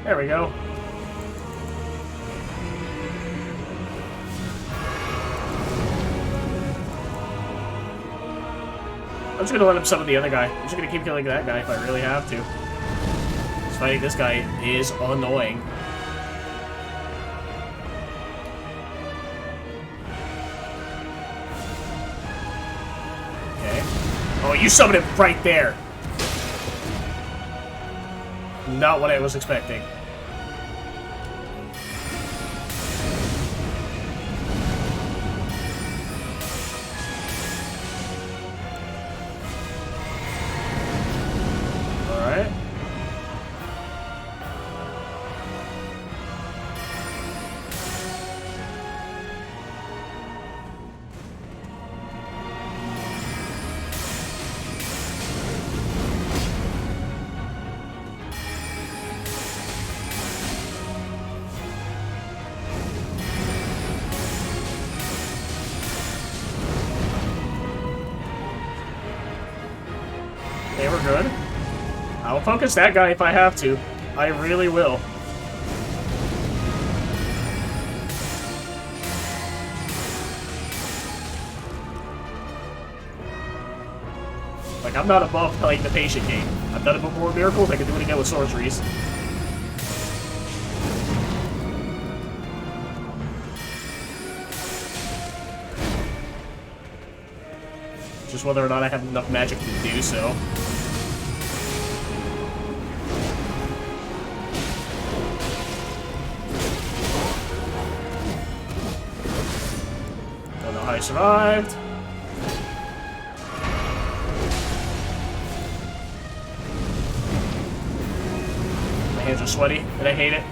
There we go. I'm just gonna let him summon the other guy. I'm just gonna keep killing that guy if I really have to. Just fighting this guy is annoying. Okay. Oh, you summoned him right there. Not what I was expecting. Alright. They were good. I'll focus that guy if I have to. I really will. Like, I'm not above playing the patient game. I've done it before with miracles, I can do it again with sorceries. Just whether or not I have enough magic to do so. Don't know how I survived. My hands are sweaty, and I hate it.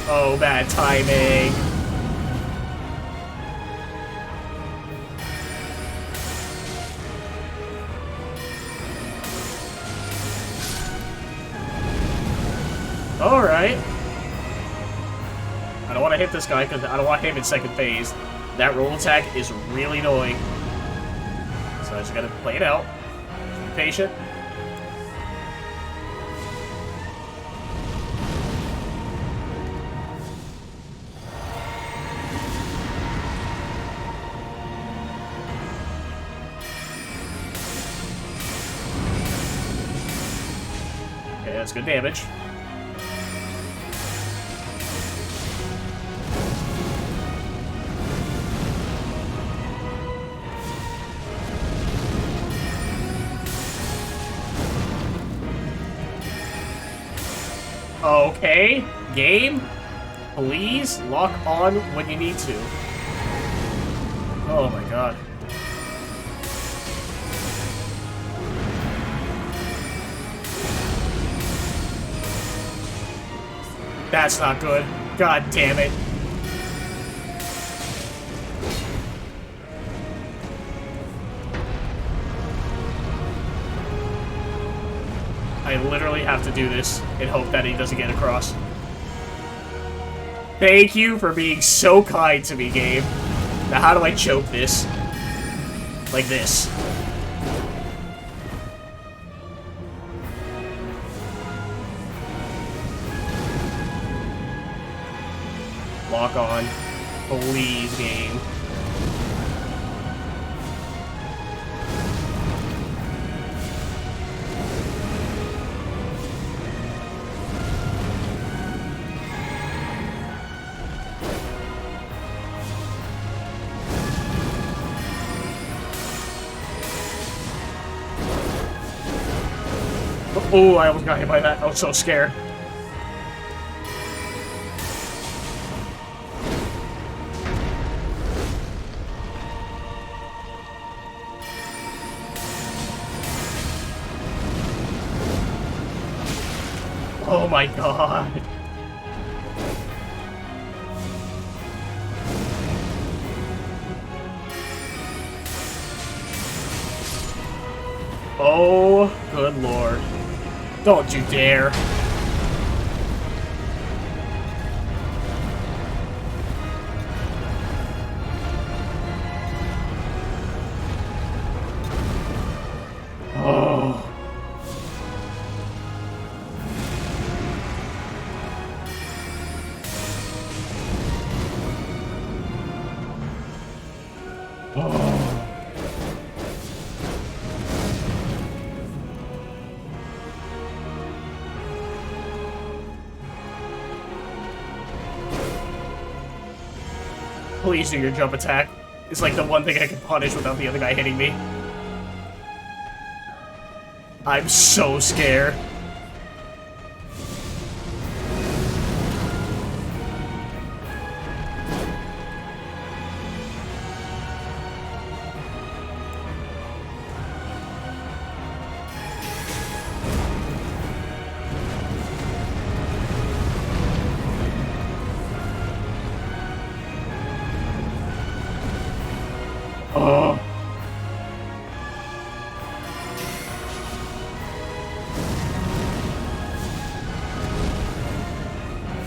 Oh, bad timing. Alright. I don't want to hit this guy because I don't want him in second phase. That roll attack is really annoying. So I just gotta play it out. Be patient. Okay, that's good damage. Okay, game, please lock on when you need to. Oh my god. That's not good. God damn it. I literally have to do this and hope that he doesn't get across. Thank you for being so kind to me, game. Now how do I choke this? Like this. Lock on. Please, game. Oh, I almost got hit by that. I was so scared. Oh my god. Oh, good lord. Don't you dare. Oh. Oh. Please do your jump attack. It's like the one thing I can punish without the other guy hitting me. I'm so scared. Oh.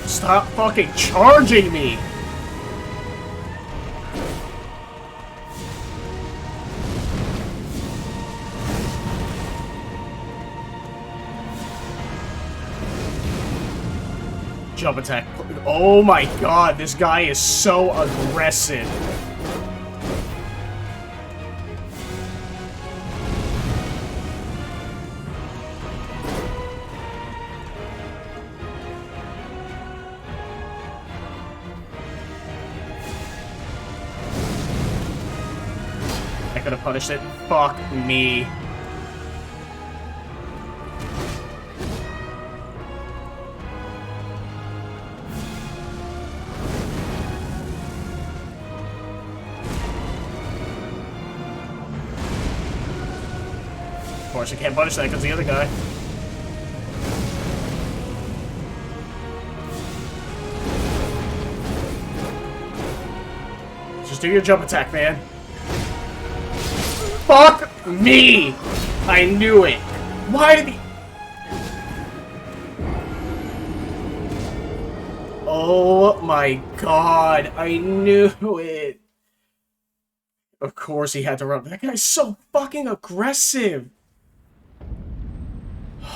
Stop fucking charging me! Jump attack. Oh my god, this guy is so aggressive. could have punished it. Fuck me. Of course, I can't punish that because the other guy. Just do your jump attack, man. Fuck me! I knew it. Why did he... Oh my god, I knew it. Of course he had to run. That guy's so fucking aggressive.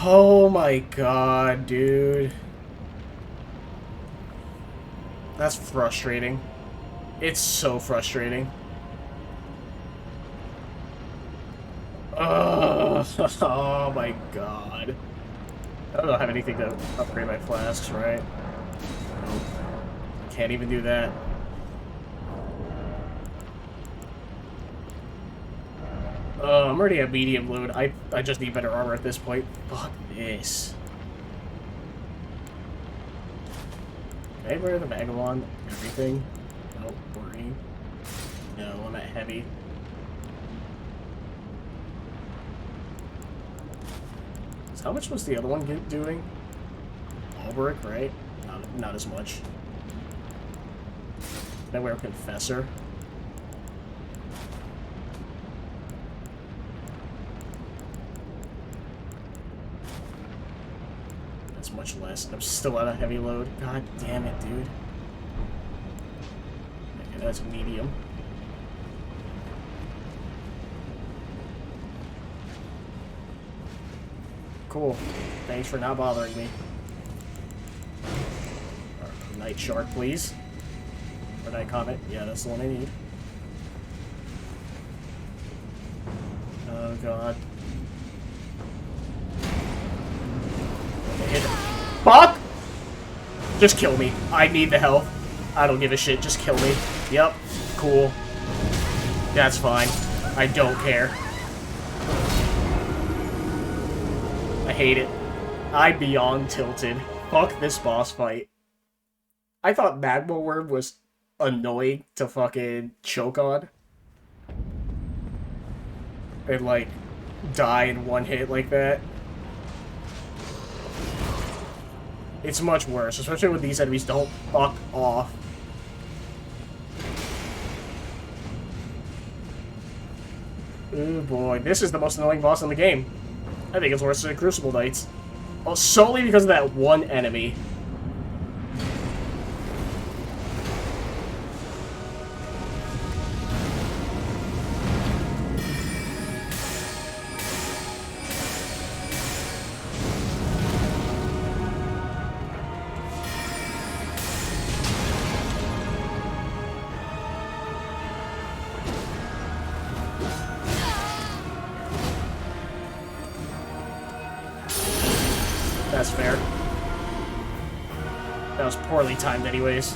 Oh my god, dude. That's frustrating. It's so frustrating. Ugh. Oh my god. I don't have anything to upgrade my flasks, right? Nope. Can't even do that. I'm already at medium load. I just need better armor at this point. Fuck this. Can I wear the Vagabond? Everything? Nope, boring. No, I'm at heavy. So how much was the other one doing? Alberic, right? Not as much. Can I wear Confessor? That's much less. I'm still at a heavy load. God damn it, dude. Okay, that's medium. Cool. Thanks for not bothering me. Night Shark, please. Or Night Comet. Yeah, that's the one I need. Oh, God. Hit it. Fuck! Just kill me. I need the health. I don't give a shit. Just kill me. Yep. Cool. That's fine. I don't care. I hate it. I'm beyond tilted. Fuck this boss fight. I thought Magma Worm was annoying to fucking choke on. And, like, die in one hit like that. It's much worse, especially when these enemies don't fuck off. Oh boy, this is the most annoying boss in the game. I think it's worse than Crucible Knights. Oh, solely because of that one enemy. That's fair. That was poorly timed anyways.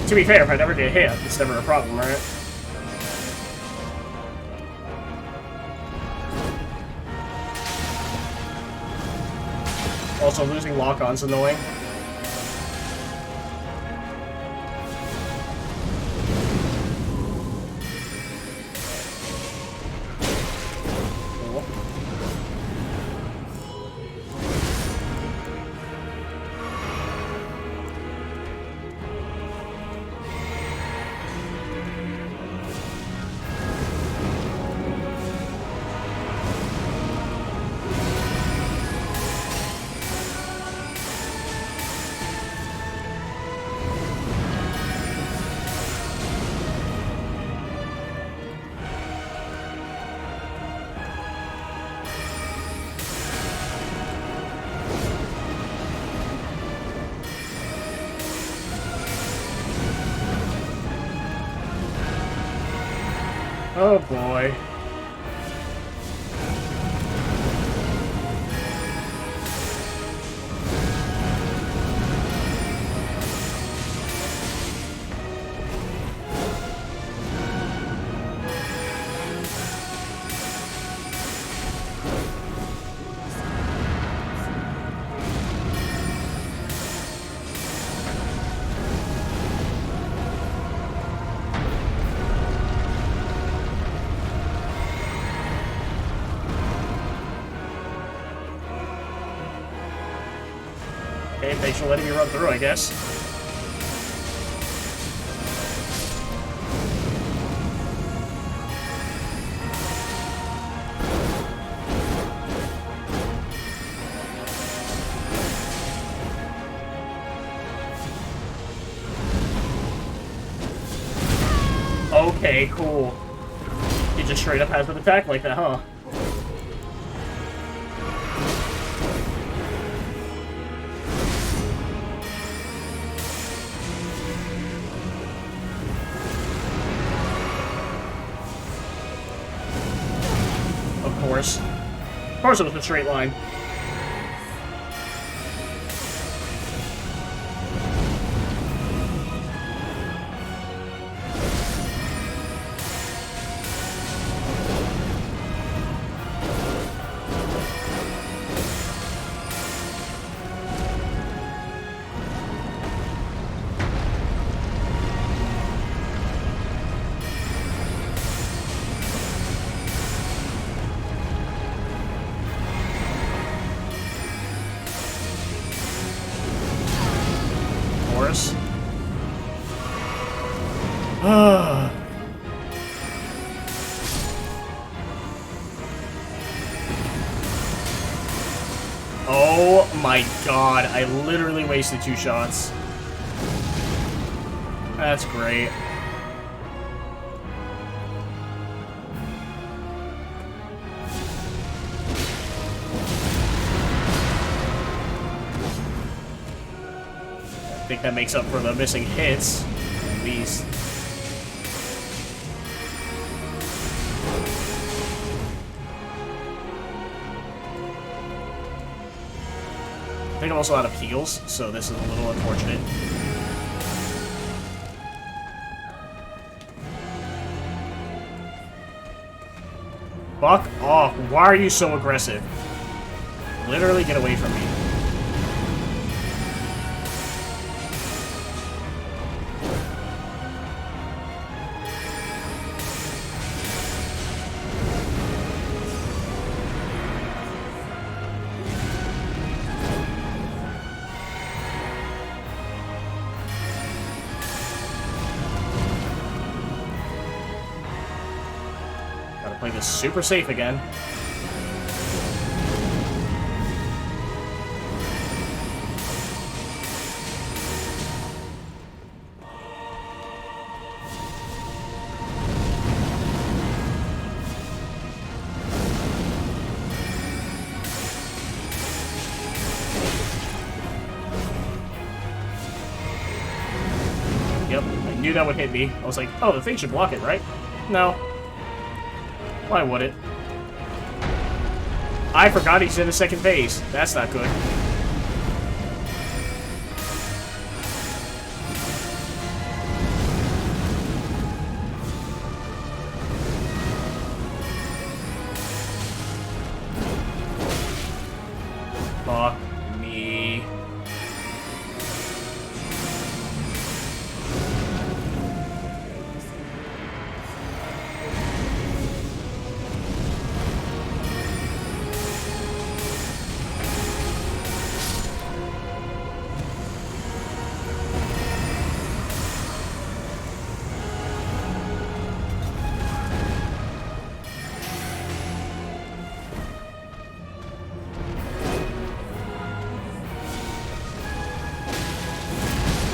To be fair, if I never get hit, it's never a problem, right? Also, losing lock-on's annoying. Oh boy. Okay, thanks for letting me run through, I guess. Okay, cool. He just straight up has an attack like that, huh? Of course. Of course it was a straight line. Oh my god, I literally wasted 2 shots. That's great. I think that makes up for the missing hits, at least. I think I'm also out of heals, so this is a little unfortunate. Fuck off. Why are you so aggressive? Literally get away from me. Play this super safe again. Yep, I knew that would hit me. I was like, oh, the thing should block it, right? No. Why would it? I forgot he's in the second phase. That's not good. Fuck me.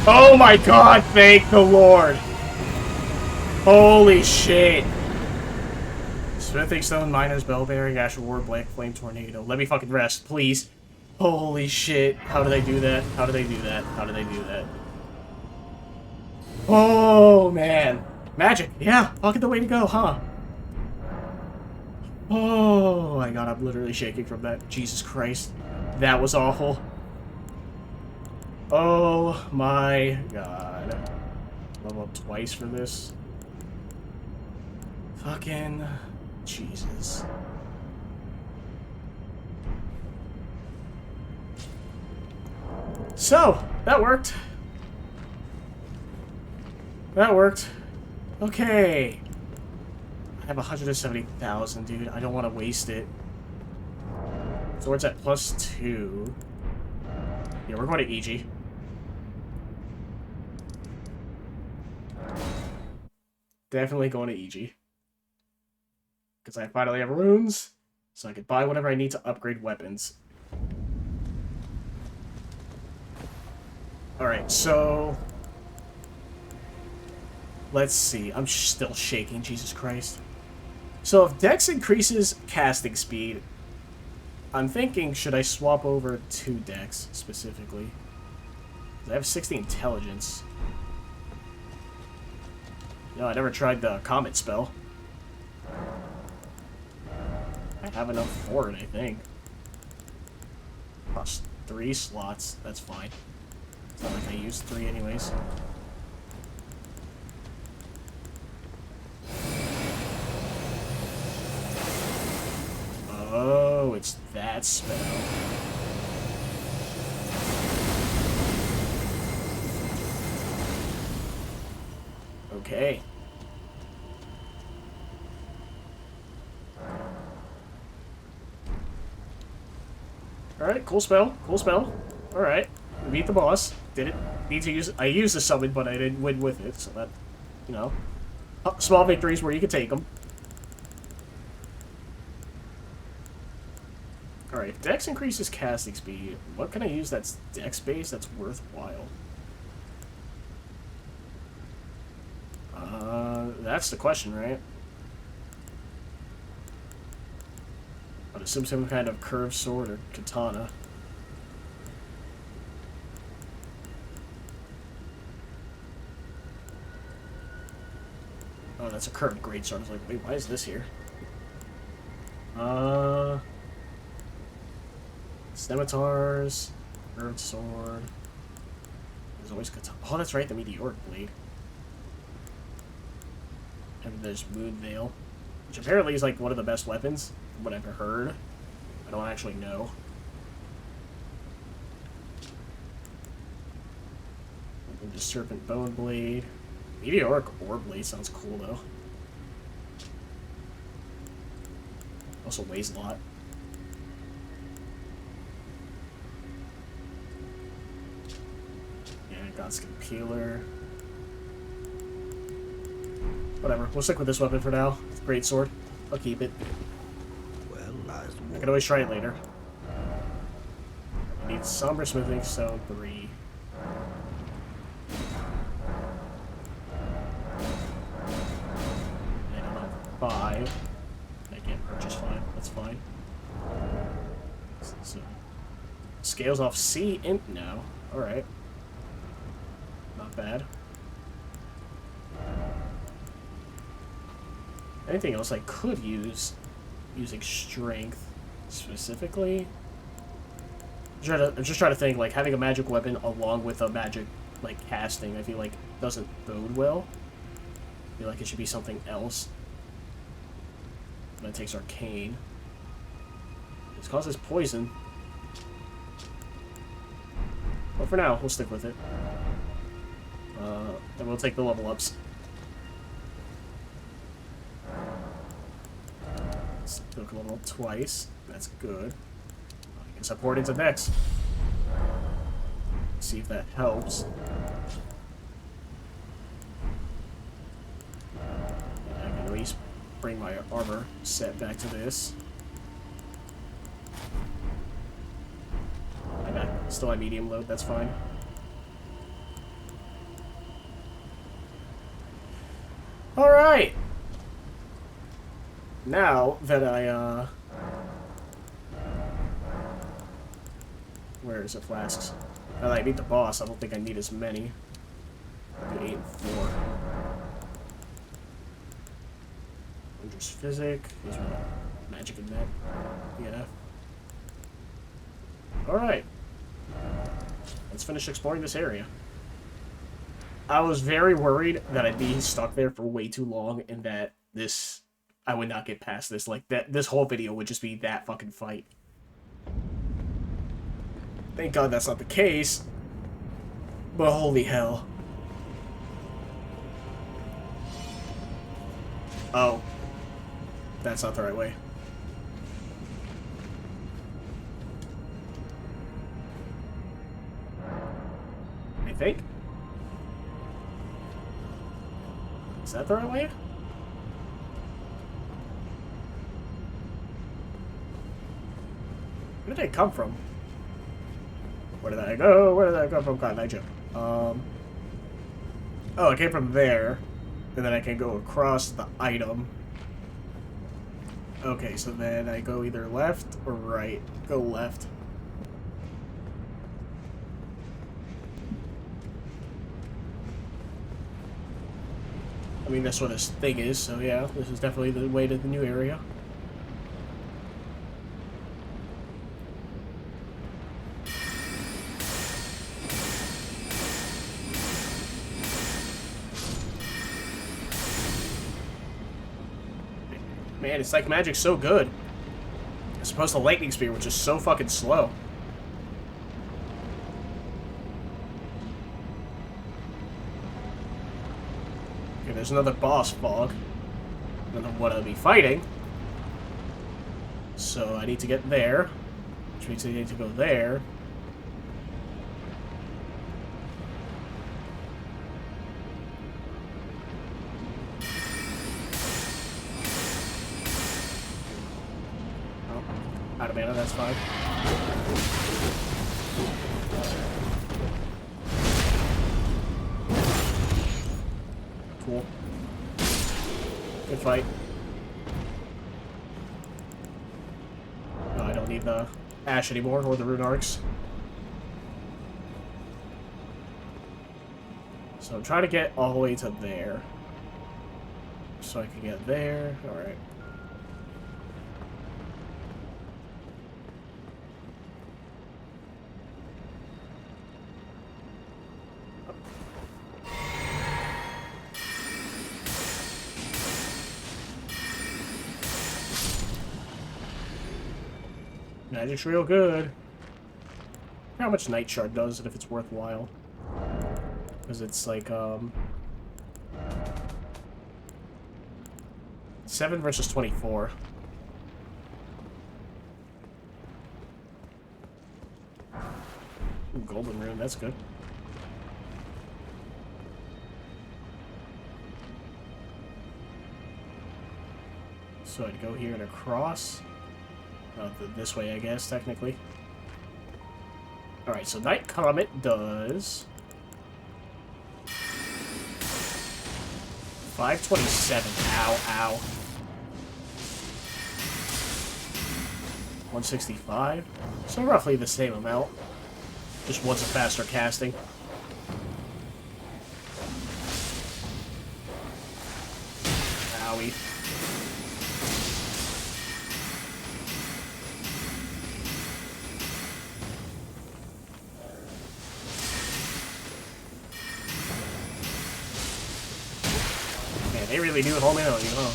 Oh my god, thank the Lord! Holy shit! Smithing Stone, Miner's Bellberry, Ash War, Black Flame Tornado. Let me fucking rest, please. Holy shit. How did I do that? How did I do that? How did I do that? Oh, man. Magic. Yeah, fucking the way to go, huh? Oh my god, I'm literally shaking from that. Jesus Christ. That was awful. Oh my god. Level up twice for this. Fucking Jesus. So, that worked. That worked. Okay. I have 170,000, dude. I don't want to waste it. Sword's at +2. Yeah, we're going to EG. Definitely going to EG. Because I finally have runes, so I can buy whatever I need to upgrade weapons. Alright, so... let's see. I'm still shaking, Jesus Christ. So if Dex increases casting speed, I'm thinking, should I swap over to Dex, specifically? I have 60 intelligence. No, I never tried the Comet spell. I have enough for it, I think. Plus 3 slots, that's fine. It's not like I use 3 anyways. Oh, it's that spell. Okay. Alright, cool spell. Cool spell. Alright. We beat the boss. Did it. Need to use... I used the summon, but I didn't win with it, so that... you know. Small victories where you can take them. Alright, if Dex increases casting speed, what can I use that's Dex-based that's worthwhile? That's the question, right? I'd assume some kind of curved sword or katana. Oh, that's a curved greatsword. I was like, wait, why is this here? Scimitars, curved sword. There's always katana. Oh, that's right, the meteoric blade. And there's Moon Veil, which apparently is like one of the best weapons, from what I've heard. I don't actually know. And the Serpent Bone Blade. Meteoric Ore Blade sounds cool though. Also weighs a lot. Yeah, Godskin Peeler. Whatever, we'll stick with this weapon for now. It's a great sword. I'll keep it. Well, I can always try it later. I need Somber Smithing Stone 3. And I have 5. I can't purchase 5. That's fine. So, scales off C Imp now. Alright. Not bad. Anything else I could use using strength specifically? I'm just trying to think, like, having a magic weapon along with a magic, like, casting, I feel like doesn't bode well. I feel like it should be something else. That takes arcane. This causes poison. But for now, we'll stick with it. Then we'll take the level ups. Took a level up twice. That's good. I can support into Dex. See if that helps. I can at least bring my armor set back to this. I'm at still at medium load, that's fine. Alright! Now that I, where is it, flasks? Now that I beat the boss, I don't think I need as many. I'll do 8 and 4. Wondrous Physic. Use my magic and net. Yeah. Alright. Let's finish exploring this area. I was very worried that I'd be stuck there for way too long and that I would not get past this. Like, this whole video would just be that fucking fight. Thank God that's not the case. But holy hell. Oh. That's not the right way. think. Is that the right way? Where did I come from? Where did I go? Where did I come from? God, I jumped. Oh, I came from there. And then I can go across the item. Okay, so then I go either left or right. Go left. I mean, that's what this thing is, so yeah, this is definitely the way to the new area. Man, it's like magic's so good. As opposed to lightning spear, which is so fucking slow. Okay, there's another boss fog. I don't know what I'll be fighting. So I need to get there. Which means I need to go there. Out of mana, that's fine. Cool. Good fight. No, I don't need the Ash anymore, or the Rune Arcs. So I'm trying to get all the way to there. So I can get there. Alright. Magic's real good. How much Night Shard does and if it's worthwhile. Because it's like, 7 versus 24. Ooh, Golden Rune, that's good. So I'd go here and across. This way, I guess, technically. Alright, so Night Comet does 527. Ow, ow. 165. So roughly the same amount. Just one's a faster casting. Owie. They really do hold me on, you know.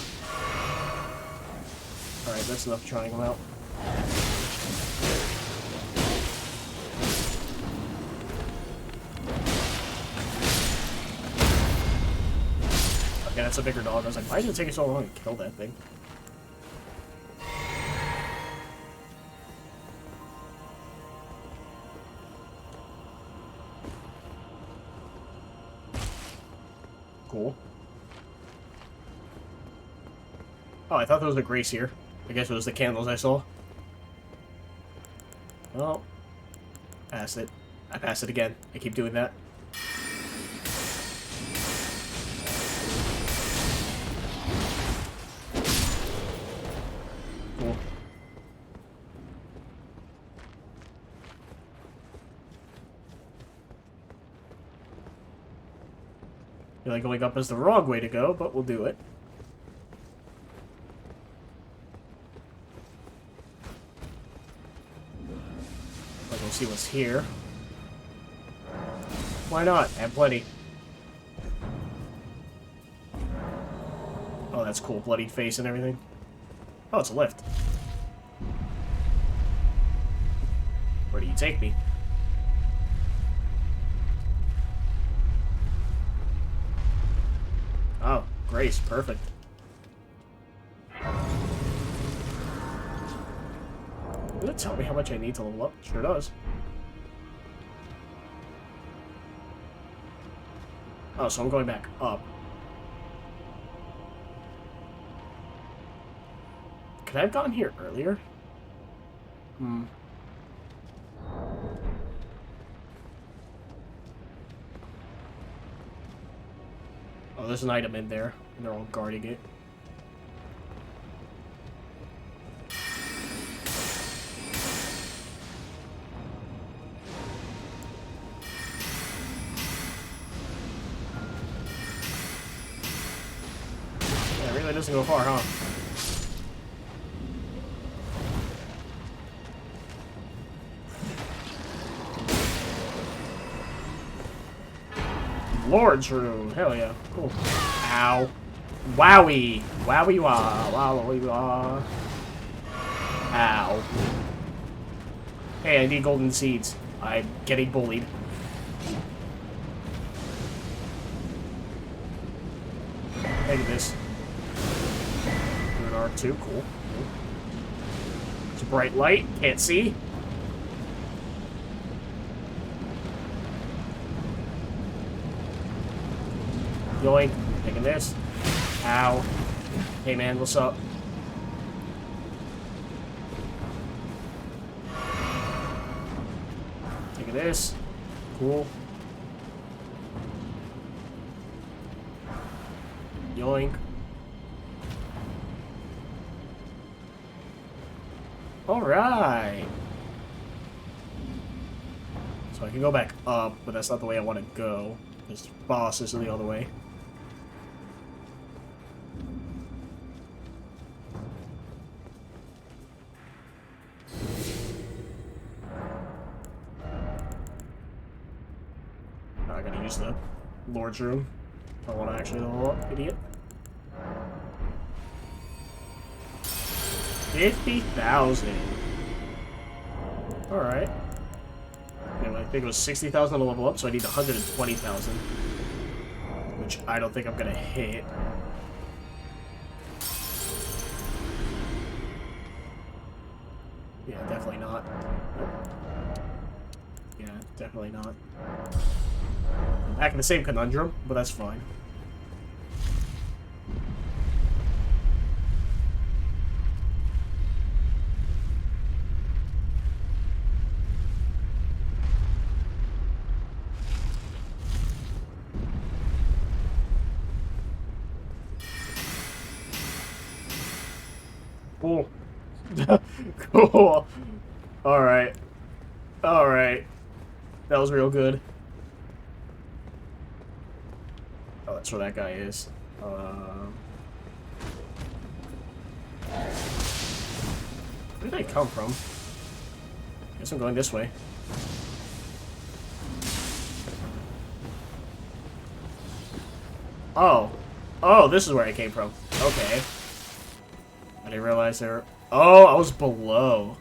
Alright, that's enough trying them out. Okay, that's a bigger dog. I was like, why did it take you so long to kill that thing? Cool. Oh, I thought there was a grace here. I guess it was the candles I saw. Well, passed it. I passed it again. I keep doing that. Cool. I feel like going up is the wrong way to go, but we'll do it. See what's here. Why not? I have plenty. Oh, that's cool. Bloody face and everything. Oh, it's a lift. Where do you take me? Oh, Grace. Perfect. Does it tell me how much I need to level up? Sure does. Oh, so I'm going back up. Could I have gotten here earlier? Hmm. Oh, there's an item in there, and they're all guarding it. Yeah, it really doesn't go far, huh? Lord's Room. Hell yeah. Cool. Ow. Wowie. Wowie wah. Wowie wah. Ow. Hey, I need golden seeds. I'm getting bullied. Look at this. An R2. Cool. It's a bright light. Can't see. Yoink. Taking this. Ow. Hey man, what's up? Taking this. Cool. Yoink. Alright. So I can go back up, but that's not the way I want to go. This boss is the other way. I'm gonna use the Lord's Room. I want to actually level up, idiot. 50,000. Alright. Anyway, I think it was 60,000 to level up, so I need 120,000. Which I don't think I'm gonna hit. Yeah, definitely not. Yeah, definitely not. I'm back in the same conundrum, but that's fine. Cool. Cool. Alright. Alright. That was real good. Oh, that's where that guy is. Where did they come from? Guess I'm going this way. Oh. Oh, this is where I came from. Okay. I didn't realize they were... Oh, I was below.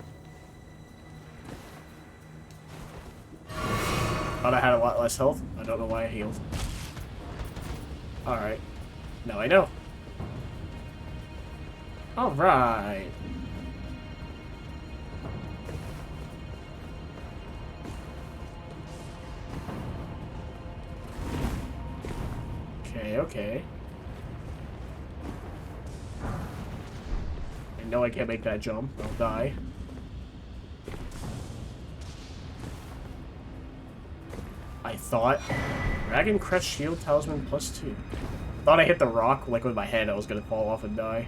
Thought I had a lot less health. I don't know why I healed. Alright. Now I know. Alright. Okay, okay. I know I can't make that jump. I'll die. I thought... Dragon Crest Shield Talisman +2. Thought I hit the rock, like, with my head. I was gonna fall off and die.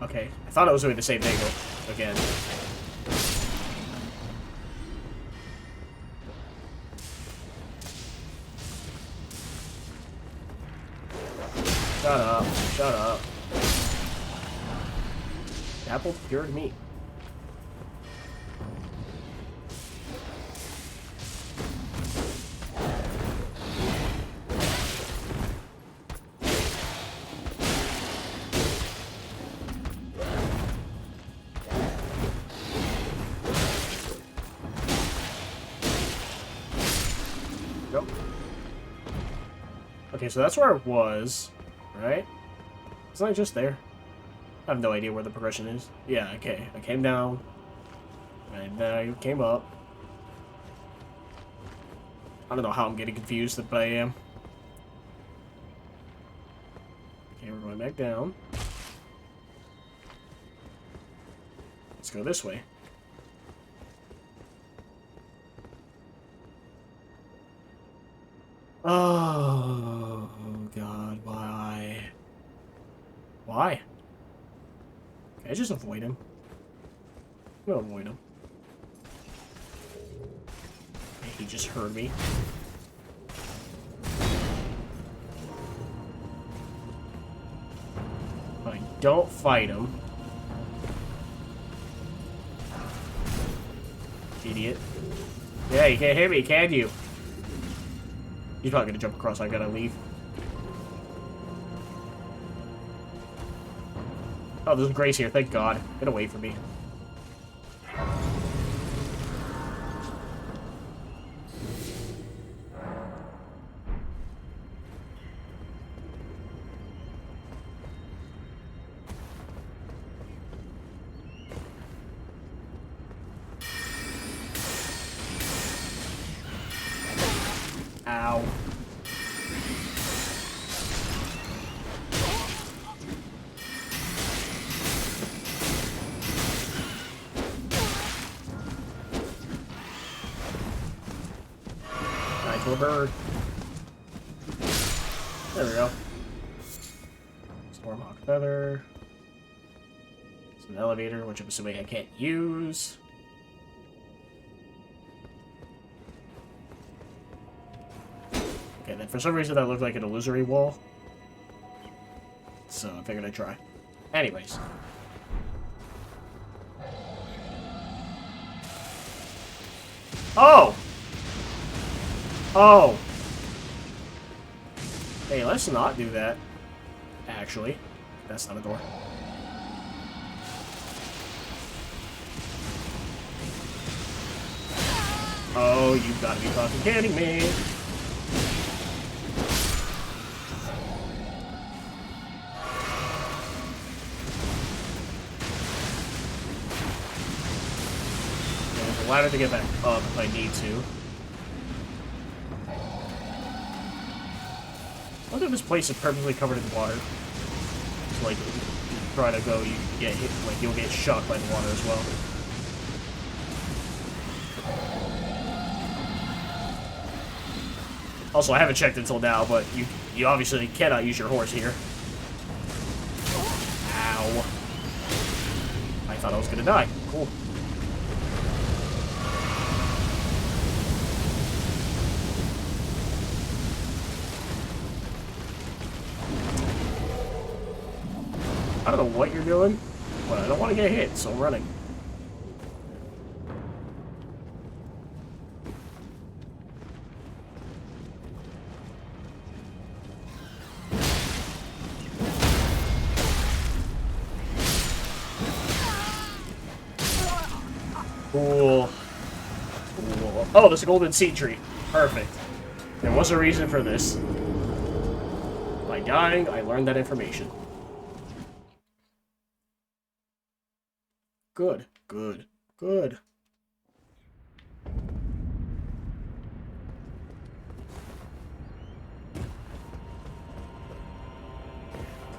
Okay. I thought I was doing the same thing again. Shut up. Shut up. Apple cured meat. Nope. Okay, so that's where I was. Right? It's not just there. I have no idea where the progression is. Yeah, okay. I came down. And then I came up. I don't know how I'm getting confused, but I am. Okay, we're going back down. Let's go this way. Oh, God, why? Why? Can I just avoid him? I'm gonna avoid him. He just heard me. But I don't fight him. Idiot. Yeah, you can't hit me, can you? He's probably gonna jump across. I gotta leave. Oh, there's Grace here. Thank God. Get away from me. Ow. Nice little bird. There we go. Stormhawk feather. It's an elevator, which I'm assuming I can't use. Okay, then for some reason that looked like an illusory wall. So I figured I'd try. Anyways. Oh! Oh! Hey, let's not do that. Actually. That's not a door. Oh, you've got to be fucking kidding me! There's a ladder to get back up if I need to. I wonder if this place is perfectly covered in water. So, like, if you try to go, you get hit, like, you'll get shocked by the water as well. Also, I haven't checked until now, but you obviously cannot use your horse here. Ow. I thought I was gonna die. Cool. I don't know what you're doing, but I don't want to get hit, so I'm running. Cool. Cool. Oh, there's a golden seed tree. Perfect. There was a reason for this. By dying, I learned that information. Good. Good. Good.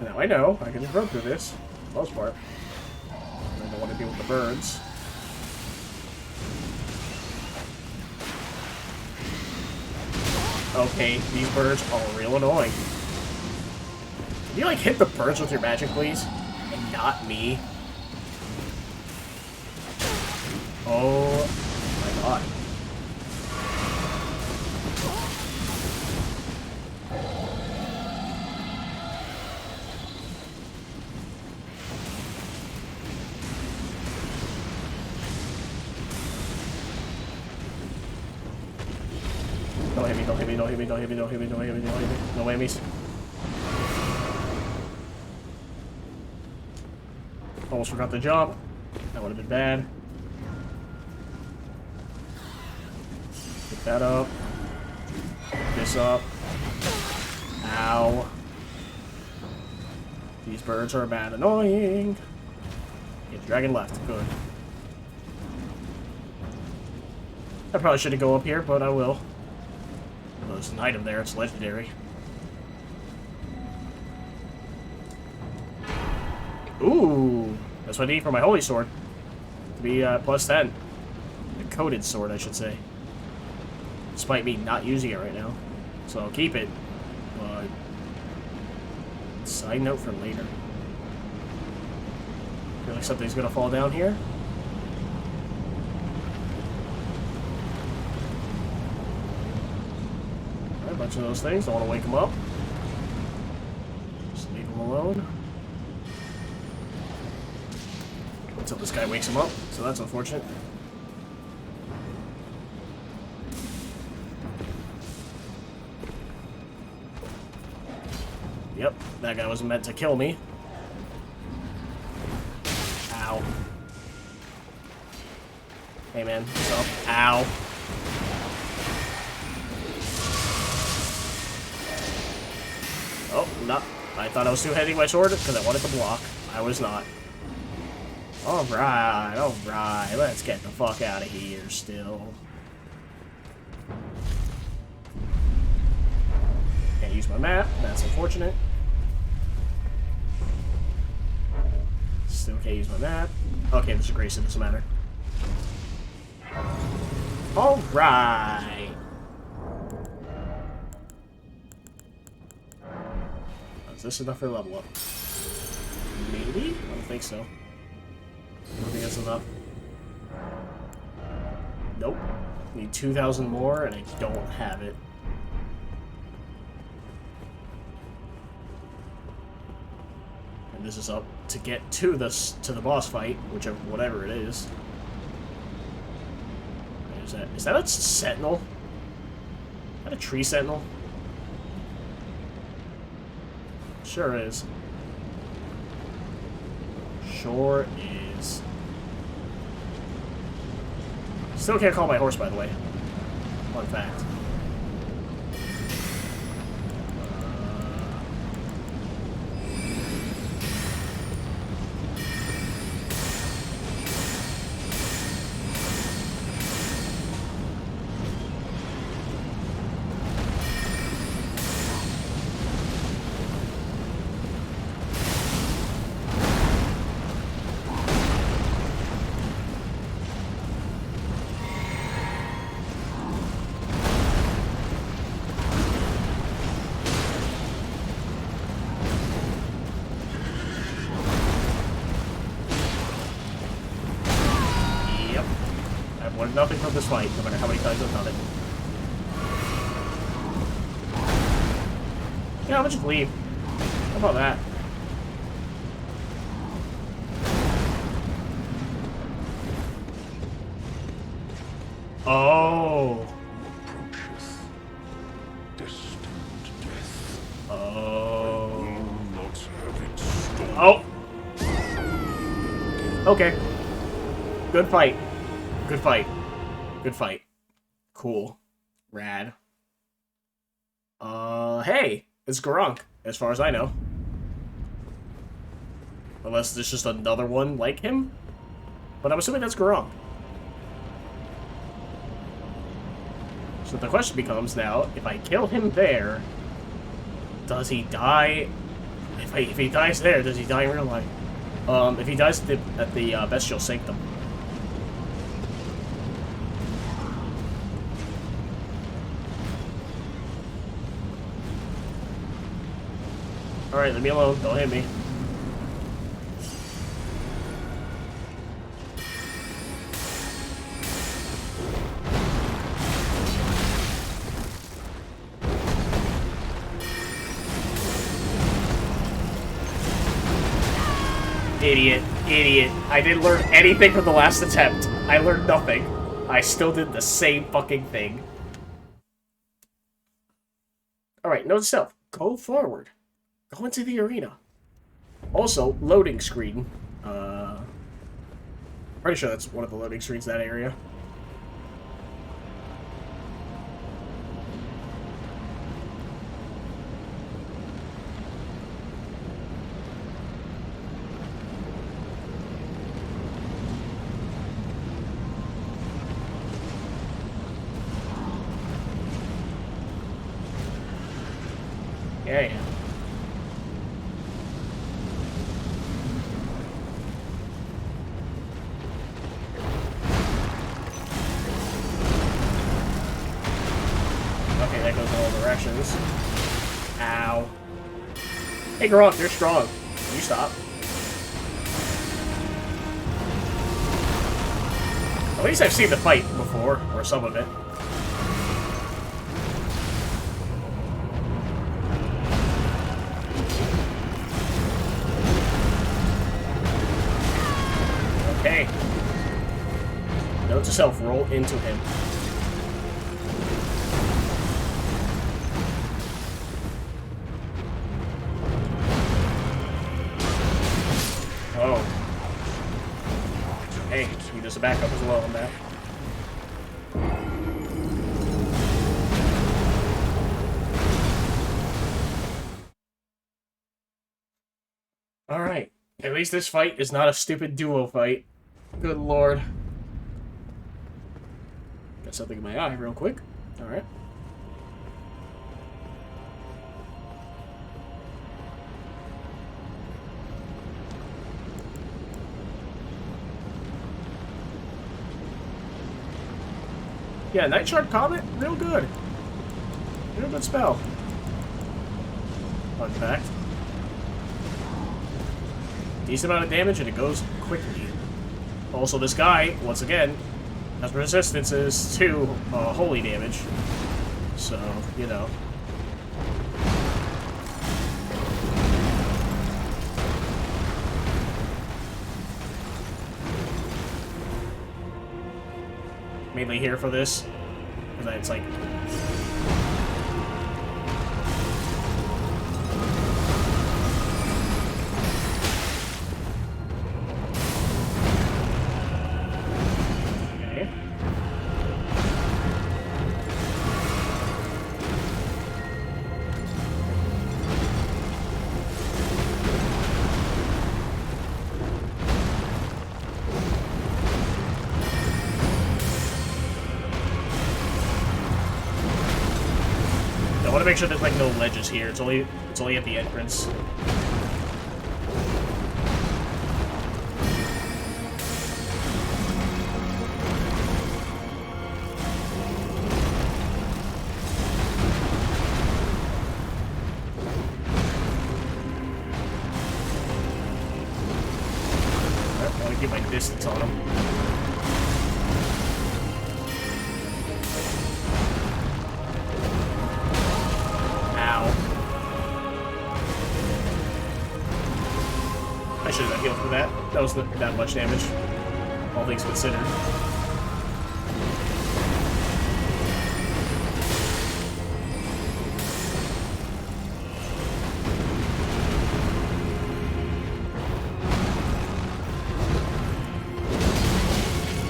Now I know I can just run through this, for the most part. I don't want to deal with the birds. Okay, these birds are real annoying. Can you, like, hit the birds with your magic, please? And not me? Oh my god. Don't hit me, don't hit me, don't hit me, don't hit me, don't hit me, don't hit me, don't hit me. No whammies. Almost forgot the jump. That would have been bad. Pick that up. Pick this up. Ow. These birds are bad annoying. Yeah, dragon left. Good. I probably shouldn't go up here, but I will. Well, there's an item there. It's legendary. Ooh! That's what I need for my holy sword. To be plus 10. A coated sword, I should say. Despite me not using it right now. So I'll keep it. But... side note for later. Feel like something's gonna fall down here. A bunch of those things. Don't want to wake them up. Just leave them alone. Until this guy wakes him up. So that's unfortunate. Yep, that guy wasn't meant to kill me. Ow. Hey man, what's up? Ow. Oh, not. I thought I was two-handing my sword because I wanted to block. I was not. Alright, alright. Let's get the fuck out of here still. Can't use my map. That's unfortunate. Still can't use my map. Okay, there's a grace. It doesn't matter. Alright. Is this enough for level up? Maybe? I don't think so. I don't think that's enough. Nope. Need 2,000 more, and I don't have it. And this is up to get to the boss fight, whatever it is. Is that a sentinel? Is that a tree sentinel? Sure is. Sure is. Still can't call my horse, by the way. Fun fact. Nothing from this fight, no matter how many times I've done it. Yeah, I'm gonna just leave. How about that? Oh. Oh. Oh. Okay. Good fight. Good fight. Good fight. Cool. Rad. Hey! It's Garunk, as far as I know. Unless there's just another one like him? But I'm assuming that's Garunk. So the question becomes now, if I kill him there, does he die? If he dies there, does he die in real life? If he dies at the Bestial Sanctum. Alright, leave me alone. Don't hit me. Idiot. Idiot. I didn't learn anything from the last attempt. I learned nothing. I still did the same fucking thing. Alright, note to self. Go forward. Go into the arena. Also, loading screen. Pretty sure that's one of the loading screens in that area. directions. Ow. Hey, Gronk, you're strong. Can you stop? At least I've seen the fight before, or some of it. Okay. Note to self, roll into him. Oh. Hey, you just a backup as well on that. Alright. At least this fight is not a stupid duo fight. Good lord. Got something in my eye real quick. Alright. Yeah, Night Shard Comet, real good. Real good spell. Fun fact. Decent amount of damage and it goes quickly. Also, this guy, once again, has resistances to holy damage. So, you know. Mainly here for this, because it's like... Okay. I want to make sure there's like no ledges here. It's only at the entrance. I want to keep my distance on him. I should have healed for that. That was that much damage, all things considered.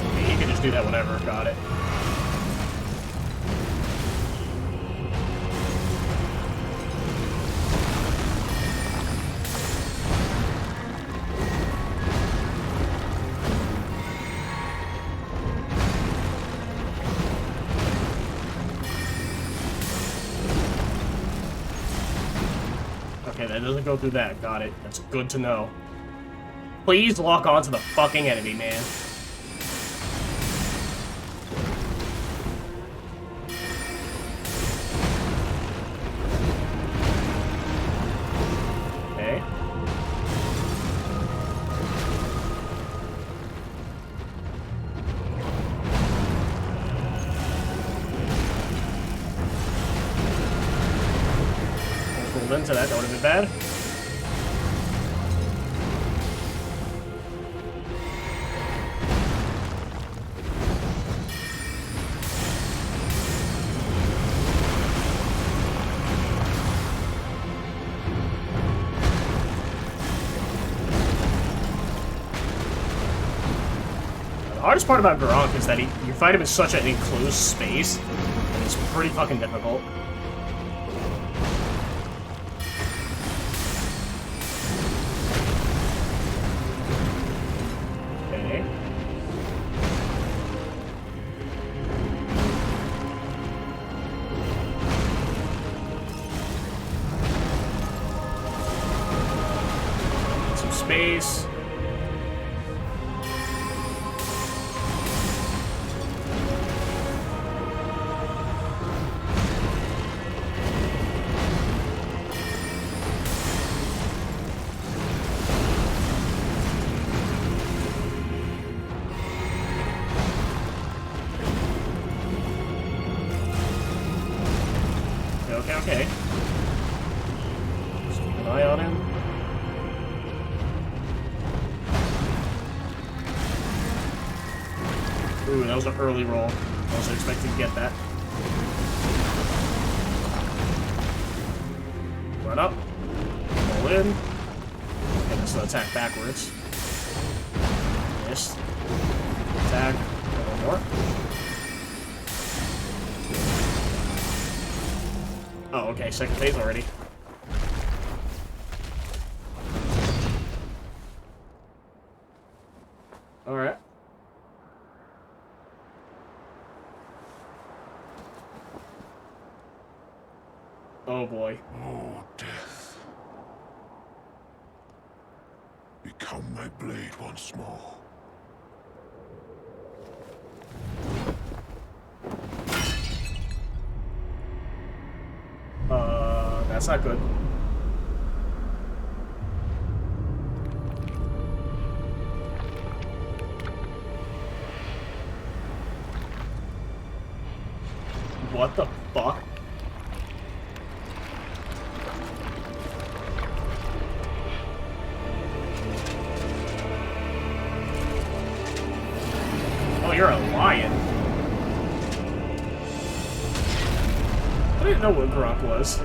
Okay, you can just do that whenever. Got it. Okay, that doesn't go through that. Got it. That's good to know. Please lock onto the fucking enemy, man. Okay. Pulled into that. That would have been bad. The hardest part about Gronk is that you fight him in such an enclosed space, and it's pretty fucking difficult. Okay. Some space. Okay. Just keep an eye on him. Ooh, that was an early roll. I wasn't expecting to get that. Run up. Roll in. Okay, this will attack backwards. Missed. Attack. A little more. Oh, okay, second phase already. Alright. Oh boy. Oh, death. Become my blade once more. That's not good. What the fuck? Oh, you're a lion. I didn't know what Grok was.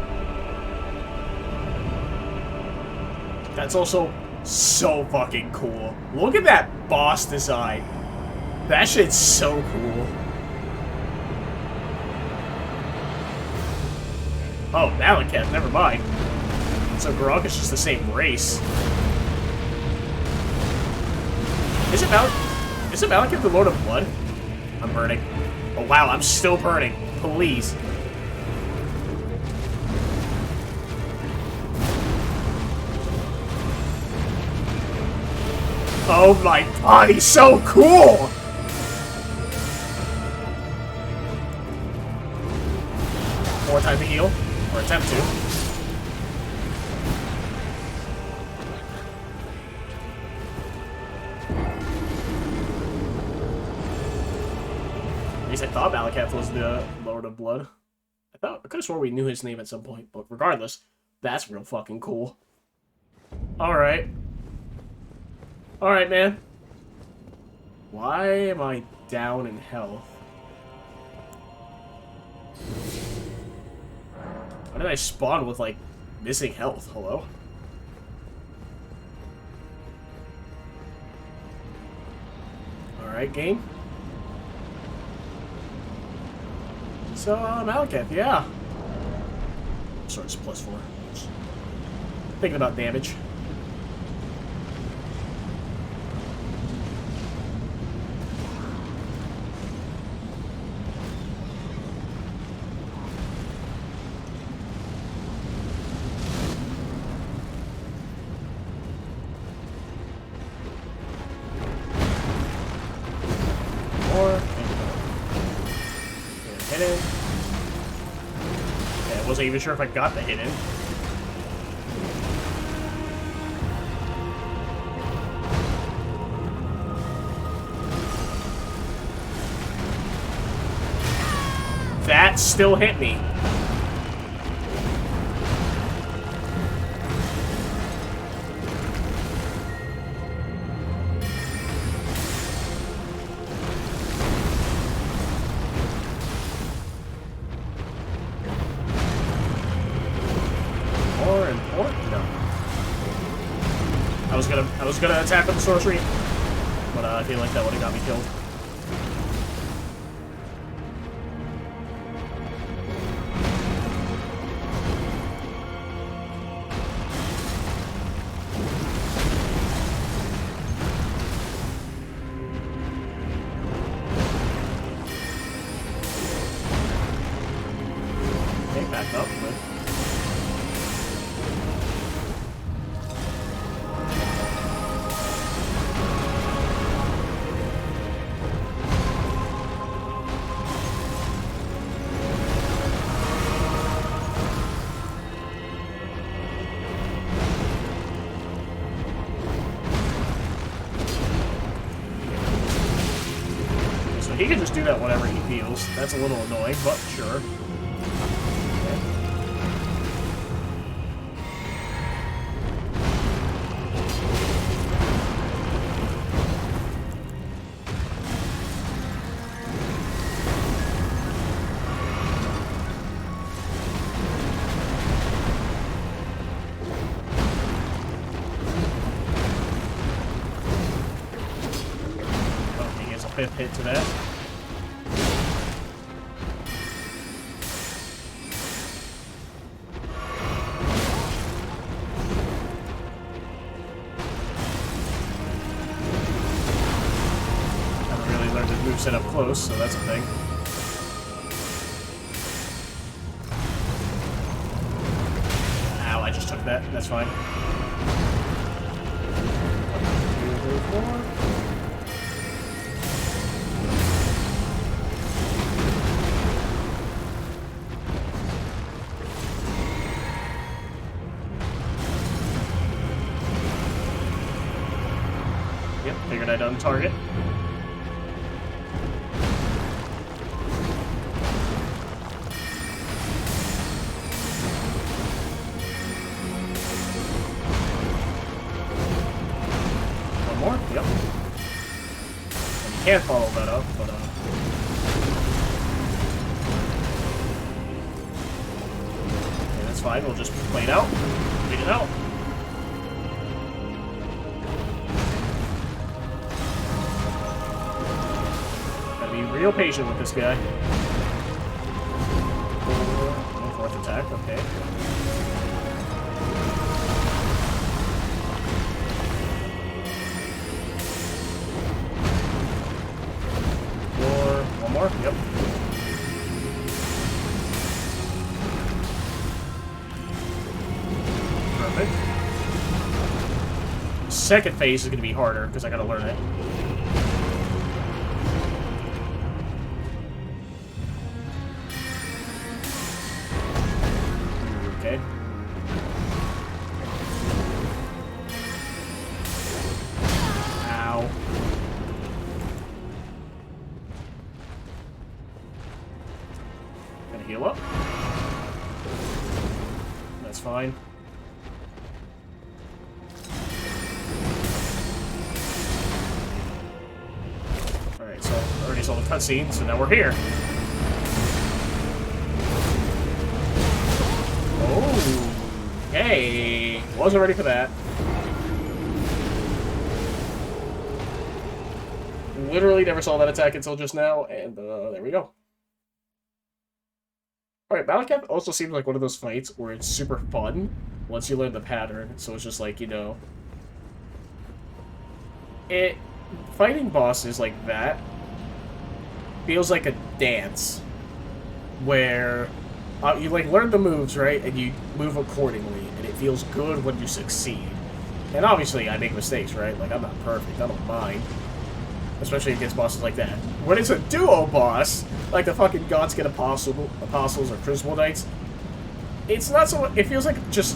That's also so fucking cool. Look at that boss design. That shit's so cool. Oh, Malekith, never mind. So Grok is just the same race. Isn't Malekith the Lord of Blood? I'm burning. Oh wow, I'm still burning. Please. Oh my god, he's so cool! More time to heal. Or attempt to. At least I thought Malekith was the Lord of Blood. I could have swore we knew his name at some point, but regardless, that's real fucking cool. Alright. Alright, man. Why am I down in health? Why did I spawn with, like, missing health? Hello? Alright, game. So, Malekith, yeah. Sorry, it's +4. Thinking about damage. Wasn't even sure if I got the hit in. That still hit me. I was gonna attack with the sorcery, but I feel like that would have got me killed. Okay, back up, but... He can just do that whenever he feels. That's a little annoying, but sure. Okay. fifth hit to that. Haven't really learned the moveset up close, so that's a thing. Ow, I just took that. That's fine. 1, 2, 3, 4. Yep, figured I'd target. One more? Yep. And you can't follow that up, but okay, that's fine, we'll just play it out. Wait it out. Be real patient with this guy. No fourth attack, okay. One more, yep. Perfect. Second phase is going to be harder because I got to learn it. Okay. Ow. Gonna heal up. That's fine. Alright, so I already saw the cutscene, so now we're here. Okay, wasn't ready for that. Literally never saw that attack until just now, and there we go. Alright, Battle Cap also seems like one of those fights where it's super fun once you learn the pattern, so it's just like, you know... Fighting bosses like that feels like a dance, where... you, like, learn the moves, right? And you move accordingly, and it feels good when you succeed. And obviously, I make mistakes, right? Like, I'm not perfect, I don't mind. Especially against bosses like that. When it's a duo boss, like the fucking Godskin Apostles or Crucible Knights, it's not so... It feels like just...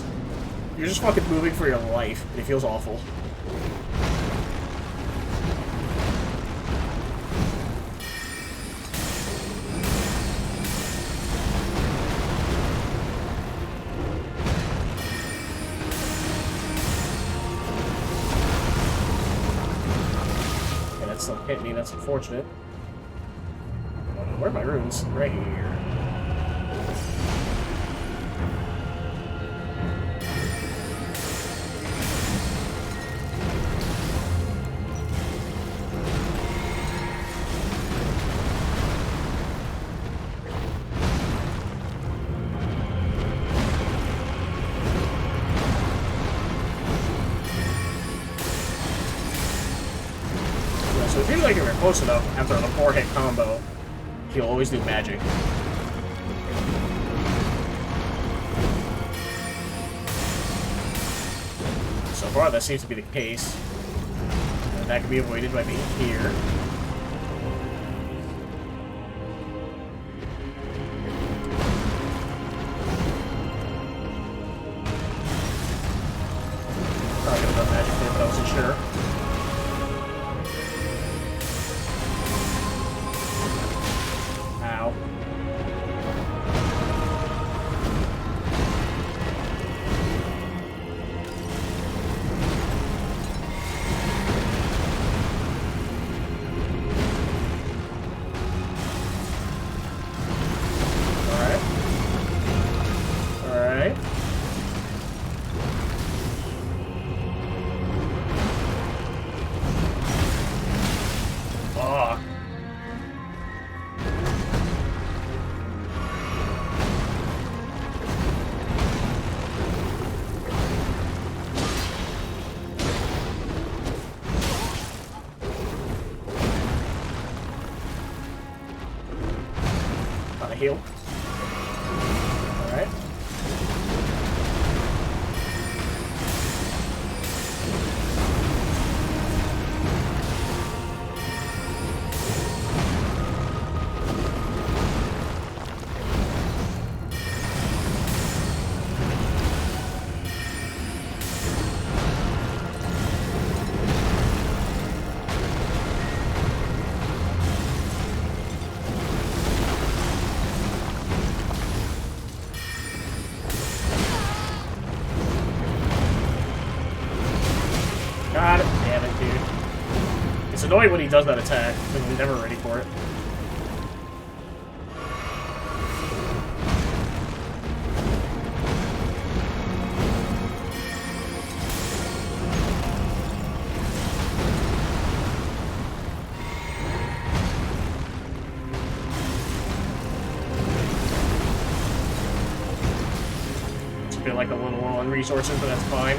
You're just fucking moving for your life. It feels awful. Still hit me, that's unfortunate. Where are my runes? Right here. So it feels like if you're close enough, after the 4-hit combo, he'll always do magic. So far, that seems to be the case. And that can be avoided by being here. Probably gonna put magic there, but I wasn't sure. Ow. heal. Alright. God damn it, dude. It's annoying when he does that attack, because I'm never ready for it. It's been like a little low on resources, but that's fine.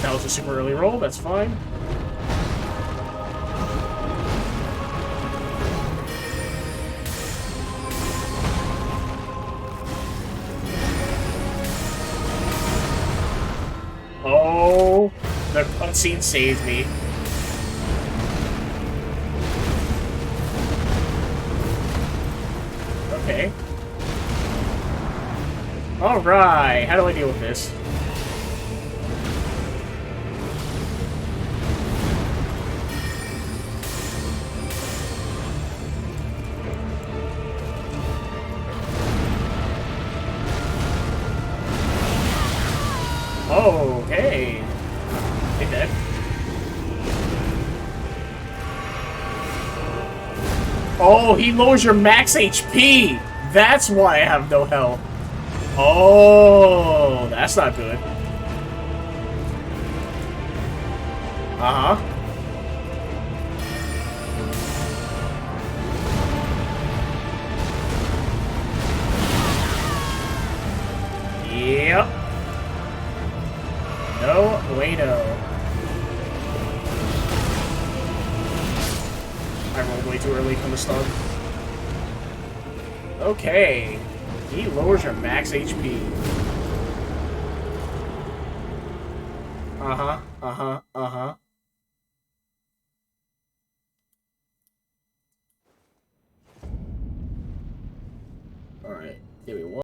That was a super early roll, that's fine. Oh, the cutscene saved me. Okay. Alright, how do I deal with this? Oh, hey. Hey, Dad. Oh, he lowers your max HP! That's why I have no health. Oh, that's not good. Uh-huh. Yep. No bueno. I rolled way too early from the start. Okay. He lowers your max HP. Uh-huh. Uh-huh. Uh-huh. Alright. Give me one.